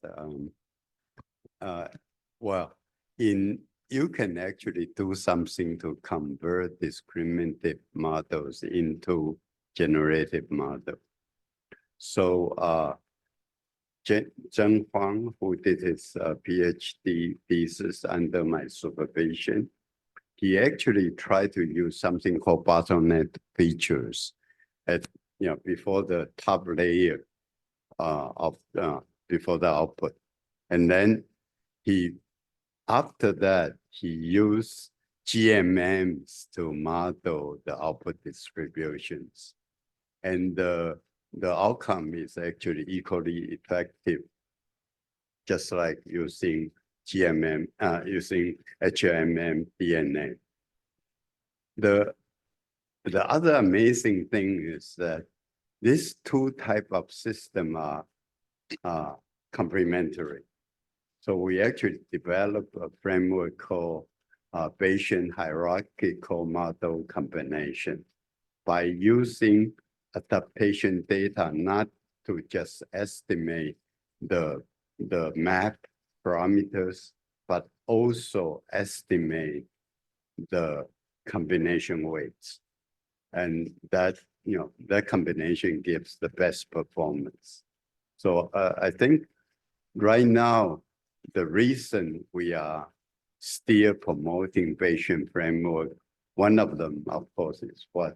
You can actually do something to convert discriminative models into generative model. So Zheng Huang, who did his PhD thesis under my supervision, he actually tried to use something called bottleneck features before the top layer before the output, and then after that he used GMMs to model the output distributions, and the outcome is actually equally effective just like using GMM, using HMM DNA. The other amazing thing is that these two type of system are complementary. So we actually developed a framework called Bayesian hierarchical model combination by using adaptation data not to just estimate the map parameters, but also estimate the combination weights. And that, that combination gives the best performance. So I think right now, the reason we are still promoting Bayesian framework, one of them, of course, is what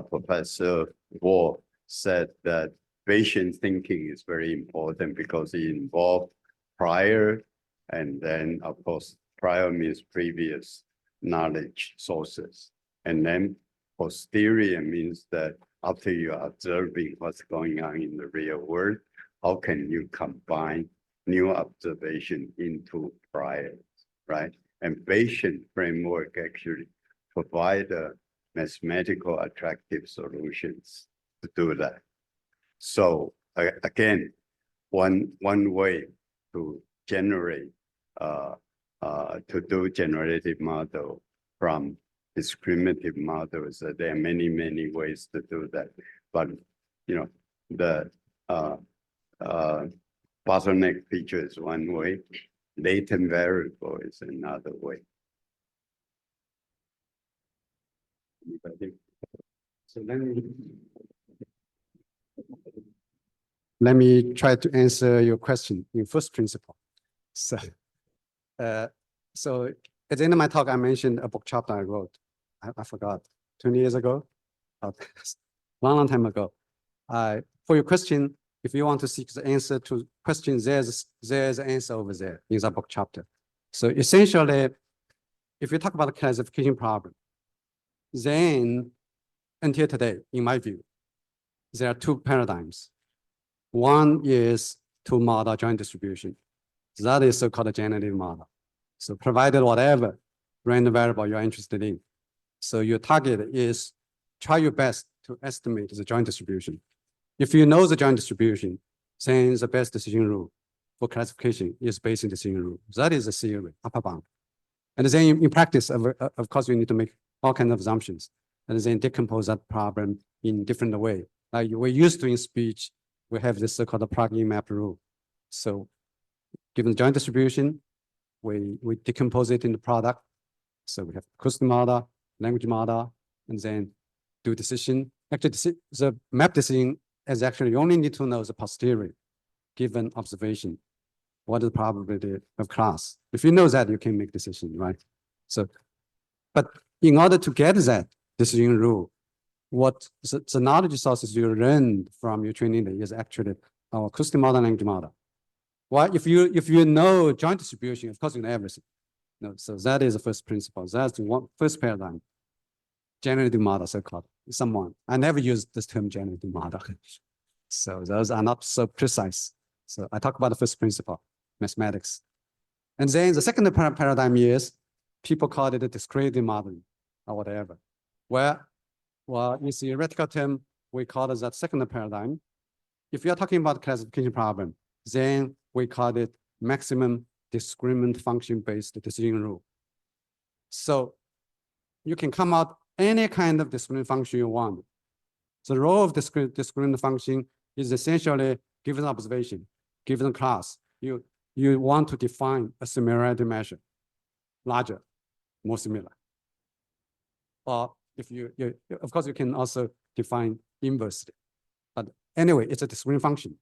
Professor Wall said, that Bayesian thinking is very important because it involves prior, and then, of course, prior means previous knowledge sources. And then posterior means that after you're observing what's going on in the real world, how can you combine new observation into prior, right? And Bayesian framework actually provide mathematical attractive solutions to do that. So again, one way to generate, to do generative model from discriminative models, there are many, many ways to do that. But, the bottleneck feature is one way, latent variable is another way. So let me try to answer your question in first principle. So, so at the end of my talk, I mentioned a book chapter I wrote. I forgot, 20 years ago, long time ago. For your question, if you want to seek the answer to questions, there's an answer over there in the book chapter. So essentially, if you talk about the classification problem, then until today, in my view, there are two paradigms. One is to model joint distribution. That is so-called generative model. So provided whatever random variable you're interested in. So your target is try your best to estimate the joint distribution. If you know the joint distribution, then the best decision rule for classification is Bayesian decision rule. That is the theory, upper bound. And then in practice, of course, you need to make all kinds of assumptions and then decompose that problem in different way. Like we're used to in speech, we have this so-called plug-in map rule. So given the joint distribution, we decompose it into product. So we have acoustic model, language model, and then do decision. Actually, the map decision is actually you only need to know the posteriori, given observation. What is the probability of class? If you know that, you can make decision, right? So, but in order to get that decision rule, what the knowledge sources you learn from your training is actually our acoustic model and language model. Well, if you know joint distribution, of course you know everything. No, so that is the first principle. That's one first paradigm. Generative model, so-called. I never used this term generative model. So those are not so precise. So I talk about the first principle, mathematics. And then the second paradigm is people call it a discrete modeling or whatever. Well, in theoretical term, we call it that second paradigm. If you're talking about classification problem, then we call it maximum discriminant function-based decision rule. So you can come out any kind of discriminant function you want. The role of discriminant function is essentially given observation, given class, you want to define a similarity measure, larger, more similar. Or if of course, you can also define inversely. But anyway, it's a discriminant function.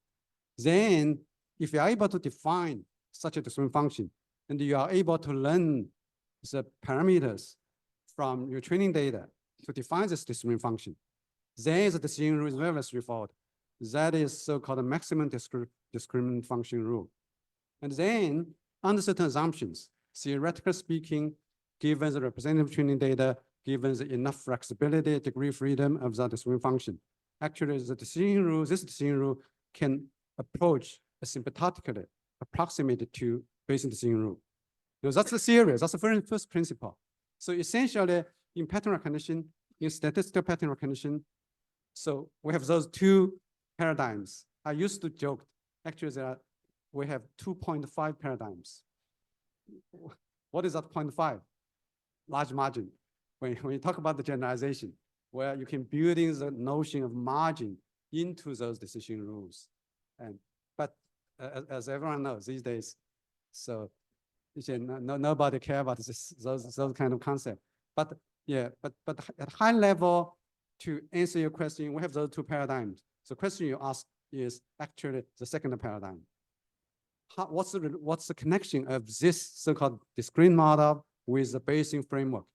Then if you are able to define such a discriminant function, and you are able to learn the parameters from your training data to define this discriminant function, then the decision rule is very straightforward. That is so-called maximum discriminant function rule. And then under certain assumptions, theoretically speaking, given the representative training data, given the enough flexibility, degree freedom of the discriminant function, actually this decision rule can approach asymptotically approximated to Bayesian decision rule. That's the theory, that's the very first principle. So essentially, in pattern recognition, in statistical pattern recognition, so we have those two paradigms. I used to joke, actually, we have 2.5 paradigms. What is that 0.5? Large margin. When you talk about the generalization, where you can build in the notion of margin into those decision rules. But as everyone knows these days, so nobody care about those kind of concepts. But yeah, but at high level, to answer your question, we have those two paradigms. The question you ask is actually the second paradigm. What's the connection of this so-called discrete model with the Bayesian framework?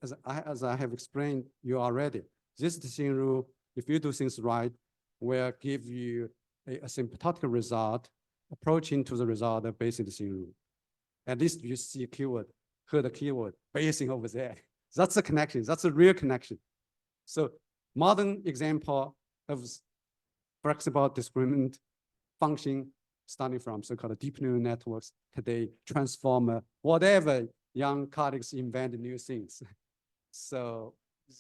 As I have explained you already, this decision rule, if you do things right, will give you a asymptotic result approaching to the result of Bayesian decision rule. At least you see a keyword, heard a keyword, Bayesian over there. That's a connection, that's a real connection. So modern example of flexible discriminant function starting from so-called deep neural networks today, transformer, whatever young colleagues invent new things. So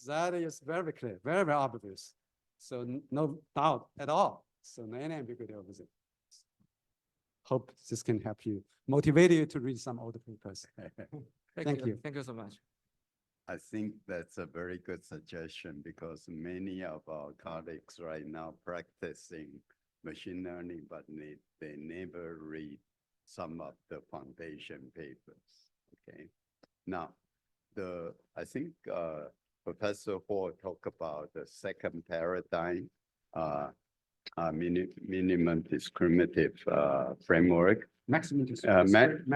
that is very clear, very, very obvious. So no doubt at all. So no any ambiguity over it. Hope this can help you, motivate you to read some older papers. Thank you. Thank you so much. I think that's a very good suggestion because many of our colleagues right now practicing machine learning, but they never read some of the foundation papers. Okay. Now, I think Professor Hall talked about the second paradigm, minimum discriminative framework. Maximum discriminant.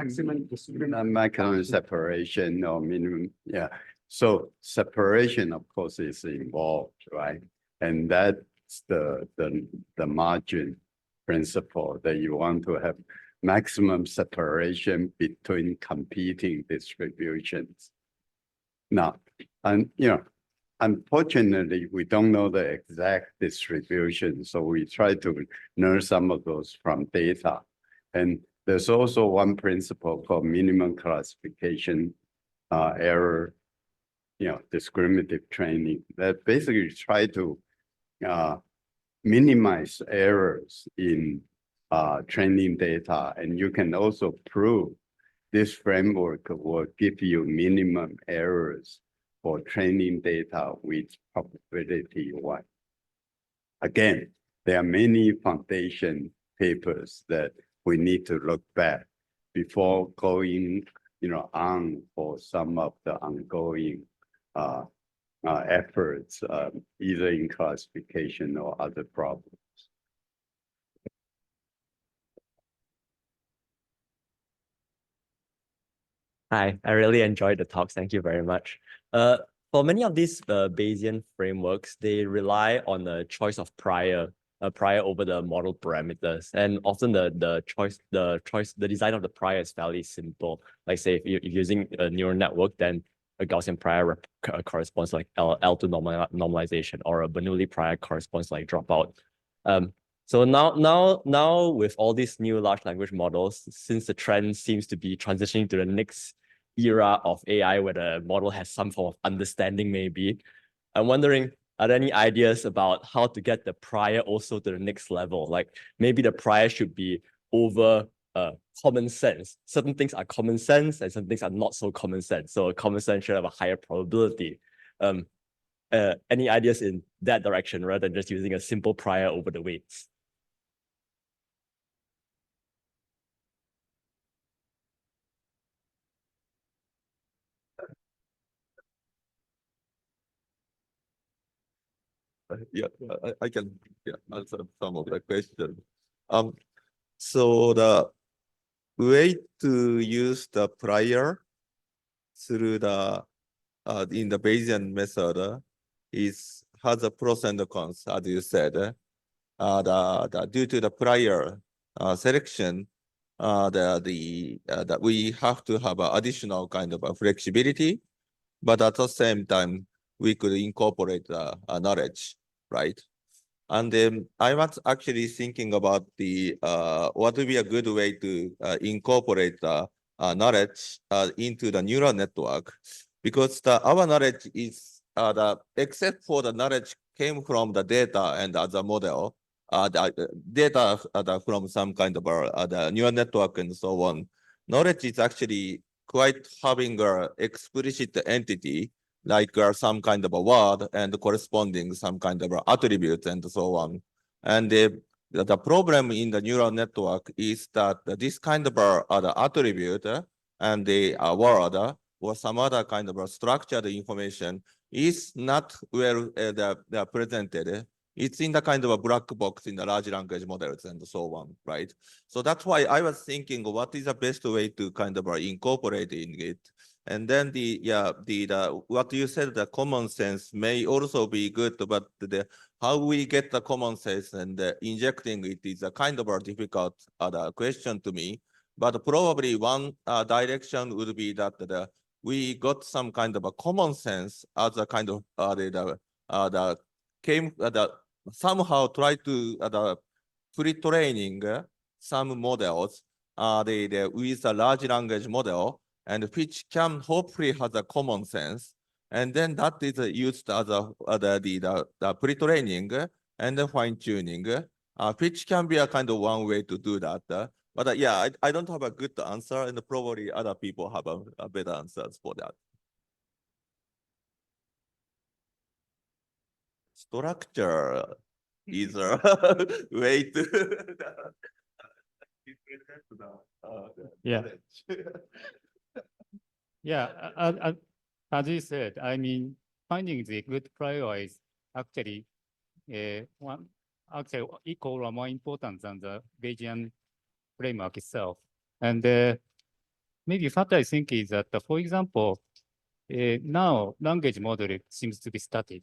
Maximum separation or minimum, yeah. So separation, of course, is involved, right? And that's the margin principle that you want to have maximum separation between competing distributions. Now, unfortunately, we don't know the exact distribution, so we try to learn some of those from data. And there's also one principle called minimum classification error, discriminative training that basically try to minimize errors in training data. And you can also prove this framework will give you minimum errors for training data with probability 1. Again, there are many foundation papers that we need to look back before going on for some of the ongoing efforts, either in classification or other problems. Hi, I really enjoyed the talks. Thank you very much. For many of these Bayesian frameworks, they rely on the choice of prior over the model parameters, and often the design of the prior is fairly simple. Like say, if you're using a neural network, then a Gaussian prior corresponds to like L2 normalization, or a Bernoulli prior corresponds to like dropout. So now with all these new large language models, since the trend seems to be transitioning to the next era of AI where the model has some form of understanding maybe, I'm wondering, are there any ideas about how to get the prior also to the next level? Like maybe the prior should be over common sense. Certain things are common sense and some things are not so common sense. So common sense should have a higher probability. Any ideas in that direction rather than just using a simple prior over the weights? Yeah, I can answer some of the questions. So the way to use the prior through the in the Bayesian method has a pros and cons, as you said. Due to the prior selection, that we have to have an additional kind of a flexibility, but at the same time we could incorporate knowledge, right? And I was actually thinking about the what would be a good way to incorporate the knowledge into the neural network, because our knowledge is except for the knowledge came from the data and the model, the data from some kind of the neural network and so on. Knowledge is actually quite having a explicit entity, like some kind of a word and corresponding some kind of attributes and so on. And the problem in the neural network is that this kind of the attribute and the word or some other kind of structured information is not well presented. It's in the kind of a black box in the large language models and so on, right? So that's why I was thinking, what is the best way to kind of incorporate in it? And then what you said, the common sense may also be good, but how we get the common sense and injecting it is a kind of a difficult question to me. But probably one direction would be that we got some kind of a common sense as a kind of somehow try to pre-training some models with a large language model, and which can hopefully has a common sense, and then that is used as the pre-training and the fine-tuning, which can be a kind of one way to do that. But yeah, I don't have a good answer, and probably other people have a better answers for that. Structure is a way to Yeah. Yeah, as you said, I mean, finding the good prior is actually equal or more important than the Bayesian framework itself. And maybe what I think is that, for example, now language model seems to be static,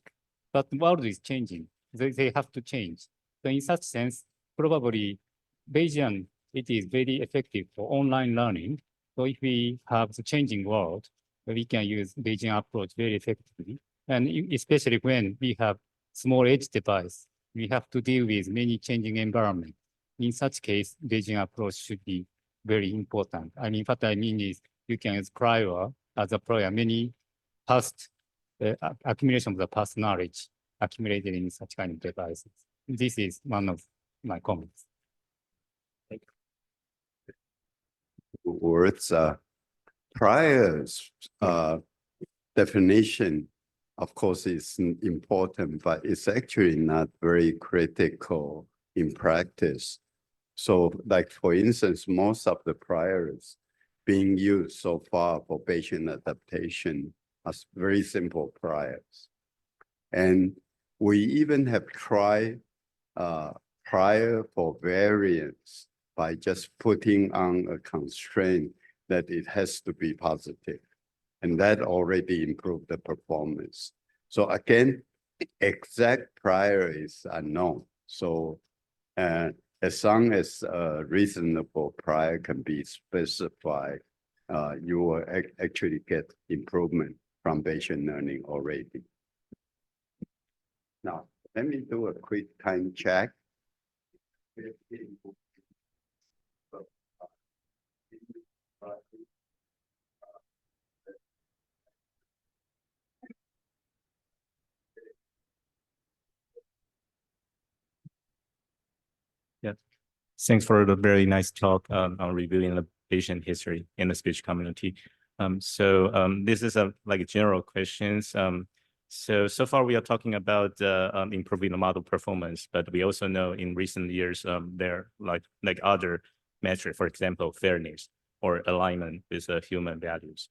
but the world is changing. They have to change. So in such sense, probably Bayesian, it is very effective for online learning. So if we have the changing world, we can use Bayesian approach very effectively. And especially when we have small edge device, we have to deal with many changing environment. In such case, Bayesian approach should be very important. I mean, what I mean is you can use prior as a prior, many past accumulation of the past knowledge accumulated in such kind of devices. This is one of my comments. Thank you. Words prior definition, of course, is important, but it's actually not very critical in practice. So, like for instance, most of the priors being used so far for Bayesian adaptation are very simple priors. And we even have tried prior for variance by just putting on a constraint that it has to be positive. And that already improved the performance. So again, exact prior is unknown. So as long as a reasonable prior can be specified, you will actually get improvement from Bayesian learning already. Now, let me do a quick time check. Yeah, thanks for the very nice talk on reviewing the Bayesian history in the speech community. This is like general questions. So far we are talking about improving the model performance, but we also know in recent years there like other metrics, for example, fairness or alignment with human values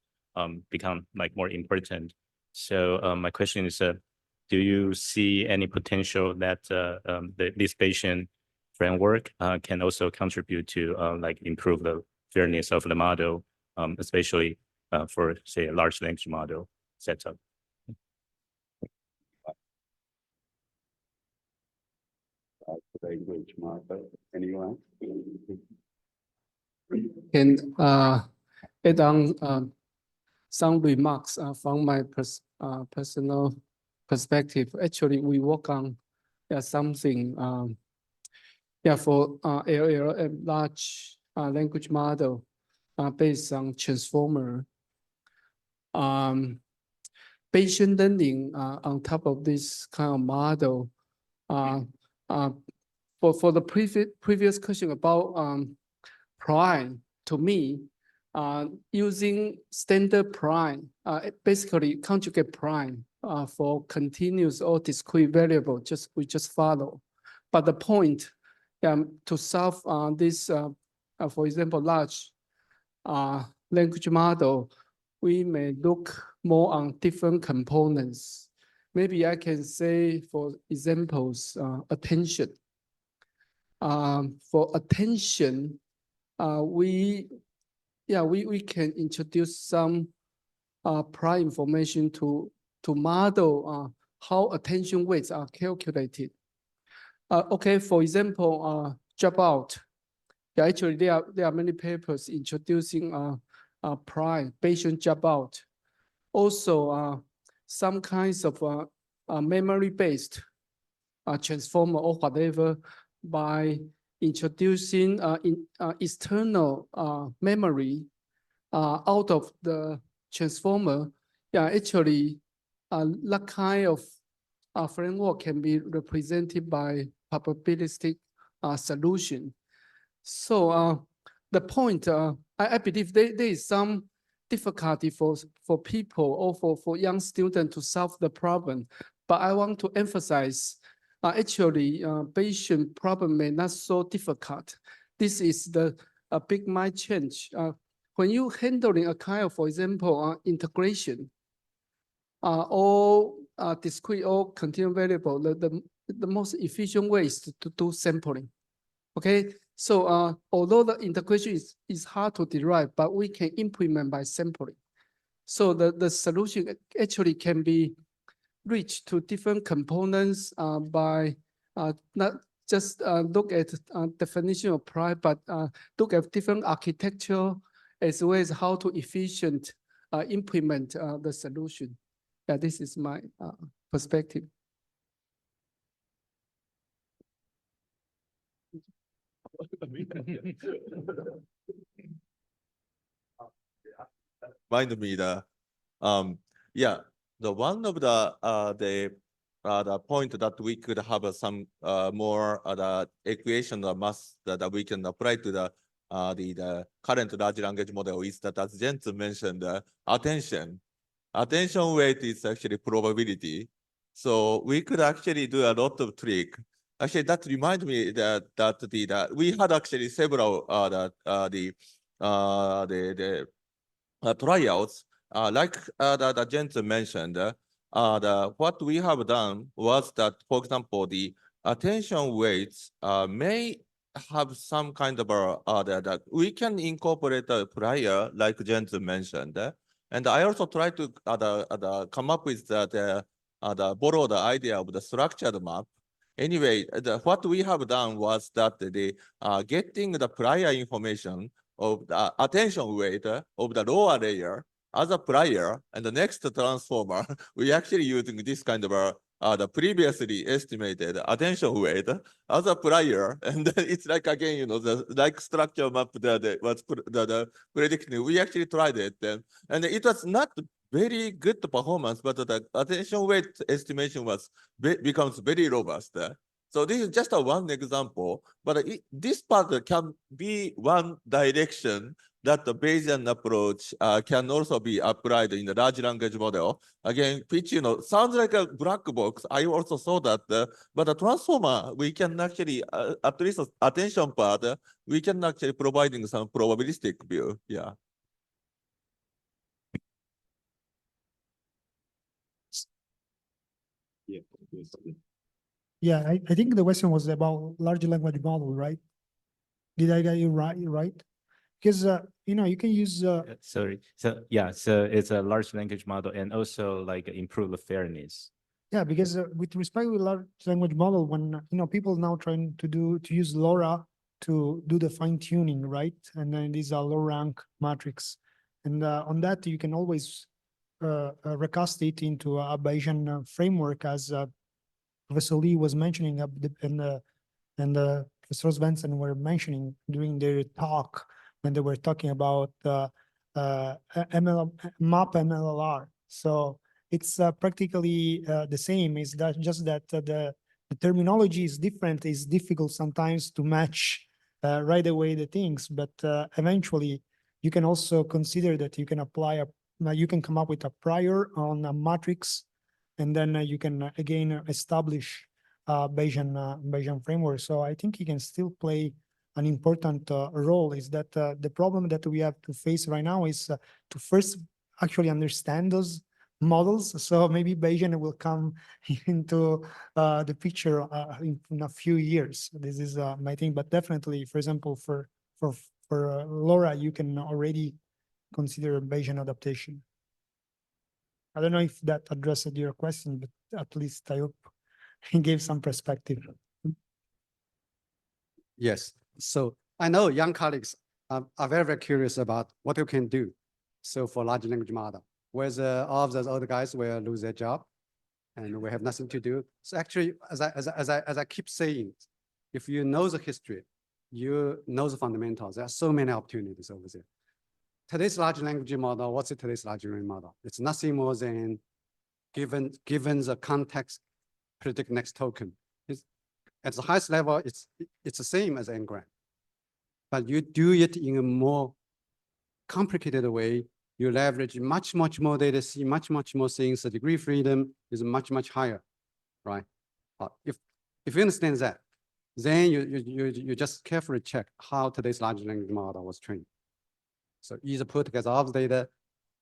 become like more important. So my question is, do you see any potential that this Bayesian framework can also contribute to like improve the fairness of the model, especially for say a large language model setup? Language model, anyone? Can add on some remarks from my personal perspective. Actually, we work on yeah, something, yeah, for LLM, large language model based on transformer. Bayesian learning on top of this kind of model. For the previous question about prime, to me, using standard prime, basically conjugate prime for continuous or discrete variable, we just follow. But the point to solve this, for example, large language model, we may look more on different components. Maybe I can say, for examples, attention. For attention, we can introduce some prior information to model how attention weights are calculated. Okay, for example, dropout. Yeah, actually, there are many papers introducing prior Bayesian dropout. Also, some kinds of memory-based transformer or whatever by introducing external memory out of the transformer. Yeah, actually, that kind of framework can be represented by probabilistic solution. So the point, I believe there is some difficulty for people or for young students to solve the problem. But I want to emphasize, actually, Bayesian problem may not so difficult. This is the big mind change. When you handling a kind of, for example, integration or discrete or continuous variable, the most efficient way is to do sampling. Okay, so although the integration is hard to derive, but we can implement by sampling. So the solution actually can be reached to different components by not just look at definition of prior, but look at different architecture as well as how to efficient implement the solution. Yeah, this is my perspective. Remind me the one of the point that we could have some more the equation or math that we can apply to the current large language model is that, as Jens mentioned, attention weight is actually probability. So we could actually do a lot of trick. Actually, that reminds me that we had actually several trials, like the Jens mentioned. What we have done was that, for example, the attention weights may have some kind of that we can incorporate a prior, like Jens mentioned. And I also try to come up with borrow the idea of the structured map. Anyway, what we have done was that getting the prior information of the attention weight of the lower layer as a prior, and the next transformer, we actually using this kind of the previously estimated attention weight as a prior, and then it's like again, the like structure map that was the predicting. We actually tried it, and it was not very good performance, but the attention weight estimation becomes very robust. So this is just one example, but this part can be one direction that the Bayesian approach can also be applied in the large language model. Again, which sounds like a black box. I also saw that, but the transformer, we can actually, at least attention part, we can actually providing some probabilistic view. Yeah. Yeah. Yeah, I think the question was about large language model, right? Did I get you right? Because you can use sorry. So yeah, so it's a large language model and also like improve the fairness. Yeah, because with respect to large language model, when people now trying to use LoRa to do the fine tuning, right? And then these are low rank matrix, and on that you can always recast it into a Bayesian framework as Professor Lee was mentioning and Professor Svendsen were mentioning during their talk when they were talking about MAP MLLR. So it's practically the same. Is that just that the terminology is different? It's difficult sometimes to match right away the things, but eventually you can also consider that you can apply you can come up with a prior on a matrix, and then you can again establish Bayesian framework. So I think he can still play an important role. Is that the problem that we have to face right now is to first actually understand those models. So maybe Bayesian will come into the picture in a few years. This is my thing, but definitely, for example, for LoRa, you can already consider Bayesian adaptation. I don't know if that addressed your question, but at least I hope he gave some perspective. Yes. So I know young colleagues are very, very curious about what you can do. So for large language model, whereas all of those other guys will lose their job and we have nothing to do. So actually, as I keep saying, if you know the history, you know the fundamentals, there are so many opportunities over there. Today's large language model, what's today's large language model? It's nothing more than given the context, predict next token. At the highest level, it's the same as n-gram, but you do it in a more complicated way. You leverage much more data, see much more things. The degree of freedom is much higher, right? If you understand that, then you just carefully check how today's large language model was trained. So either put together all the data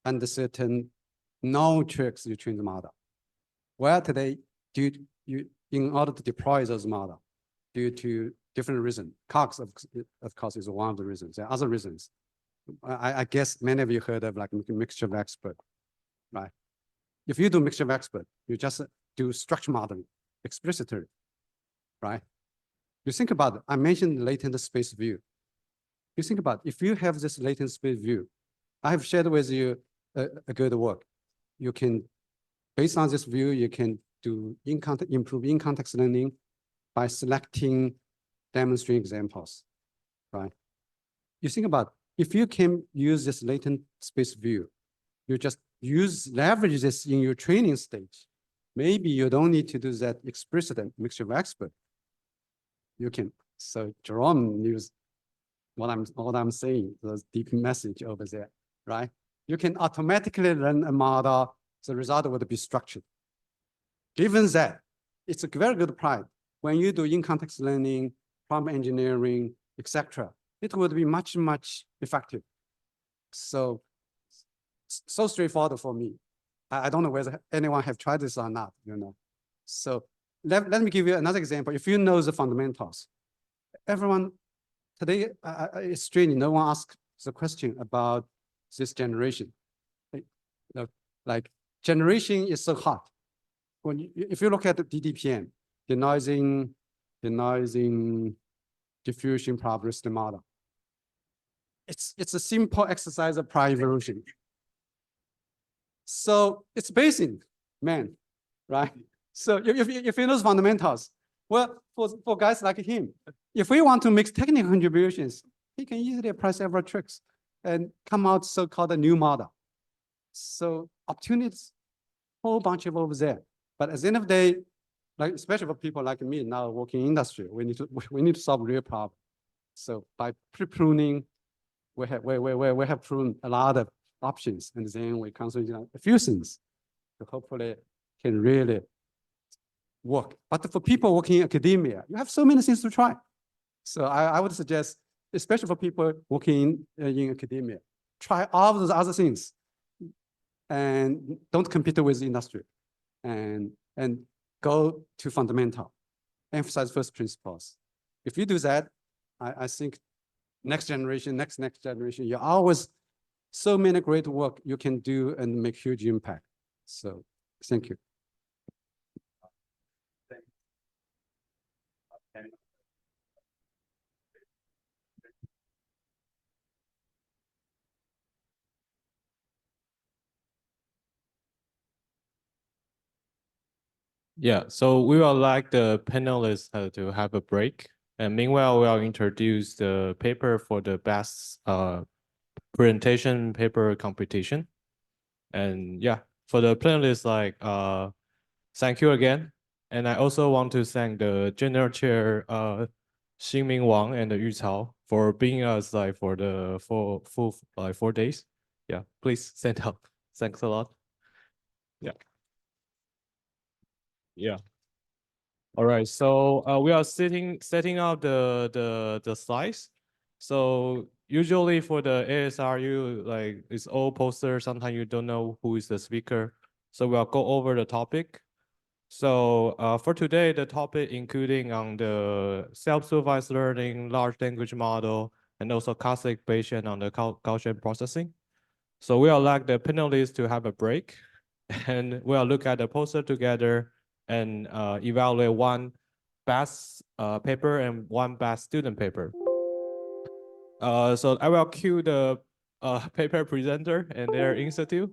and certain known tricks you train the model. Well, today, in order to deploy those models, due to different reasons, COGS of course is one of the reasons. There are other reasons. I guess many of you heard of like mixture of expert, right? If you do mixture of expert, you just do structure modeling explicitly, right? You think about it, I mentioned latent space view. You think about if you have this latent space view, I have shared with you a good work. You can, based on this view, you can do improve in-context learning by selecting demonstrating examples, right? You think about if you can use this latent space view, you just leverage this in your training stage. Maybe you don't need to do that explicit mixture of expert. You can. So Jerome knows what I'm saying, the deep message over there, right? You can automatically learn a model, the result would be structured. Given that, it's a very good pride. When you do in-context learning, prompt engineering, etc., it would be much effective. So straightforward for me. I don't know whether anyone have tried this or not, you know. So let me give you another example. If you know the fundamentals, everyone today, it's strange, no one asks the question about this generation. Like generation is so hot. If you look at the DDPM, denoising diffusion probabilistic model, it's a simple exercise of prior evolution. So it's Bayesian, man, right? So if you know fundamentals, well, for guys like him, if we want to make technical contributions, he can easily apply several tricks and come out so-called a new model. So opportunities, whole bunch of over there. But at the end of the day, like especially for people like me now working in industry, we need to solve real problems. So by pre-pruning, we have pruned a lot of options, and then we consider a few things to hopefully can really work. But for people working in academia, you have so many things to try. So I would suggest, especially for people working in academia, try all of those other things and don't compete with the industry, and go to fundamental, emphasize first principles. If you do that, I think next generation, next generation, you always so many great work you can do and make huge impact. So thank you. Yeah, so we would like the panelists to have a break. And meanwhile, we'll introduce the paper for the best presentation paper competition. And yeah, for the panelists, like thank you again. And I also want to thank the general chair Xingming Wang and Yu Cao for being us like for the full 4 days. Yeah, please stand up. Thanks a lot. Yeah. Yeah. All right, so we are setting out the slides. So usually for the ASRU, like it's all poster. Sometimes you don't know who is the speaker. So we'll go over the topic. So for today, the topic including on the self-supervised learning, large language model, and also classic Bayesian on the Gaussian processing. So we would like the panelists to have a break, and we'll look at the poster together and evaluate one best paper and one best student paper. So I will cue the paper presenter and their institute.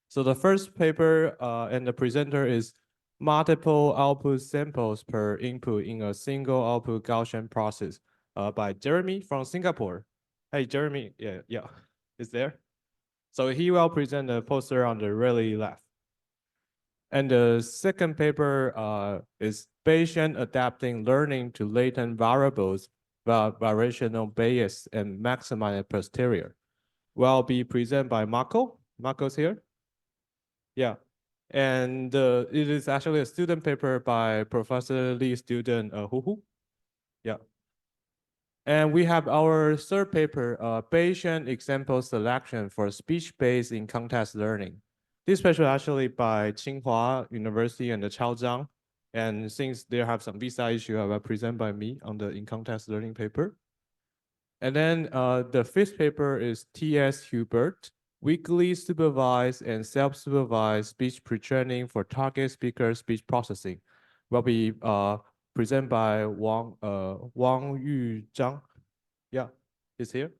So the first paper and the presenter is multiple output samples per input in a single output Gaussian process by Jeremy from Singapore. Hey, Jeremy, yeah, is there? So he will present the poster on the really left. And the second paper is Bayesian adapting learning to latent variables via variational Bayes and maximize posterior. Will be presented by Marco. Marco's here. Yeah. And it is actually a student paper by Professor Lee student Hu. Yeah. And we have our third paper, Bayesian example selection for speech-based in context learning. This paper actually by Tsinghua University and the Chao-Han. And since they have some visa issue, I will present by me on the in context learning paper. And then the fifth paper is T.S. Hubert, weekly supervised and self-supervised speech pre-training for target speaker speech processing. Will be presented by Wang Yu Zhang. Yeah, he's here.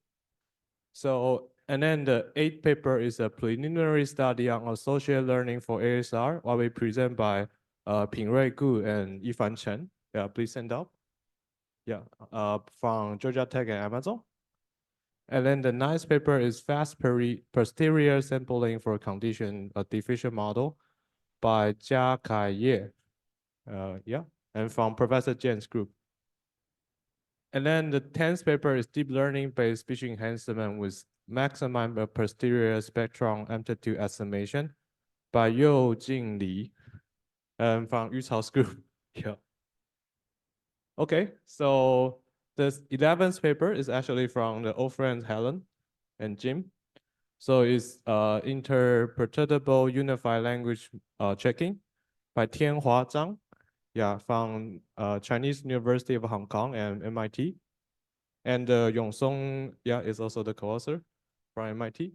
So, and then the eighth paper is a preliminary study on associated learning for ASR, will be presented by Pingrui Gu and Yifan Chen. Yeah, please stand up. Yeah, from Georgia Tech and Amazon. And then the ninth paper is fast posterior sampling for condition diffusion model by Jia Kai Ye. Yeah, and from Professor Jian's group. And then the 10th paper is deep learning-based speech enhancement with maximum posterior spectrum amplitude estimation by You Jing Li from Yu Cao's group. Yeah. Okay, so the 11th paper is actually from the old friends Helen and Jim. So it's interpretable unified language checking by Tianhua Zhang. Yeah, from Chinese University of Hong Kong and MIT. And Yongsong, yeah, is also the co-author from MIT.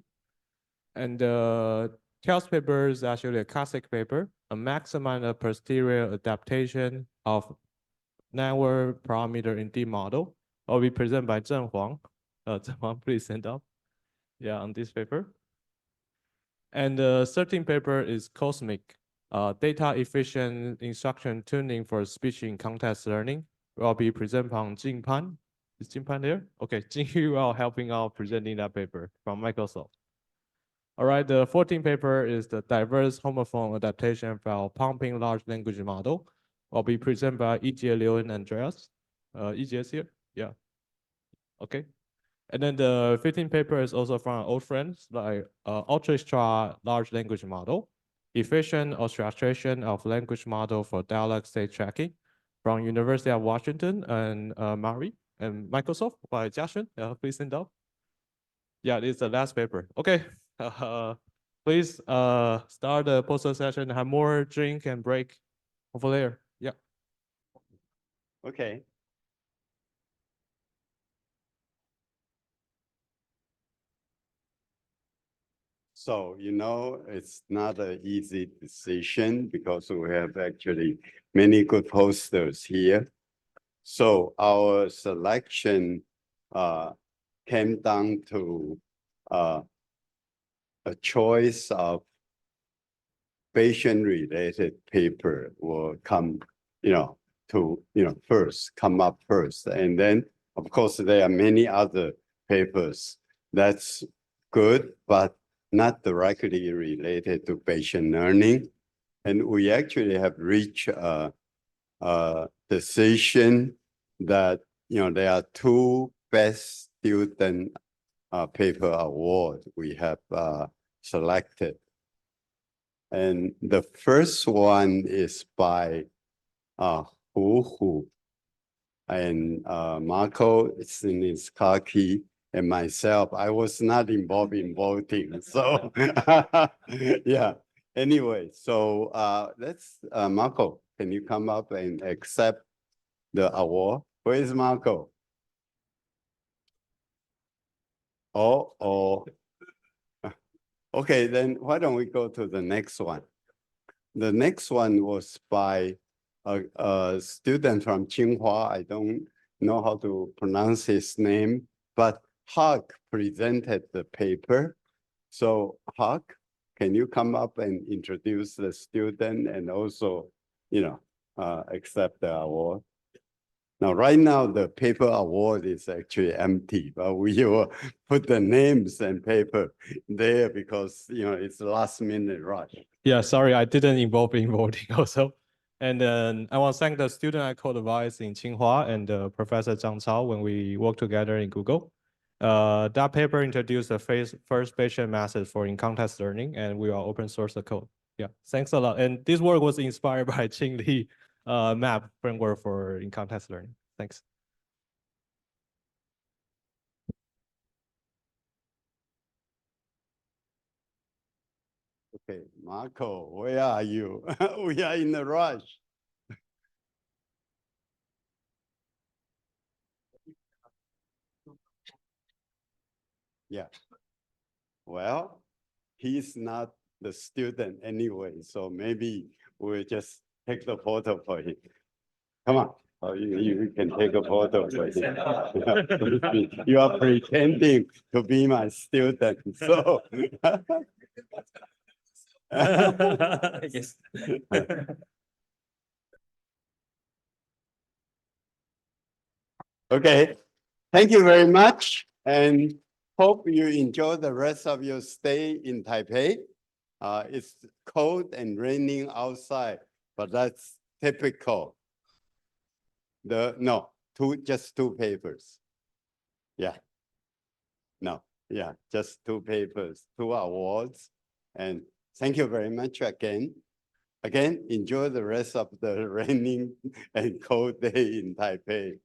And the 12th paper is actually a classic paper, a maximum posterior adaptation of network parameter in D model, will be presented by Zhen Huang. Zhen Huang, please stand up. Yeah, on this paper. And the 13th paper is Cosmic, data efficient instruction tuning for speech in context learning. Will be presented by Jing Pan. Is Jing Pan there? Okay, Jing will helping out presenting that paper from Microsoft. All right, the 14th paper is the diverse homophone adaptation for pumping large language model. Will be presented by Yijie Liu and Andreas. Yijie is here? Yeah. Okay. And then the 15th paper is also from old friends, like ultra large language model, efficient orchestration of language model for dialogue state tracking from University of Washington and Mari and Microsoft by Jiaxun. Please stand up. Yeah, this is the last paper. Okay, please start the poster session, have more drink and break over there. Yeah. Okay. So, it's not an easy decision because we have actually many good posters here. So our selection came down to a choice of Bayesian related paper will come, first, come up first. And then, of course, there are many other papers that's good, but not directly related to Bayesian learning. And we actually have reached a decision that, there are two best student paper award we have selected. And the first one is by Hu and Marco Siniscalchi and myself. I was not involved in voting, so yeah. Anyway, so let's Marco, can you come up and accept the award? Where is Marco? Oh. Okay, then why don't we go to the next one? The next one was by a student from Chin-Hui. I don't know how to pronounce his name, but Huck presented the paper. So Huck, can you come up and introduce the student and also, accept the award? Now, right now, the paper award is actually empty, but we will put the names and paper there because, it's last minute rush. Yeah, sorry, I didn't involve in voting also. And then I want to thank the student I co-advised in Tsinghua and Professor Zhang Cao when we worked together in Google. That paper introduced the first Bayesian method for in-context learning, and we will open source the code. Yeah, thanks a lot. And this work was inspired by Chien-Hui MAP framework for in-context learning. Thanks. Okay, Marco, where are you? We are in a rush. Yeah. Well, he's not the student anyway, so maybe we'll just take the photo for him. Come on. Oh, you can take a photo for him. You are pretending to be my student, so. Yes. Okay, thank you very much, and hope you enjoy the rest of your stay in Taipei. It's cold and raining outside, but that's typical. Just two papers. Yeah. No, yeah, just two papers, 2 awards, and thank you very much again. Again, enjoy the rest of the raining and cold day in Taipei.